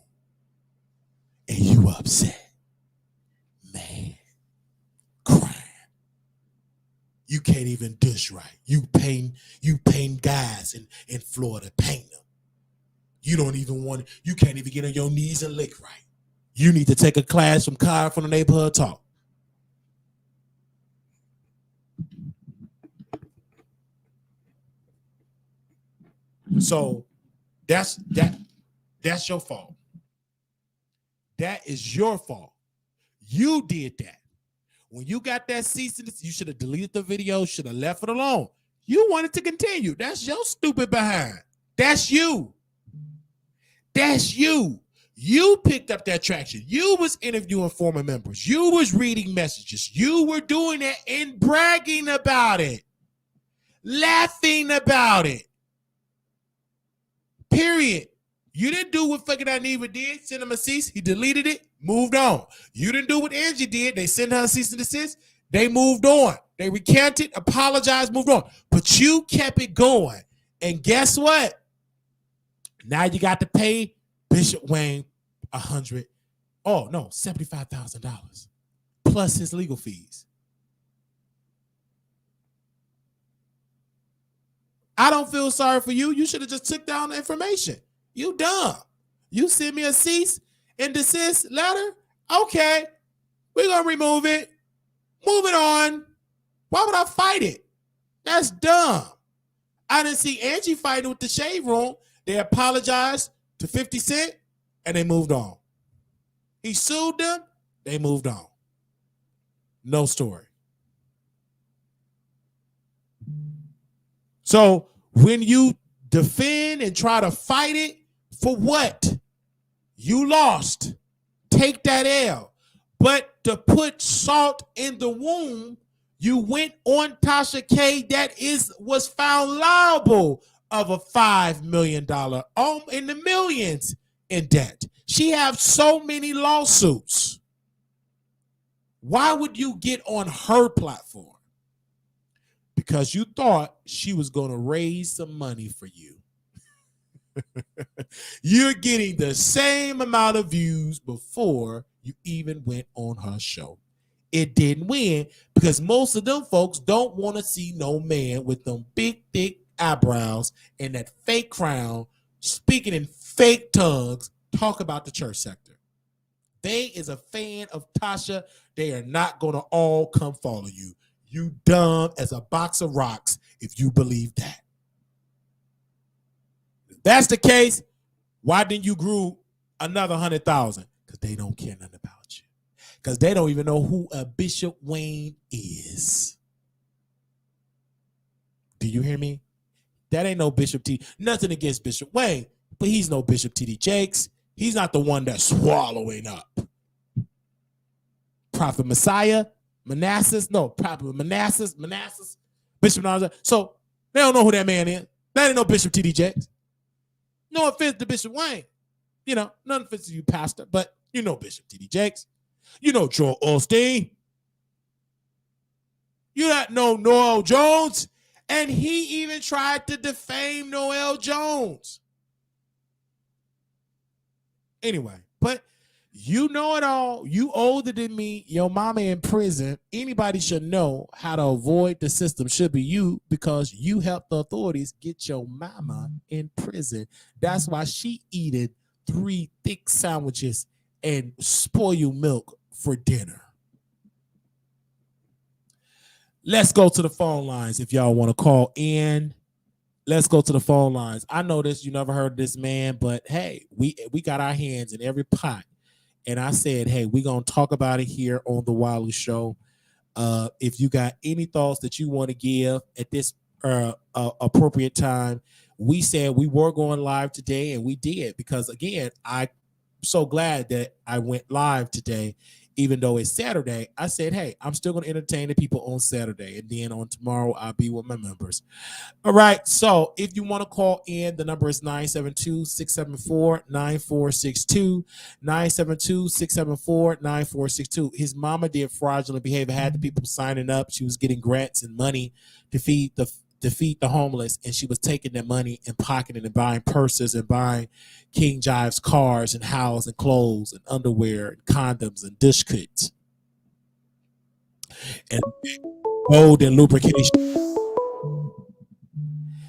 and you upset. Man, crying. You can't even dish right. You paint guys in Florida, paint them. You don't even want, you can't even get on your knees and lick right. You need to take a class from Kyle from the Neighborhood Talk. So that's your fault. That is your fault. You did that. When you got that cease and desist, you should have deleted the video, should have left it alone. You wanted to continue. That's your stupid behind. That's you. That's you. You picked up that traction. You was interviewing former members. You was reading messages. You were doing that and bragging about it. Laughing about it. Period. You didn't do what fucking Aniva did, send him a cease. He deleted it, moved on. You didn't do what Angie did. They sent her a cease and desist. They moved on. They recanted, apologized, moved on. But you kept it going. And guess what? Now you got to pay Bishop Wayne $75,000 plus his legal fees. I don't feel sorry for you. You should have just took down the information. You dumb. You send me a cease and desist letter? Okay, we're going to remove it. Moving on. Why would I fight it? That's dumb. I didn't see Angie fighting with the Shade Room. They apologized to 50 Cent and they moved on. He sued them. They moved on. No story. So when you defend and try to fight it, for what? You lost. Take that L. But to put salt in the wound, you went on Tasha K that was found liable of a $5 million in the millions in debt. She has so many lawsuits. Why would you get on her platform? Because you thought she was going to raise some money for you. You're getting the same amount of views before you even went on her show. It didn't win because most of them folks don't want to see no man with them big, thick eyebrows and that fake crown speaking in fake tongues talk about the church sector. They is a fan of Tasha. They are not going to all come follow you. You dumb as a box of rocks if you believe that. If that's the case, why didn't you grow another 100,000? Because they don't care nothing about you. Because they don't even know who a Bishop Wayne is. Do you hear me? That ain't no Bishop T. Nothing against Bishop Wayne, but he's no Bishop T.D. Jakes. He's not the one that's swallowing up. Prophet Messiah, Prophet Manassas, Bishop Naza. So they don't know who that man is. That ain't no Bishop T.D. Jakes. No offense to Bishop Wayne. You know, none offense to you, Pastor, but you know Bishop T.D. Jakes. You know Joel Osteen. You don't know Noel Jones. And he even tried to defame Noel Jones. Anyway, but you know it all. You older than me. Your mama in prison. Anybody should know how to avoid the system should be you because you helped the authorities get your mama in prison. That's why she eating 3 thick sandwiches and spoiled milk for dinner. Let's go to the phone lines if y'all want to call in. Let's go to the phone lines. I know this, you never heard of this man, but hey, we got our hands in every pot. And I said, hey, we're going to talk about it here on the Wiley Show. If you got any thoughts that you want to give at this appropriate time, we said we were going live today, and we did because, again, I'm so glad that I went live today. Even though it's Saturday, I said, hey, I'm still going to entertain the people on Saturday. And then on tomorrow, I'll be with my members. All right. So if you want to call in, the number is 972-674-9462. 972-674-9462. His mama did fraudulent behavior, had the people signing up. She was getting grants and money to feed the homeless, and she was taking their money and pocketing and buying purses and buying King Jives cars and houses and clothes and underwear and condoms and dish kits and gold and lubrication.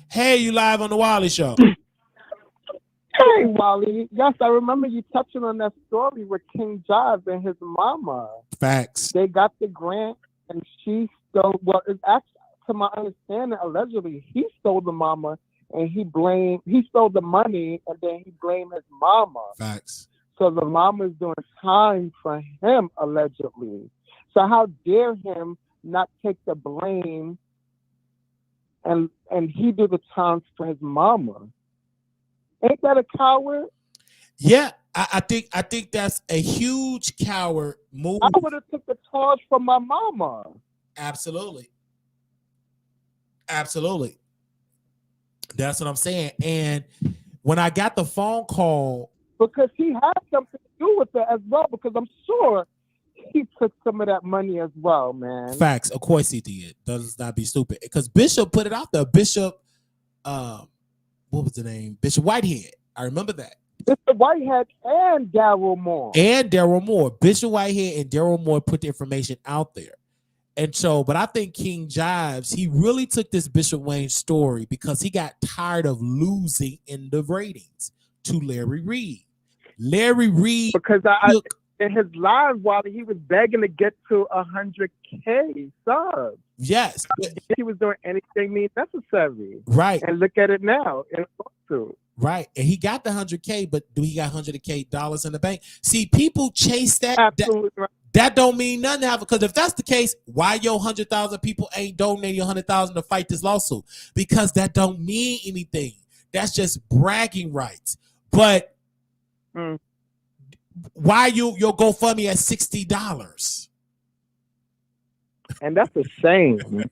Hey, you live on the Wiley Show. Hey, Wally. Yes, I remember you touching on that story with King Jives and his mama. Facts. They got the grant and she stole, well, it's actually, to my understanding, allegedly, he stole the mama and he stole the money and then he blamed his mama. Facts. So the mama is doing time for him, allegedly. So how dare him not take the blame and he do the time for his mama? Ain't that a coward? Yeah, I think that's a huge coward move. I would have took the charge for my mama. Absolutely. Absolutely. That's what I'm saying. And when I got the phone call, because he had something to do with it as well, because I'm sure he took some of that money as well, man. Facts. Of course he did. Does not be stupid. Because Bishop put it out there. Bishop, what was the name? Bishop Whitehead. I remember that. Bishop Whitehead and Daryl Moore. Bishop Whitehead and Daryl Moore put the information out there. And so, but I think King Jives, he really took this Bishop Wayne story because he got tired of losing in the ratings to Larry Reed. Larry Reed because took, in his live while he was begging to get to 100K subs. yes, He was doing anything necessary. right, And look at it now in a lawsuit. right. And he got the 100K, but do he got $100K in the bank? See, people chase that. Absolutely right. That don't mean nothing to have, because if that's the case, why your 100,000 people ain't donating 100,000 to fight this lawsuit? Because that don't mean anything. That's just bragging rights. But why your GoFundMe at $60? And that's a shame.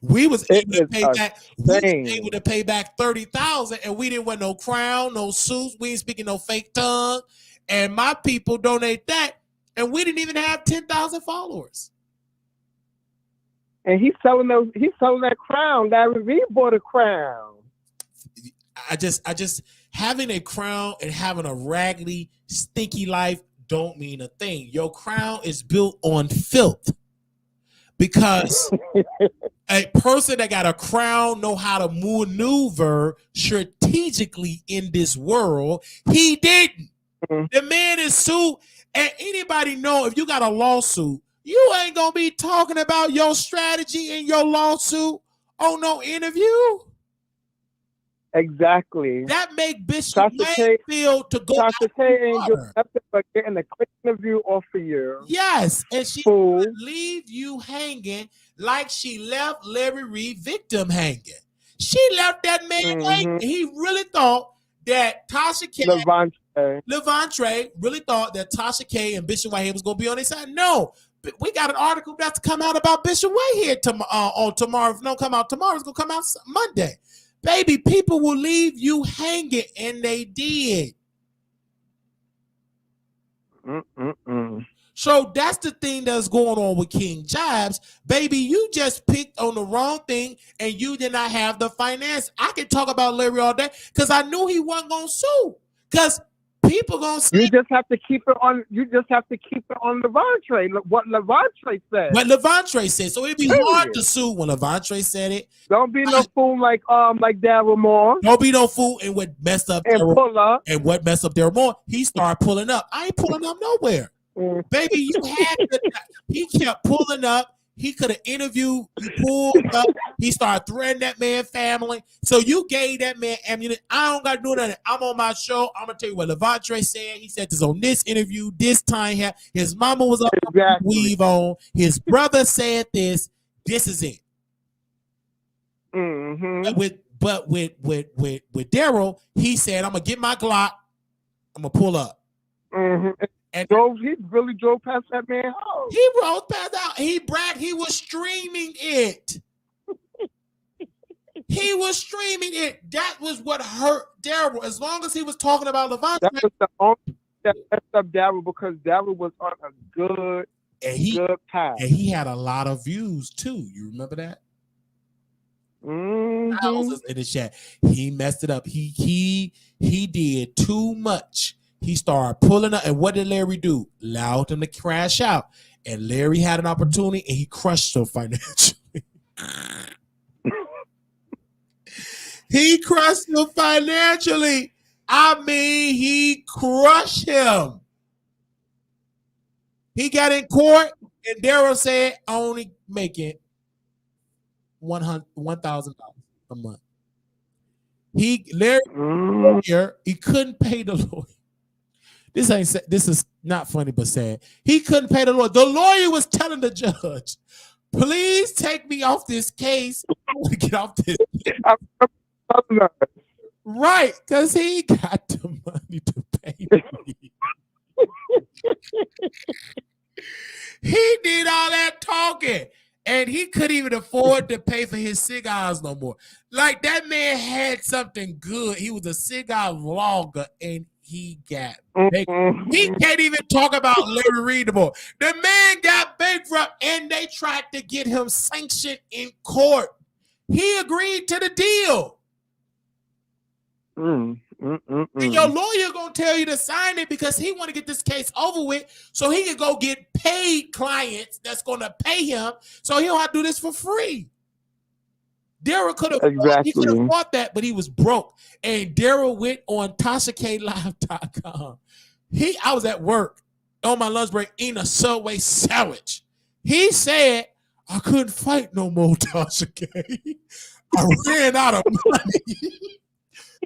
We was It able to is pay a back. We was shame. able to pay back 30,000, and we didn't want no crown, no suits. We ain't speaking no fake tongue. And my people donate that, and we didn't even have 10,000 followers. And he's selling that crown. Larry Reed bought a crown. I just having a crown and having a raggedy, stinky life don't mean a thing. Your crown is built on filth, because a person that got a crown know how to maneuver strategically in this world. He didn't. The man is sued, and anybody know if you got a lawsuit, you ain't gonna be talking about your strategy in your lawsuit on no interview. Exactly. That make Bishop Tasha Wayne K feel to go Tasha out K ain't water. doing nothing but getting a quick interview off of you. Yes, and she Fool. would leave you hanging like she left Larry Reed victim hanging. She left that man hanging. He really thought that Tasha K, Levante really thought that Tasha K and Bishop Whitehead was going to be on their side. No, we got an article that's come out about Bishop Whitehead on tomorrow. If it don't come out tomorrow, it's going to come out Monday. Baby, people will leave you hanging, and they did. So that's the thing that's going on with King Jives. Baby, you just picked on the wrong thing, and you did not have the finance. I can talk about Larry all day because I knew he wasn't going to sue. Because people going to say. You just have to keep it on. You just have to keep it on Levante. What Levante said. What Levante said. So it'd be hard to sue when Levante said it. Don't be no fool like Daryl Moore. Don't be no fool. And what messed up and Daryl, pull up. And what messed up Daryl Moore? He started pulling up. I ain't pulling up nowhere. Baby, you had to. He kept pulling up. He could have interviewed. He pulled up. He started threatening that man's family. So you gave that man ammunition. I don't got to do nothing. I'm on my show. I'm going to tell you what Levante said. He said this on this interview. This time, his mama was up with weave on. His brother said this. This is it. But with Daryl, he said, I'm going to get my Glock. I'm going to pull up. And he really drove past that man's house. He drove past out. He bragged. He was streaming it. He was streaming it. That was what hurt Daryl. As long as he was talking about Levante. That was the only that messed up Daryl, because Daryl was on a good path. And he had a lot of views too. You remember that? Thousands in the chat. He messed it up. He did too much. He started pulling up, and what did Larry do? Allowed him to crash out. And Larry had an opportunity, and he crushed him financially. He crushed him financially. I mean, he crushed him. He got in court, and Daryl said, only making $1,000 a month. Larry, he couldn't pay the lawyer. This is not funny, but sad. He couldn't pay the lawyer. The lawyer was telling the judge, please take me off this case. I want to get off this. Right, because he got the money to pay me. He did all that talking, and he couldn't even afford to pay for his cigars no more. Like, that man had something good. He was a cigar vlogger, and he got bankrupt. He can't even talk about Larry Reed anymore. The man got bankrupt, and they tried to get him sanctioned in court. He agreed to the deal. And your lawyer gonna tell you to sign it because he want to get this case over with so he can go get paid clients that's gonna pay him, so he don't have to do this for free. Daryl could have Exactly. fought that, but he was broke. And Daryl went on TashaKLive.com. I was at work on my lunch break eating a Subway sandwich. He said, I couldn't fight no more, Tasha K. I ran out of money.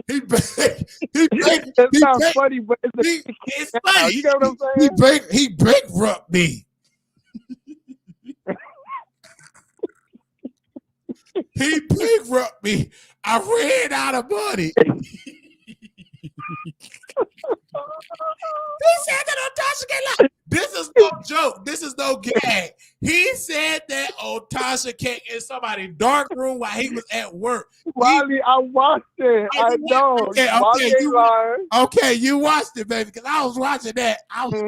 It's not funny, but it's funny. You get what I'm saying? He bankrupted me. He bankrupted me. I ran out of money. He said that on Tasha K Live. This is no joke. This is no gag. He said that on Tasha K in somebody's dark room while he was at work. Wally, I watched it. I know. Okay, you watched it, baby, because I was watching that. I was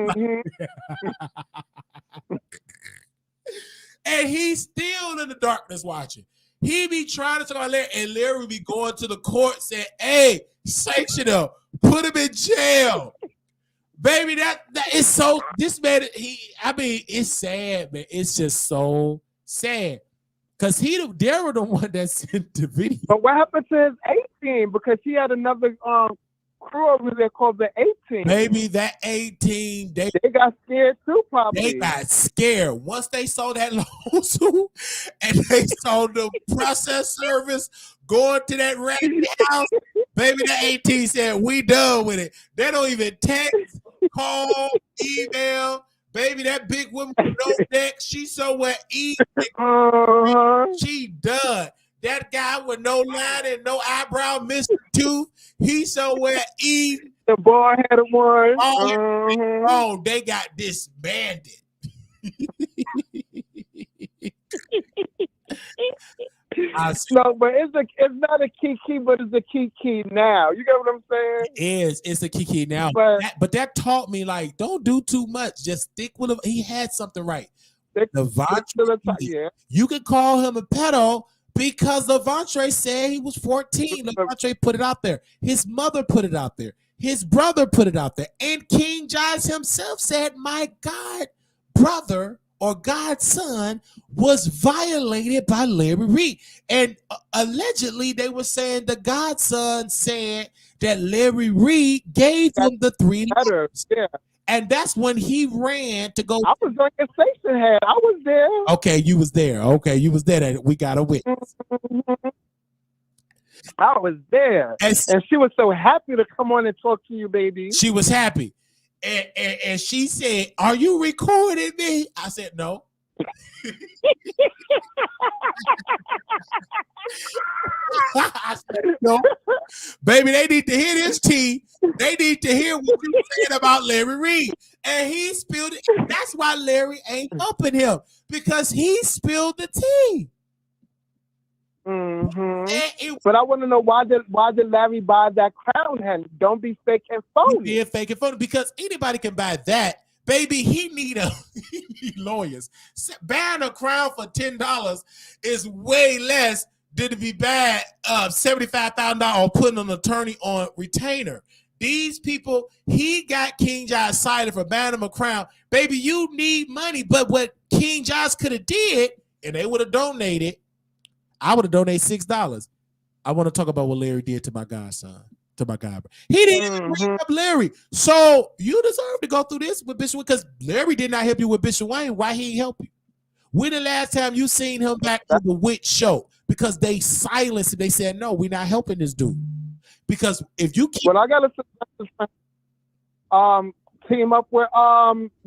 and he's still in the darkness watching. He be trying to talk about Larry, and Larry be going to the court saying, hey, sanction him, put him in jail. Baby, that is so, this man, it's sad, man. It's just so sad. Because Daryl the one that sent the video. But what happened to his 18? Because he had another crew over there called the 18. Baby, that 18, they got scared too, probably. They got scared. Once they saw that lawsuit and they saw the process service going to that raggedy house, baby, that 18 said, we done with it. They don't even text, call, email. Baby, that big woman with no neck, she somewhere eating. She done. That guy with no line and no eyebrow, Mr. Tooth, he somewhere eating. The bald-headed one. Oh, they got disbanded. No, but it's not a kiki, but it's a kiki now. You get what I'm saying? It's a kiki now. But that taught me, like, don't do too much. Just stick with him. He had something right. You could call him a pedo because Levante said he was 14. Levante put it out there. His mother put it out there. His brother put it out there. And King Jives himself said, my God brother or godson was violated by Larry Reed. And allegedly they were saying the godson said that Larry Reed gave him the 3 letters. Yeah. And that's when he ran to go. I was on your station head. I was there. Okay, you was there. We got a witness. I was there. And she was so happy to come on and talk to you, baby. She was happy. And she said, are you recording me? I said, no. I said, no. Baby, they need to hear this tea. They need to hear what you said about Larry Reed. And he spilled it. That's why Larry ain't helping him, because he spilled the tea. Mm-hmm. But I want to know why did Larry buy that crown hen? Don't be fake and phony. Being fake and phony, because anybody can buy that. Baby, he need lawyers. Buying a crown for $10 is way less than to be buying $75,000 or putting an attorney on retainer. These people, he got King Jives cited for buying him a crown. Baby, you need money. But what King Jives could have did, and they would have donated, I would have donated $6. I want to talk about what Larry did to my godson, to my god. He didn't bring up Larry. So you deserve to go through this with Bishop, because Larry did not help you with Bishop Wayne. Why he help you? When the last time you seen him back to the witch show? Because they silenced it. They said, no, we're not helping this dude. Because if you keep... Well, I got to team up with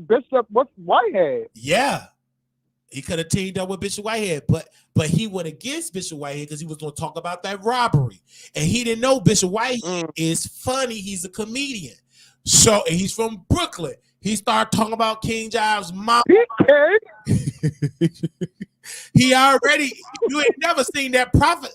Bishop Whitehead. Yeah. He could have teamed up with Bishop Whitehead, but he went against Bishop Whitehead because he was going to talk about that robbery. And he didn't know Bishop Whitehead is funny. He's a comedian. So, and he's from Brooklyn. He started talking about King Jives' mom. He already, you ain't never seen that prophetess,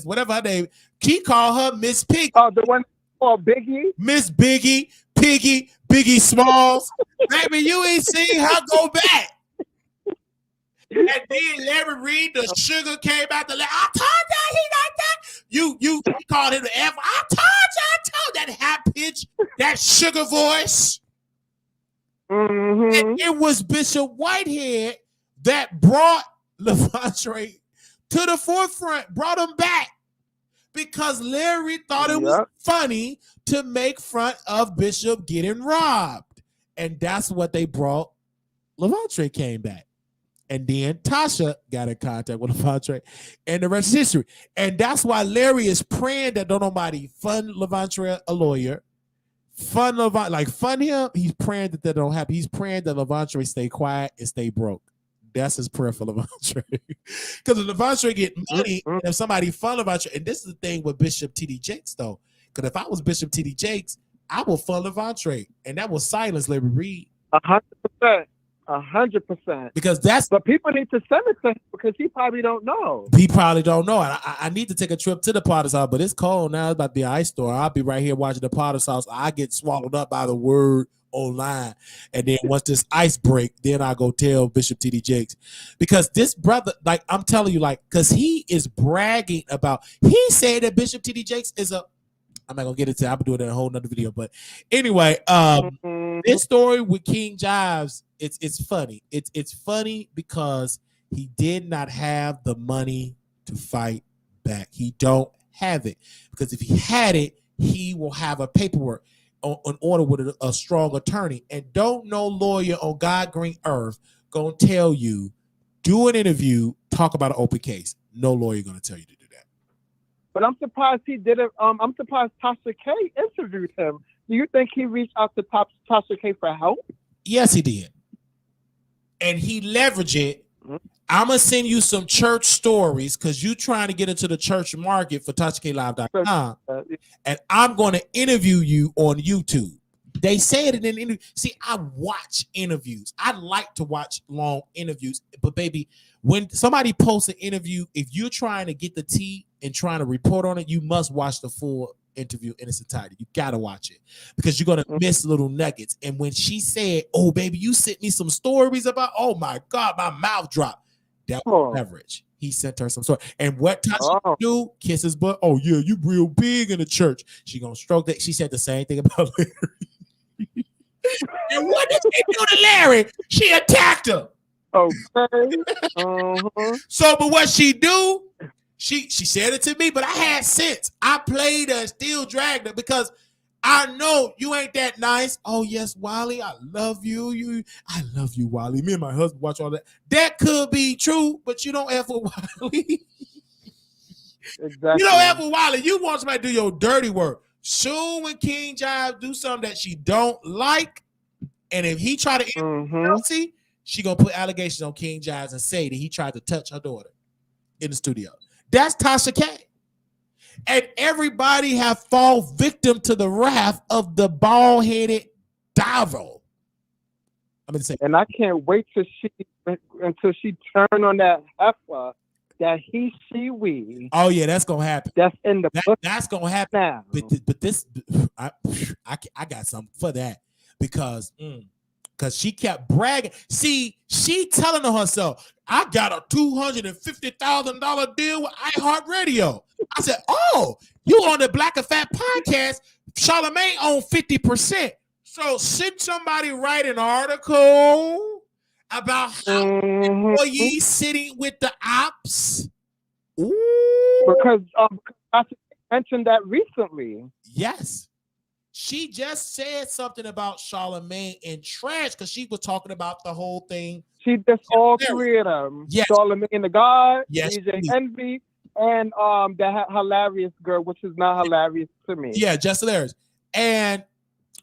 whatever her name, he called her Miss Piggy. Oh, the one called Biggie? Miss Biggie, Biggie Smalls. Baby, you ain't seen her go back. And then Larry Reed, the sugar came out the I told you he like that. You called him the F. I told that high pitch, that sugar voice. And it was Bishop Whitehead that brought Levante to the forefront, brought him back because Larry thought it was funny to make fun of Bishop getting robbed. And that's what they brought. Levante came back. And then Tasha got in contact with Levante, and the rest is history. And that's why Larry is praying that don't nobody fund Levante a lawyer. Fund him. He's praying that that don't happen. He's praying that Levante stay quiet and stay broke. That's his prayer for Levante. Because if Levante get money, and if somebody fund Levante, and this is the thing with Bishop T.D. Jakes, though. Because if I was Bishop T.D. Jakes, I would fund Levante, and that will silence Larry Reed. 100%. 100%. Because that's, but people need to send it to him because he probably don't know. He probably don't know. I need to take a trip to the Potter's house, but it's cold now. It's about to be an ice store. I'll be right here watching the Potter's house. I get swallowed up by the word online, and then once this ice break, then I go tell Bishop T.D. Jakes, because this brother, like I'm telling you, like, because he is bragging about. He said that Bishop T.D. Jakes is a. I'm not gonna get into it. I'm gonna do it in a whole nother video, but anyway, this story with King Jives, it's funny. It's funny because he did not have the money to fight back. He don't have it, because if he had it, he will have a paperwork on order with a strong attorney. And don't no lawyer on God green earth gonna tell you do an interview, talk about an open case. No lawyer gonna tell you to do that. But I'm surprised he didn't. I'm surprised Tasha K interviewed him. Do you think he reached out to Tasha K for help? Yes, he did. And he leveraged it. I'm going to send you some church stories because you trying to get into the church market for TashaKLive.com. And I'm going to interview you on YouTube. They said it in the interview. See, I watch interviews. I like to watch long interviews. But baby, when somebody posts an interview, if you're trying to get the tea and trying to report on it, you must watch the full interview in its entirety. You gotta watch it because you're gonna miss little nuggets. And when she said, "Oh, baby, you sent me some stories about," oh my God, my mouth dropped. That was leverage. He sent her some story. And what Tasha do? Kiss his butt. Oh yeah, you real big in the church. She gonna stroke that. She said the same thing about Larry. And what did she do to Larry? She attacked him. Okay. So, but what she do? She said it to me, but I had sense. I played her, still dragged her because I know you ain't that nice. Oh yes, Wally, I love you. I love you, Wally. Me and my husband watch all that. That could be true, but you don't F with Wally. Exactly. You don't F with Wally. You want somebody to do your dirty work. Soon when King Jive do something that she don't like, and if he try to interview she gonna put allegations on King Jives and say that he tried to touch her daughter in the studio. That's Tasha K. And everybody have fall victim to the wrath of the bald-headed Davo. I'm gonna say, and I can't wait until she turn on that heifer, that we. Oh yeah, that's gonna happen. That's in the book. That's gonna happen now. But this, I got something for that because she kept bragging. See, she telling on herself, I got a $250,000 deal with iHeartRadio. I said, oh, you on the Black and Fat podcast, Charlamagne on 50%. So should somebody write an article about how employees sitting with the ops? Ooh. Because I mentioned that recently. Yes. She just said something about Charlamagne and trash because she was talking about the whole thing. She just all three of them. Yes. Charlamagne the God, yes, DJ Envy, and that hilarious girl, which is not hilarious to me. Yeah, just hilarious. And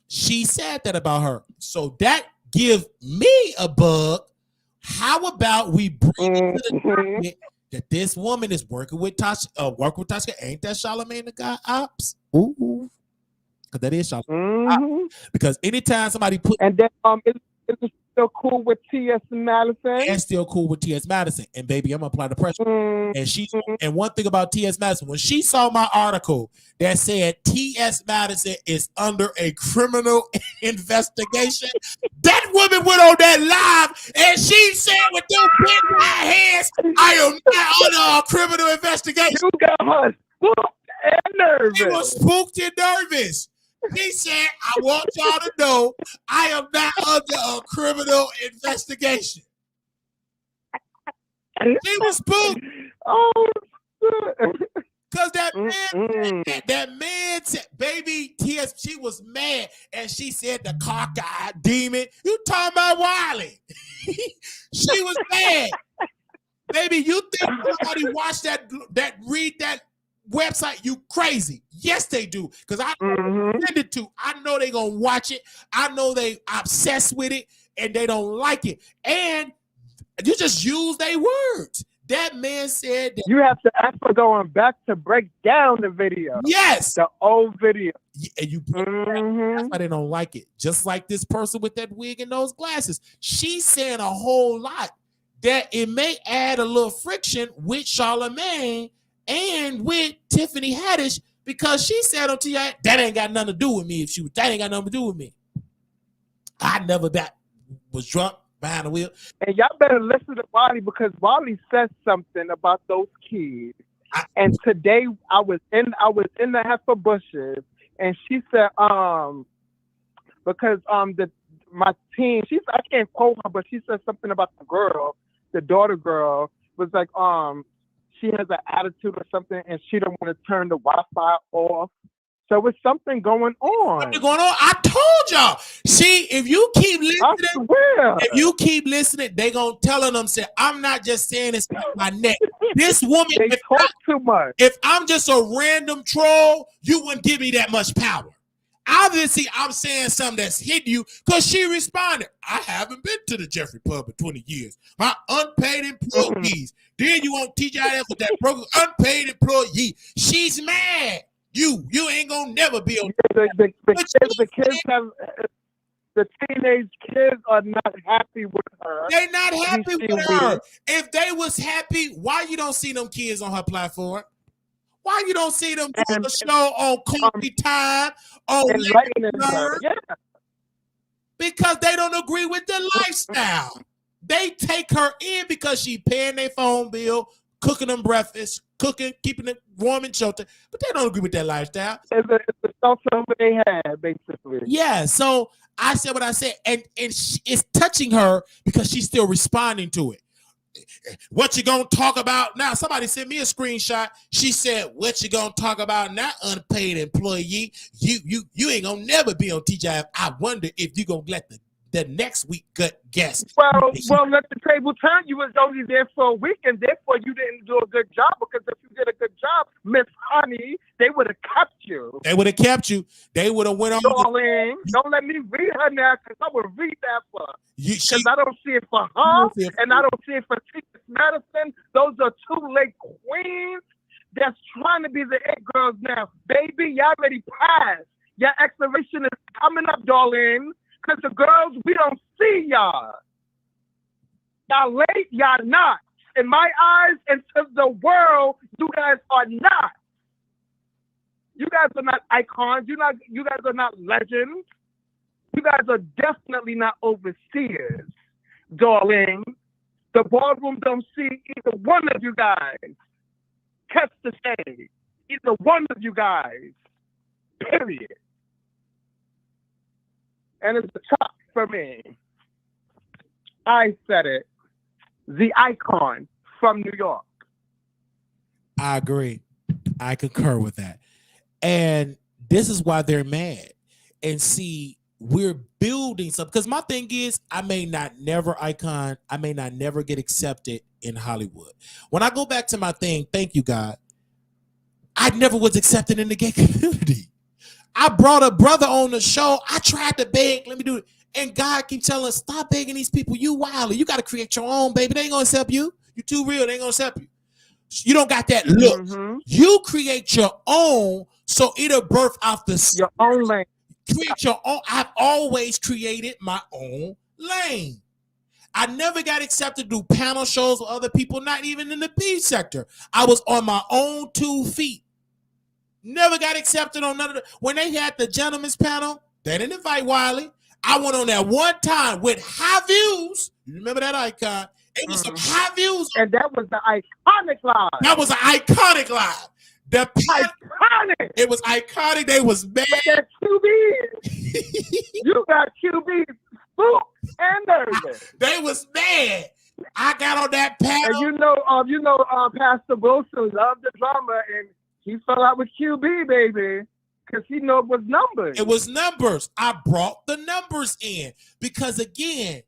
she said that about her. So that gives me a bug. How about we bring it to the target that this woman is working with Tasha? Ain't that Charlamagne the God ops? Ooh. Because that is Charlamagne. Because anytime somebody put... And then it's still cool with T.S. Madison. And still cool with T.S. Madison. And baby, I'm going to apply the pressure. And one thing about T.S. Madison, when she saw my article that said T.S. Madison is under a criminal investigation, that woman went on that live and she said with those big white hands, I am not under a criminal investigation. You got her spooked and nervous. She was spooked and nervous. He said, I want y'all to know I am not under a criminal investigation. She was spooked. Oh, shit. Because that man said, baby, she was mad. And she said, the cockeyed demon. You talking about Wiley. She was mad. Baby, you think somebody watched read that website? You crazy. Yes, they do. Because I send it to. I know they going to watch it. I know they obsessed with it. And they don't like it. And you just use their words. That man said that. You have to ask for going back to break down the video. Yes. The old video. And you that's why they don't like it. Just like this person with that wig and those glasses. She's saying a whole lot that it may add a little friction with Charlamagne and with Tiffany Haddish because she said on TI, that ain't got nothing to do with me. That ain't got nothing to do with me. I never was drunk behind the wheel. And y'all better listen to Wally because Wally said something about those kids. And today I was in the Heifer bushes, and she said, because my team, I can't quote her, but she said something about the daughter girl was like, she has an attitude or something, and she don't want to turn the Wi-Fi off. So it's something going on. Something going on. I told y'all. See, if you keep listening, they gonna tell them, say, I'm not just saying this with my neck. This woman, they talk too much. If I'm just a random troll, you wouldn't give me that much power. Obviously, I'm saying something that's hitting you because she responded. I haven't been to the Jeffrey Pub in 20 years. My unpaid employees. Then you want TGIF with that program, unpaid employee. She's mad. You ain't gonna never be on. The teenage kids are not happy with her. They're not happy with her. If they was happy, why you don't see them kids on her platform? Why you don't see them doing a show on Coffee Time? Yeah. Because they don't agree with the lifestyle. They take her in because she paying their phone bill, cooking them breakfast, keeping it warm and sheltered, but they don't agree with that lifestyle. It's a shelter they had, basically. Yeah, so I said what I said, and it's touching her because she's still responding to it. What you gonna talk about now? Somebody sent me a screenshot. She said, "What you gonna talk about now, unpaid employee? You ain't gonna never be on TGIF. I wonder if you gonna let the next week guess." Well, let the table turn. You was only there for a week, and therefore you didn't do a good job. Because if you did a good job, Miss Honey, they would have kept you. They would have kept you. They would have went on. Darling, don't let me read her now, because I would read that for her. Because I don't see it for her, and I don't see it for Teachers Medicine. Those are two late queens that's trying to be the it girls now. Baby, y'all already passed. Your expiration is coming up, darling. Because the girls, we don't see y'all. Y'all late, y'all not. In my eyes, and to the world, you guys are not. You guys are not icons. You guys are not legends. You guys are definitely not overseers, darling. The ballroom don't see either one of you guys. Catch the shade. Either one of you guys. Period. And it's a top for me. I said it. The icon from New York. I agree. I concur with that. And this is why they're mad. And see, we're building something. Because my thing is, I may not never get accepted in Hollywood. When I go back to my thing, thank you, God, I never was accepted in the gay community. I brought a brother on the show. I tried to beg, let me do it. And God keeps telling us, stop begging these people. You wildly. You got to create your own, baby. They ain't going to accept you. You too real. They ain't going to accept you. You don't got that look. Mm-hmm. You create your own, so it'll birth out your own lane. Create your own. I've always created my own lane. I never got accepted to do panel shows with other people, not even in the beef sector. I was on my own 2 feet. Never got accepted on none of the. When they had the gentleman's panel, they didn't invite Wiley. I went on that one time with High Views. You remember that icon? It was some High Views. And that was the iconic live. That was an iconic live. Iconic. It was iconic. They was mad. That QB. You got QB spooked and nervous. They was mad. I got on that panel. And Pastor Wilson loved the drama, and he fell out with QB, baby, because he knew it was numbers. It was numbers. I brought the numbers in because, again,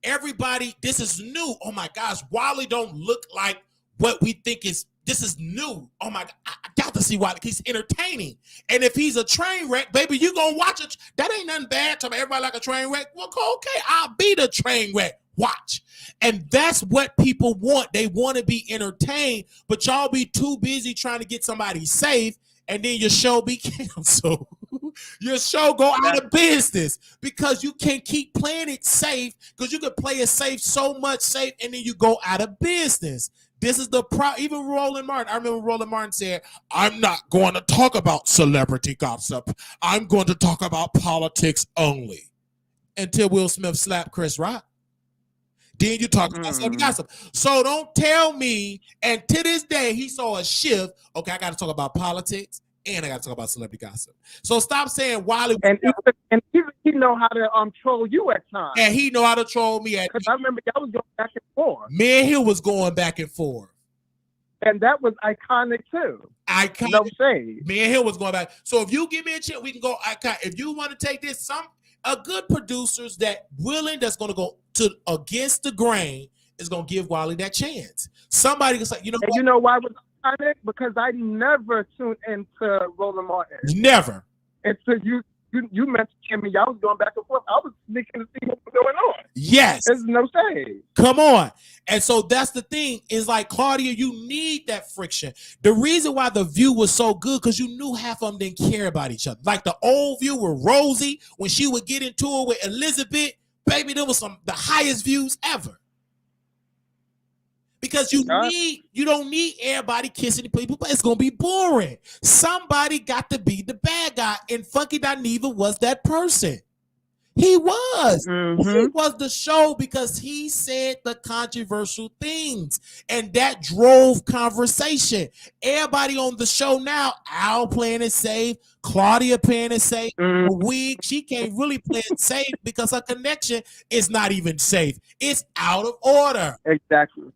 everybody, this is new. Oh my gosh, Wally don't look like what we think is. This is new. Oh my God, I got to see Wally. He's entertaining, and if he's a train wreck, baby, you gonna watch it. That ain't nothing bad. Tell me everybody like a train wreck. Well, okay, I'll be the train wreck. Watch. And that's what people want. They want to be entertained, but y'all be too busy trying to get somebody safe, and then your show be canceled. Your show go out of business because you can't keep playing it safe, because you can play it safe, so much safe, and then you go out of business. This is the even Roland Martin. I remember Roland Martin said, I'm not going to talk about celebrity gossip. I'm going to talk about politics only. Until Will Smith slapped Chris Rock. Then you talk about celebrity gossip. So don't tell me, and to this day, he saw a shift. Okay, I got to talk about politics, and I got to talk about celebrity gossip. So stop saying Wiley. And he know how to troll you at times. And he know how to troll me Because I remember y'all was going back and forth. Me and him was going back and forth. And that was iconic too. Iconic. No shade. Me and him was going back. So if you give me a chance, we can go iconic. If you want to take this, a good producers that's going to go to against the grain is going to give Wiley that chance. Somebody can say, you know what? You know why it was iconic? Because I never tuned into Roland Martin. Never. Until you mentioned him and y'all was going back and forth. I was sneaking to see what was going on. Yes. There's no shade. Come on. And so that's the thing, is like, Claudia, you need that friction. The reason why The View was so good, because you knew half of them didn't care about each other. Like the old View with Rosie, when she would get into it with Elizabeth, baby, there was the highest views ever. Because you don't need everybody kissing the people, but it's gonna be boring. Somebody got to be the bad guy, and Funky Dineva was that person. He was. He was the show because he said the controversial things, and that drove conversation. Everybody on the show now, Al playing it safe, Claudia playing it safe. She can't really play it safe because her connection is not even safe. It's out of order. Exactly.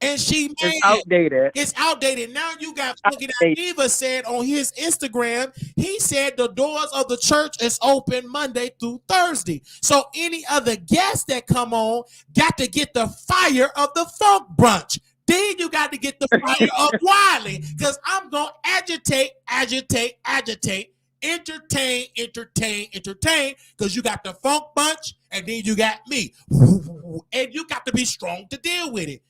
And it's outdated. It's outdated. Now you got Funky Dineva said on his Instagram, he said the doors of the church is open Monday through Thursday. So any other guests that come on got to get the fire of the funk brunch. Then you got to get the fire of Wiley, because I'm going to agitate, entertain, because you got the funk bunch, and then you got me. And you got to be strong to deal with it.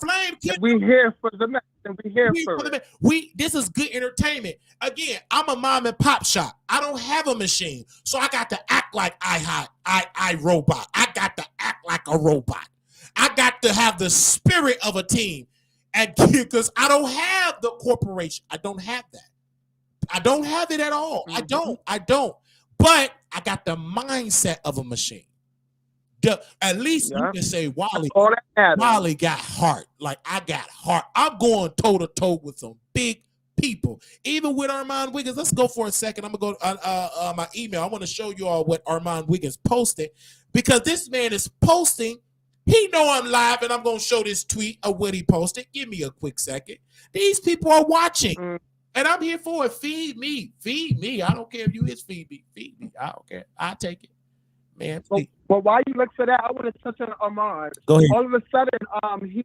Flame, we here for the mess, and we here for it. This is good entertainment. Again, I'm a mom and pop shop. I don't have a machine, so I got to act like I robot. I got to act like a robot. I got to have the spirit of a team, and because I don't have the corporation, I don't have that. I don't have it at all. I don't. But I got the mindset of a machine. At least you can say Wiley got heart. Like, I got heart. I'm going toe to toe with some big people. Even with Armand Wiggins. Let's go for a second. I'm gonna go on my email. I want to show you all what Armand Wiggins posted, because this man is posting. He know I'm live, and I'm gonna show this tweet of what he posted. Give me a quick second. These people are watching, and I'm here for it. Feed me. I don't care if you is feed me. I don't care. I take it. Man, well, while you look for that, I want to touch on Armand. Go ahead. All of a sudden, he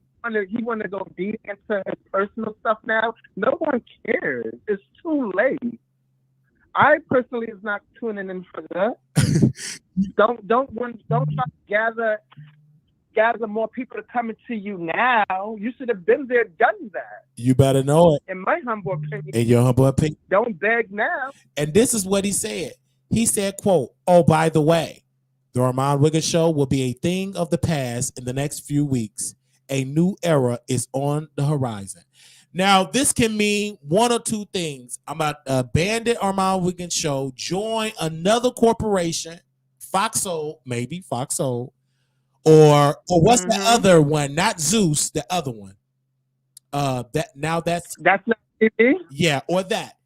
want to go deep into his personal stuff now. No one cares. It's too late. I personally is not tuning in for that. don't try to gather more people to come into you now. You should have been there, done that. You better know it. In my humble opinion. In your humble opinion. Don't beg now. And this is what he said. He said, quote, "Oh, by the way, the Armand Wiggins show will be a thing of the past in the next few weeks. A new era is on the horizon." Now, this can mean one or two things. I'm about to abandon Armand Wiggins show, join another corporation, Foxhole, or what's the other one? Not Zeus, the other one. That's not TV. Yeah, or that.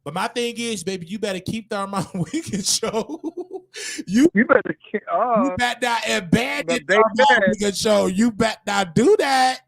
But my thing is, baby, you better keep the Armand Wiggins show You better you bet not abandon But they our said- Wiggins show. You bet not do that.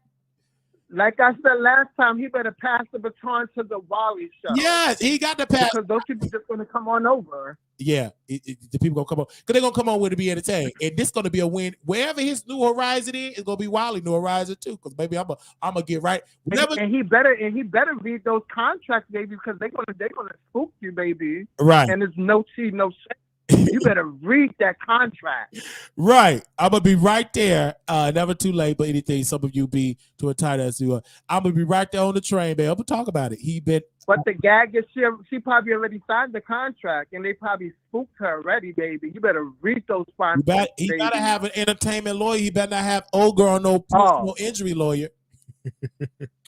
like I said last time, he better pass the baton to the Wally show. Yes, he got the pass. Because those people just going to come on over. Yeah, the people gonna come on because they're gonna come on with to be entertained, and this gonna be a win. Wherever his new horizon is, it's gonna be Wally new horizon too. Because maybe I'm gonna get right. And he better read those contracts, baby, because they're gonna spook you, baby. Right, And there's no tea, no shame. You better read that contract. right. I'm gonna be right there. Never too late, but anything. Some of you be to a tight as you are. I'm gonna be right there on the train, man. I'm gonna talk about it. He been. But the gag is she probably already signed the contract, and they probably spooked her already, baby. You better read those contracts. He gotta have an entertainment lawyer. He better not have old girl no personal injury lawyer.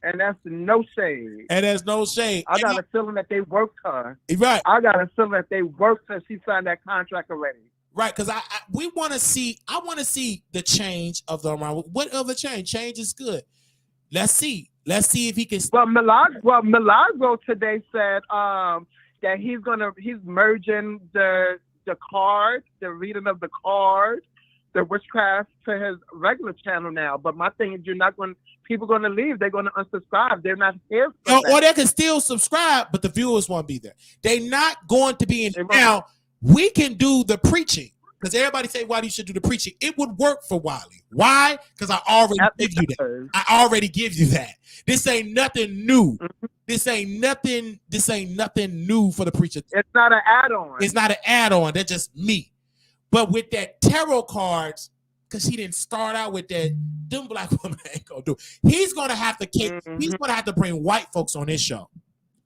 And that's no shade. And there's no shame. I got a feeling that they worked her. Right. I got a feeling that they worked her. She signed that contract already. Right, because we want to see. I want to see the change of the around. What other change? Change is good. Let's see. Let's see if he can. Well, Milagro today said that he's merging the card, the reading of the card, the witchcraft to his regular channel now. But my thing is, people going to leave. They're going to unsubscribe. They're not here for that. Or they can still subscribe, but the viewers won't be there. They're not going to be in. Now we can do the preaching. Because everybody say Wally should do the preaching. It would work for Wally. Why? Because I already give you that. I already give you that. This ain't nothing new. Mm-hmm. This ain't nothing new for the preacher. It's not an add-on. It's not an add-on. That's just me. But with that tarot cards, because he didn't start out with that, them black women ain't gonna do. He's gonna have to he's gonna have to bring white folks on his show.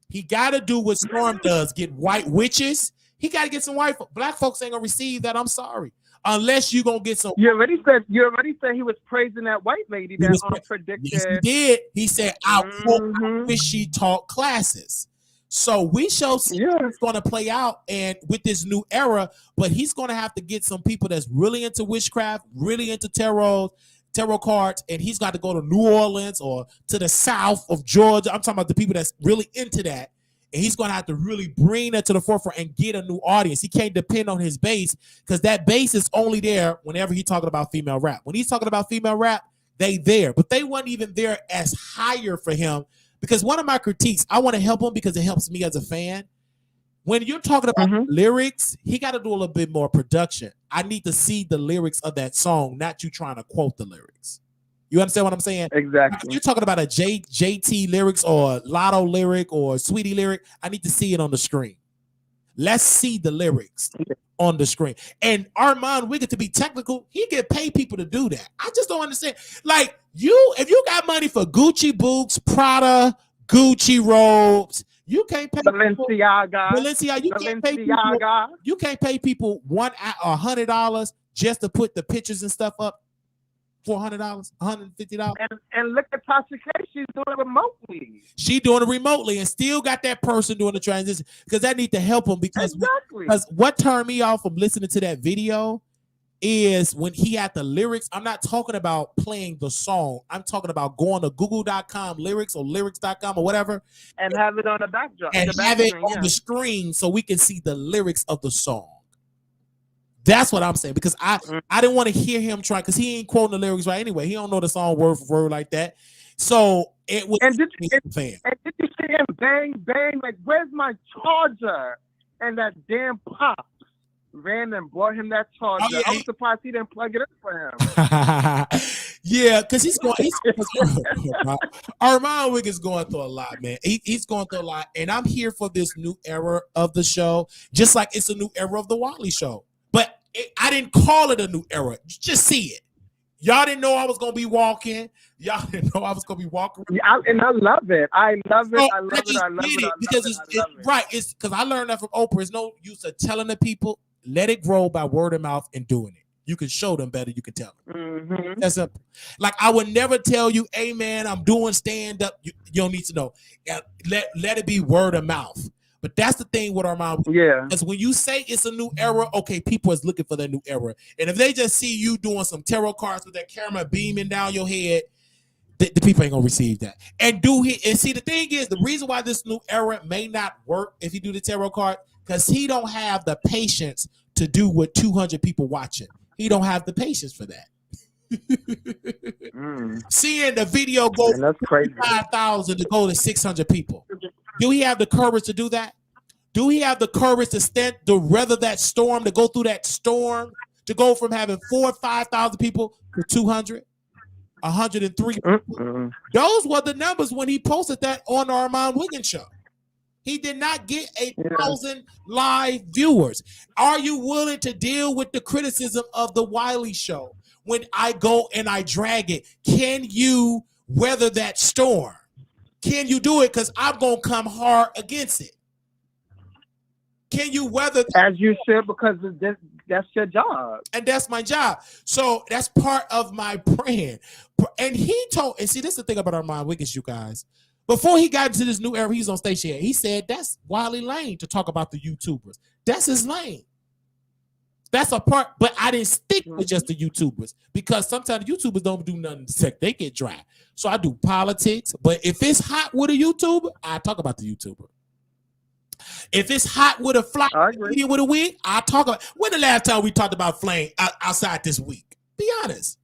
He gotta do what Storm does, get white witches. He got to get some white black folks ain't gonna receive that. I'm sorry, unless you gonna get some. You already said he was praising that white lady that unpredicted. Yes, he did. He said, "I wish she taught classes." So we shall see how it's going to play out, and with this new era. But he's going to have to get some people that's really into witchcraft, really into tarot cards, and he's got to go to New Orleans or to the south of Georgia. I'm talking about the people that's really into that. And he's going to have to really bring that to the forefront and get a new audience. He can't depend on his base because that base is only there whenever he's talking about female rap. When he's talking about female rap, they there. But they weren't even there as higher for him because one of my critiques, I want to help him because it helps me as a fan. When you're talking about lyrics, he got to do a little bit more production. I need to see the lyrics of that song, not you trying to quote the lyrics. You understand what I'm saying? Exactly. If you're talking about a JT lyrics or Lotto lyric or Sweetie lyric, I need to see it on the screen. Let's see the lyrics on the screen. And Armand Wiggins, to be technical, he get paid people to do that. I just don't understand. Like if you got money for Gucci boots, Prada, Gucci robes, you can't pay Balenciaga. You can't pay people $100 just to put the pictures and stuff up. $400, $150. And look at Tasha K. She's doing it remotely. She doing it remotely and still got that person doing the transition because that need to help him because what turned me off from listening to that video is when he had the lyrics. I'm not talking about playing the song. I'm talking about going to google.com lyrics or lyrics.com or whatever and have it on the backdrop and have it on the screen so we can see the lyrics of the song. That's what I'm saying because I didn't want to hear him try because he ain't quoting the lyrics right anyway. He don't know the song word for word like that. So it was. And did you see him bang bang like where's my charger? And that damn pop ran and brought him that charger. I was surprised he didn't plug it in for him. Yeah, because he's Armand Wiggins going through a lot, man. He's going through a lot, and I'm here for this new era of the show, just like it's a new era of the Wally show. But I didn't call it a new era. Just see it. Y'all didn't know I was gonna be walking. Y'all didn't know I was gonna be walking. Yeah, and I love it. I love it. It's because I learned that from Oprah. It's no use of telling the people. Let it grow by word of mouth and doing it. You can show them better. You can tell them. That's simple. Like I would never tell you, "Hey man, I'm doing stand up." You don't need to know. Let it be word of mouth. But that's the thing with Armand. Yeah. Because when you say it's a new era, okay, people is looking for the new era. And if they just see you doing some tarot cards with that camera beaming down your head, the people ain't gonna receive that. And see, the thing is, the reason why this new era may not work if you do the tarot card, because he don't have the patience to do with 200 people watching. He don't have the patience for that. Seeing the video go And that's crazy. 5,000 to go to 600 people. Do he have the courage to do that? Do he have the courage to weather that storm, to go through that storm, to go from having 4,000 or 5,000 people to 200, 103? Those were the numbers when he posted that on the Armand Wiggins show. He did not get 1,000 live viewers. Are you willing to deal with the criticism of the Wiley show when I go and I drag it? Can you weather that storm? Can you do it? Because I'm going to come hard against it. Can you weather that? As you should, because that's your job. And that's my job. So that's part of my brand. And and see, this is the thing about Armand Wiggins, you guys. Before he got into this new era, he's on stage here. He said that's Wiley lane to talk about the YouTubers. That's his lane. That's a part, but I didn't stick with just the YouTubers because sometimes the YouTubers don't do nothing sick. They get dry. So I do politics, but if it's hot with a YouTuber, I talk about the YouTuber. If it's hot with a fly with a wig, I talk about. When the last time we talked about Flame outside this week? Be honest.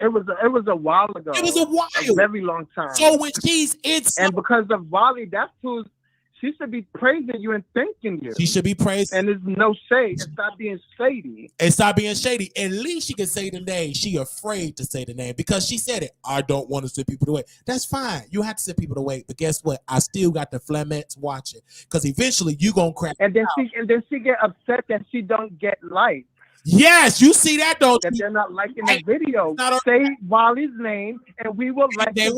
It was a while ago. It was a very long time. So when she's and because of Wally, that's who she should be praising you and thanking you. She should be praised. And there's no shade. Stop being shady. And stop being shady. At least she can say the name. She afraid to say the name because she said it. I don't want to send people away. That's fine. You have to send people away. But guess what? I still got the Flamettes watching because eventually you gonna crack. And then she get upset that she don't get likes. Yes, you see that though. That they're not liking the video. Say Wally's name, and we will like the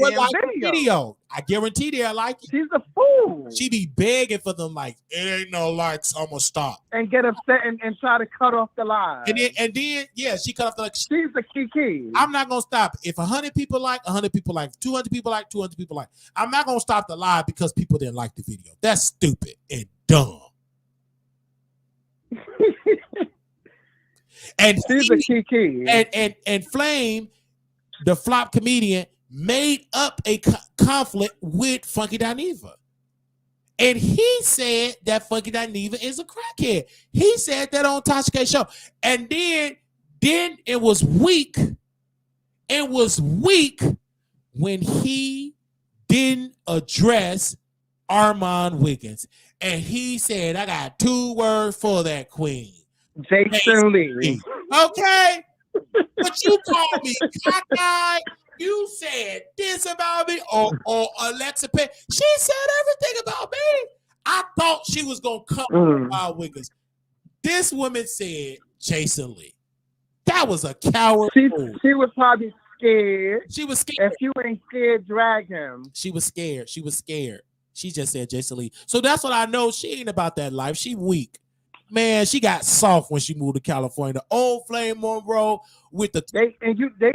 video. I guarantee they'll like it. She's a fool. She be begging for them, like, it ain't no likes. I'm gonna stop and get upset and try to cut off the live. And then, yeah, she cut off the like. She's a kiki. I'm not gonna stop. If 100 people like, 100 people like, 200 people like, 200 people like. I'm not gonna stop the live because people didn't like the video. That's stupid and dumb. And she's a kiki. And Flame, the flop comedian, made up a conflict with Funky Dineva. And he said that Funky Dineva is a crackhead. He said that on Tasha K's show. And then it was weak. It was weak when he didn't address Armand Wiggins. And he said, I got 2 words for that queen. Jason Lee. Okay? But you called me cockeyed. You said this about me, or Alexa Pay. She said everything about me. I thought she was gonna come Wild Wiggins. This woman said Jason Lee. That was a coward. She was probably scared. She was scared. If you ain't scared, drag him. She was scared. She was scared. She just said Jason Lee. So that's what I know. She ain't about that life. She weak. Man, she got soft when she moved to California. The old Flame Monroe with the they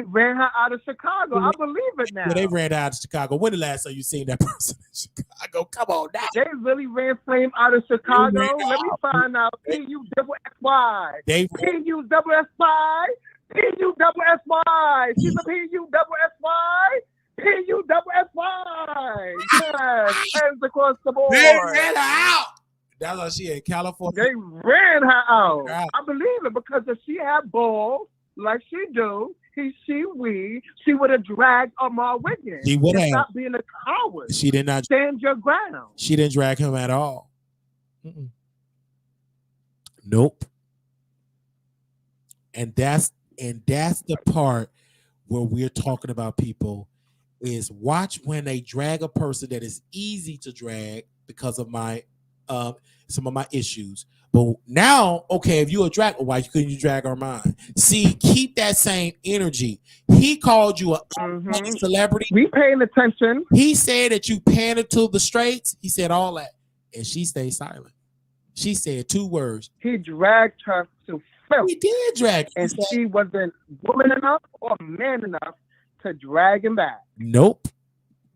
ran her out of Chicago. I believe it now. Yeah, they ran out of Chicago. When the last time you seen that person in Chicago? Come on now. They really ran Flame out of Chicago. Let me find out. P-U-double-S-Y. P-U-double-S-Y. P-U-double-S-Y. She's a P-U-double-S-Y. P-U-double-S-Y. Yes, hands across the board. They ran her out. That's why she in California. They ran her out. I believe it because if she had balls like she do, she would have dragged Armand Wiggins. She would have. Stop being a coward. She did not stand your ground. She didn't drag him at all. Nope. And that's the part where we're talking about people is watch when they drag a person that is easy to drag because of my some of my issues. But now, okay, if you a drag, why couldn't you drag Armand? See, keep that same energy. He called you a celebrity. We paying attention. He said that you pandered to the straights. He said all that. And she stayed silent. She said 2 words. He dragged her to filth. He did drag. And she wasn't woman enough or man enough to drag him back. Nope.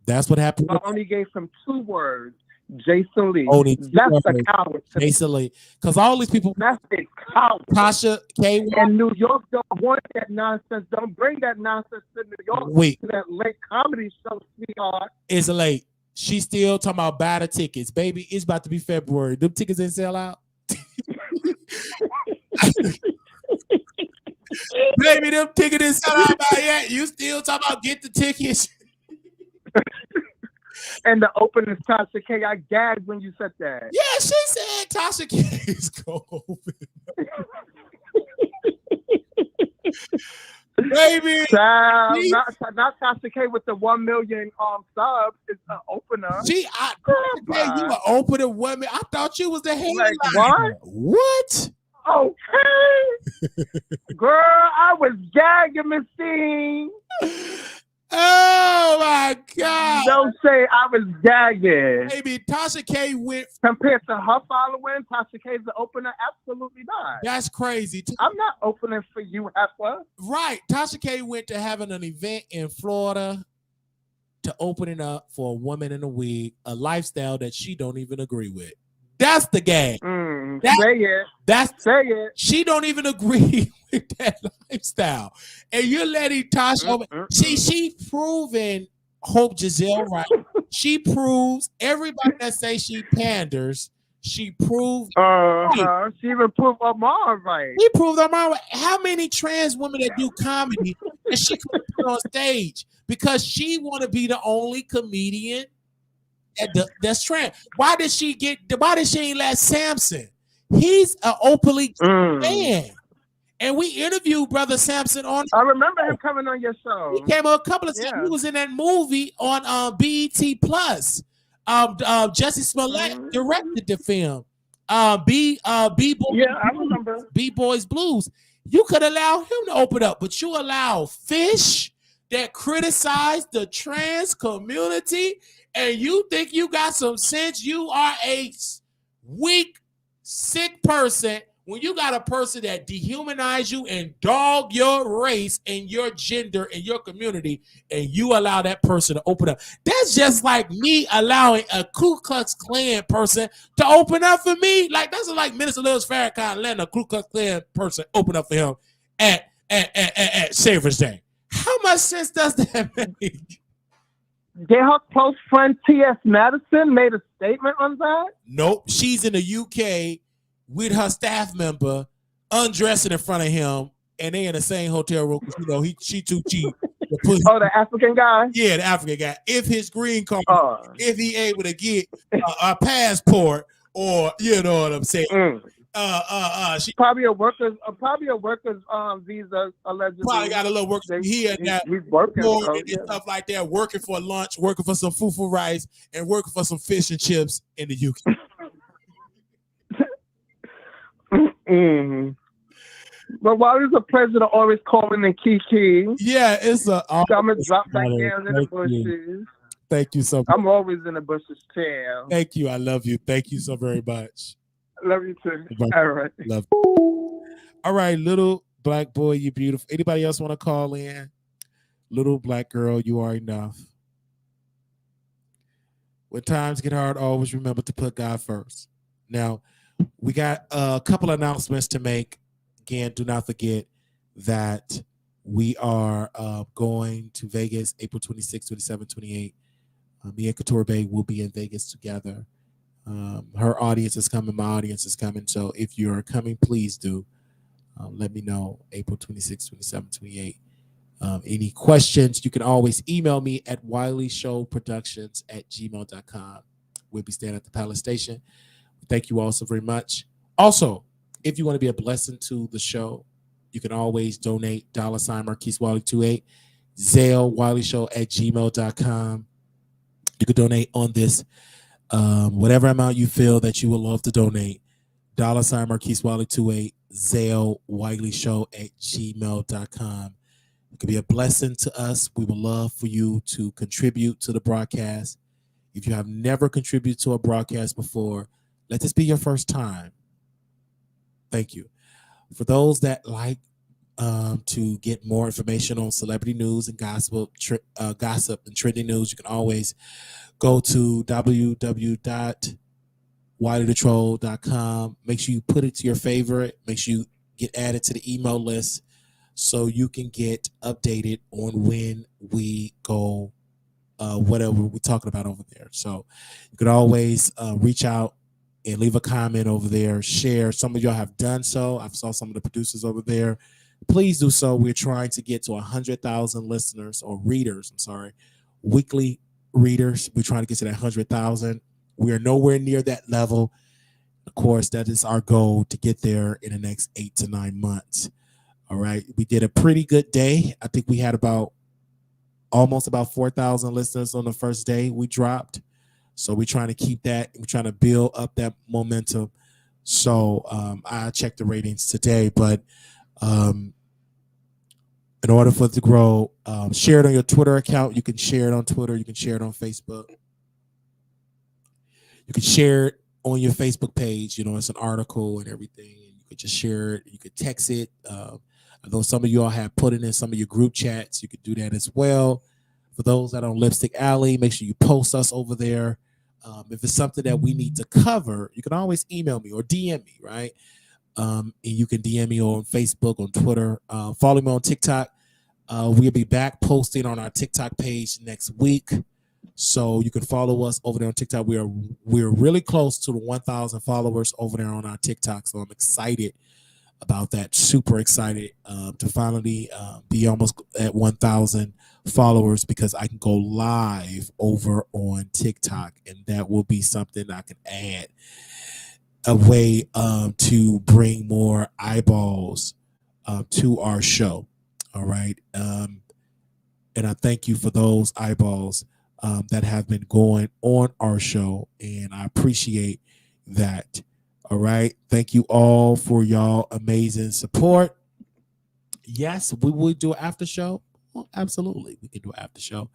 That's what happened. I only gave him 2 words. Jason Lee. That's a coward. Jason Lee. Because all these people. That's a coward. Tasha K. And New York don't want that nonsense. Don't bring that nonsense to New York. Wait. To that late comedy show, sweetheart. It's late. She's still talking about buy the tickets. Baby, it's about to be February. Them tickets didn't sell out. Baby, them tickets didn't sell out by yet. You still talking about get the tickets? And the opening is Tasha K. I gagged when you said that. Yeah, she said Tasha K is going to open. Baby, Child, not Tasha K with the 1 million subs. It's an opener. You an opener woman. I thought you was the headline. Like what? Okay. Girl, I was gagging, Miss Dean. Oh my God. Don't say I was gagging. Baby, Tasha K went compared to her following. Tasha K is the opener. Absolutely not. That's crazy. I'm not opening for you, Heffa. Right. Tasha K went to having an event in Florida to opening up for a woman in a wig, a lifestyle that she don't even agree with. That's the game. Say it. She don't even agree with that lifestyle. And you're letting Tasha she proven Hope Giselle right. She proves everybody that say she panders. She proved she even proved Amar right. She proved Amar right. How many trans women that do comedy and she couldn't put on stage because she want to be the only comedian that's trans. Why did she ain't let Samson? He's an openly man. And we interviewed Brother Samson on. I remember him coming on your show. He came on a couple of times. He was in that movie on BET Plus. Jesse Smollett directed the film. I remember. B-Boys Blues. You could allow him to open up, but you allow Fish that criticize the trans community, and you think you got some sense. You are a weak, sick person when you got a person that dehumanize you and dog your race and your gender and your community, and you allow that person to open up. That's just like me allowing a Ku Klux Klan person to open up for me. Like that's like Minister Louis Farrakhan letting a Ku Klux Klan person open up for him at Savior's Day. How much sense does that make? Her close friend T.S. Madison made a statement on that? Nope. She's in the UK with her staff member undressing in front of him, and they in the same hotel room because she too cheap. The African guy? Yeah, the African guy. If his green card, if he able to get a passport, or you know what I'm saying. She probably a worker's visa allegedly. Probably got a little work. He had got he's working and stuff like that, working for lunch, working for some fufu rice, and working for some fish and chips in the UK. But why is the president always calling in Kiki? Yeah, it's a. I'm gonna drop back down in the bushes. Thank you so much. I'm always in the bushes, too. Thank you. I love you. Thank you so very much. Love you too. All right. Love you. All right, little black boy, you beautiful. Anybody else want to call in? Little black girl, you are enough. When times get hard, always remember to put God first. Now, we got a couple announcements to make. Again, do not forget that we are going to Vegas April 26, 27, 28. Me and Couture Bay will be in Vegas together. Her audience is coming, my audience is coming. So if you're coming, please do let me know. April 26, 27, 28. Any questions, you can always email me at wileyshowproductions@gmail.com. We'll be staying at the Palace Station. Thank you all so very much. Also, if you want to be a blessing to the show, you can always donate $ Marquise Wiley 28, Zelle WileyShow@gmail.com. You can donate on this whatever amount you feel that you would love to donate. $ Marquise Wiley 28, Zelle WileyShow@gmail.com. It could be a blessing to us. We would love for you to contribute to the broadcast. If you have never contributed to a broadcast before, let this be your first time. Thank you. For those that like to get more information on celebrity news and gossip and trending news, you can always go to www.wileythetroll.com. Make sure you put it to your favorite. Make sure you get added to the email list so you can get updated on when we go, whatever we're talking about over there. So you can always reach out and leave a comment over there. Share. Some of y'all have done so. I saw some of the producers over there. Please do so. We're trying to get to 100,000 listeners or readers. I'm sorry, weekly readers. We're trying to get to that 100,000. We are nowhere near that level. Of course, that is our goal, to get there in the next 8 to 9 months. All right. We did a pretty good day. I think we had almost about 4,000 listeners on the first day we dropped. So we're trying to keep that. We're trying to build up that momentum. So I checked the ratings today, but in order for it to grow, share it on your Twitter account. You can share it on Twitter. You can share it on Facebook. You can share it on your Facebook page. You know, it's an article and everything. And you could just share it. You could text it. I know some of you all have put it in some of your group chats. You could do that as well. For those that are on Lipstick Alley, make sure you post us over there. If it's something that we need to cover, you can always email me or DM me, right? And you can DM me on Facebook, on Twitter. Follow me on TikTok. We'll be back posting on our TikTok page next week. So you can follow us over there on TikTok. We're really close to the 1,000 followers over there on our TikTok. So I'm excited about that. Super excited to finally be almost at 1,000 followers, because I can go live over on TikTok, and that will be something I can add, a way to bring more eyeballs to our show. All right. And I thank you for those eyeballs that have been going on our show, and I appreciate that. All right. Thank you all for y'all amazing support. Yes, we will do an after show. Well, absolutely, we can do an after show.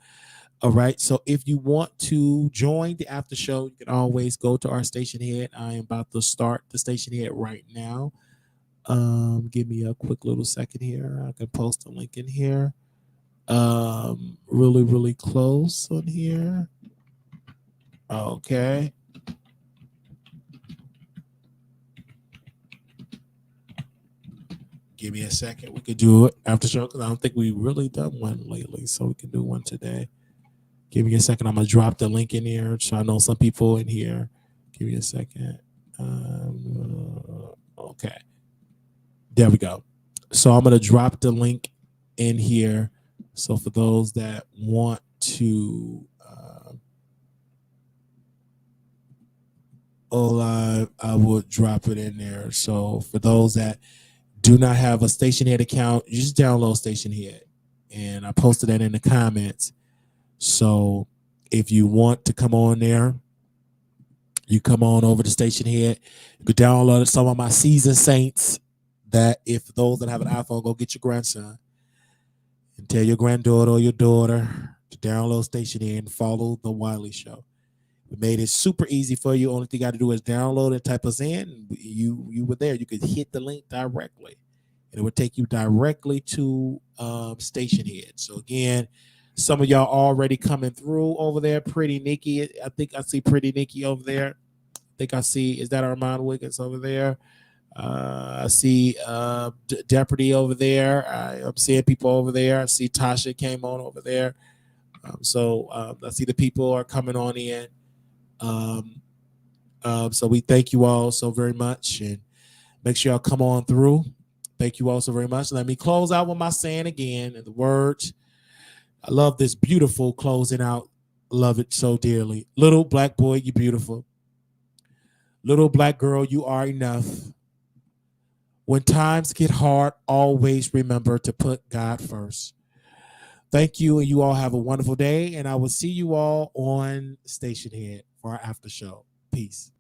All right. So if you want to join the after show, you can always go to our station head. I am about to start the station head right now. Give me a quick little second here. I can post a link in here. Really, really close on here. Okay. Give me a second. We could do it after show, because I don't think we really done one lately. So we can do one today. Give me a second. I'm going to drop the link in here. So I know some people in here. Give me a second. Okay. There we go. So I'm going to drop the link in here. So for those that want to live, I will drop it in there. So for those that do not have a Station Head account, you just download Station Head. And I posted that in the comments. So if you want to come on there, you come on over to Station Head. You could download some of my seasoned saints, that if those that have an iPhone, go get your grandson and tell your granddaughter or your daughter to download Station Head and follow the Wiley Show. We made it super easy for you. Only thing you got to do is download and type us in. You were there. You could hit the link directly, and it would take you directly to Station Head. So again, some of y'all already coming through over there. Pretty Nikki, I think I see Pretty Nikki over there. I think I see, is that Armand Wiggins over there? I see Deputy over there. I'm seeing people over there. I see Tasha came on over there. So I see the people are coming on in. So we thank you all so very much, and make sure y'all come on through. Thank you all so very much. Let me close out with my saying again, and the words. I love this beautiful closing out. Love it so dearly. Little black boy, you beautiful. Little black girl, you are enough. When times get hard, always remember to put God first. Thank you, and you all have a wonderful day, and I will see you all on Station Head for our after show. Peace.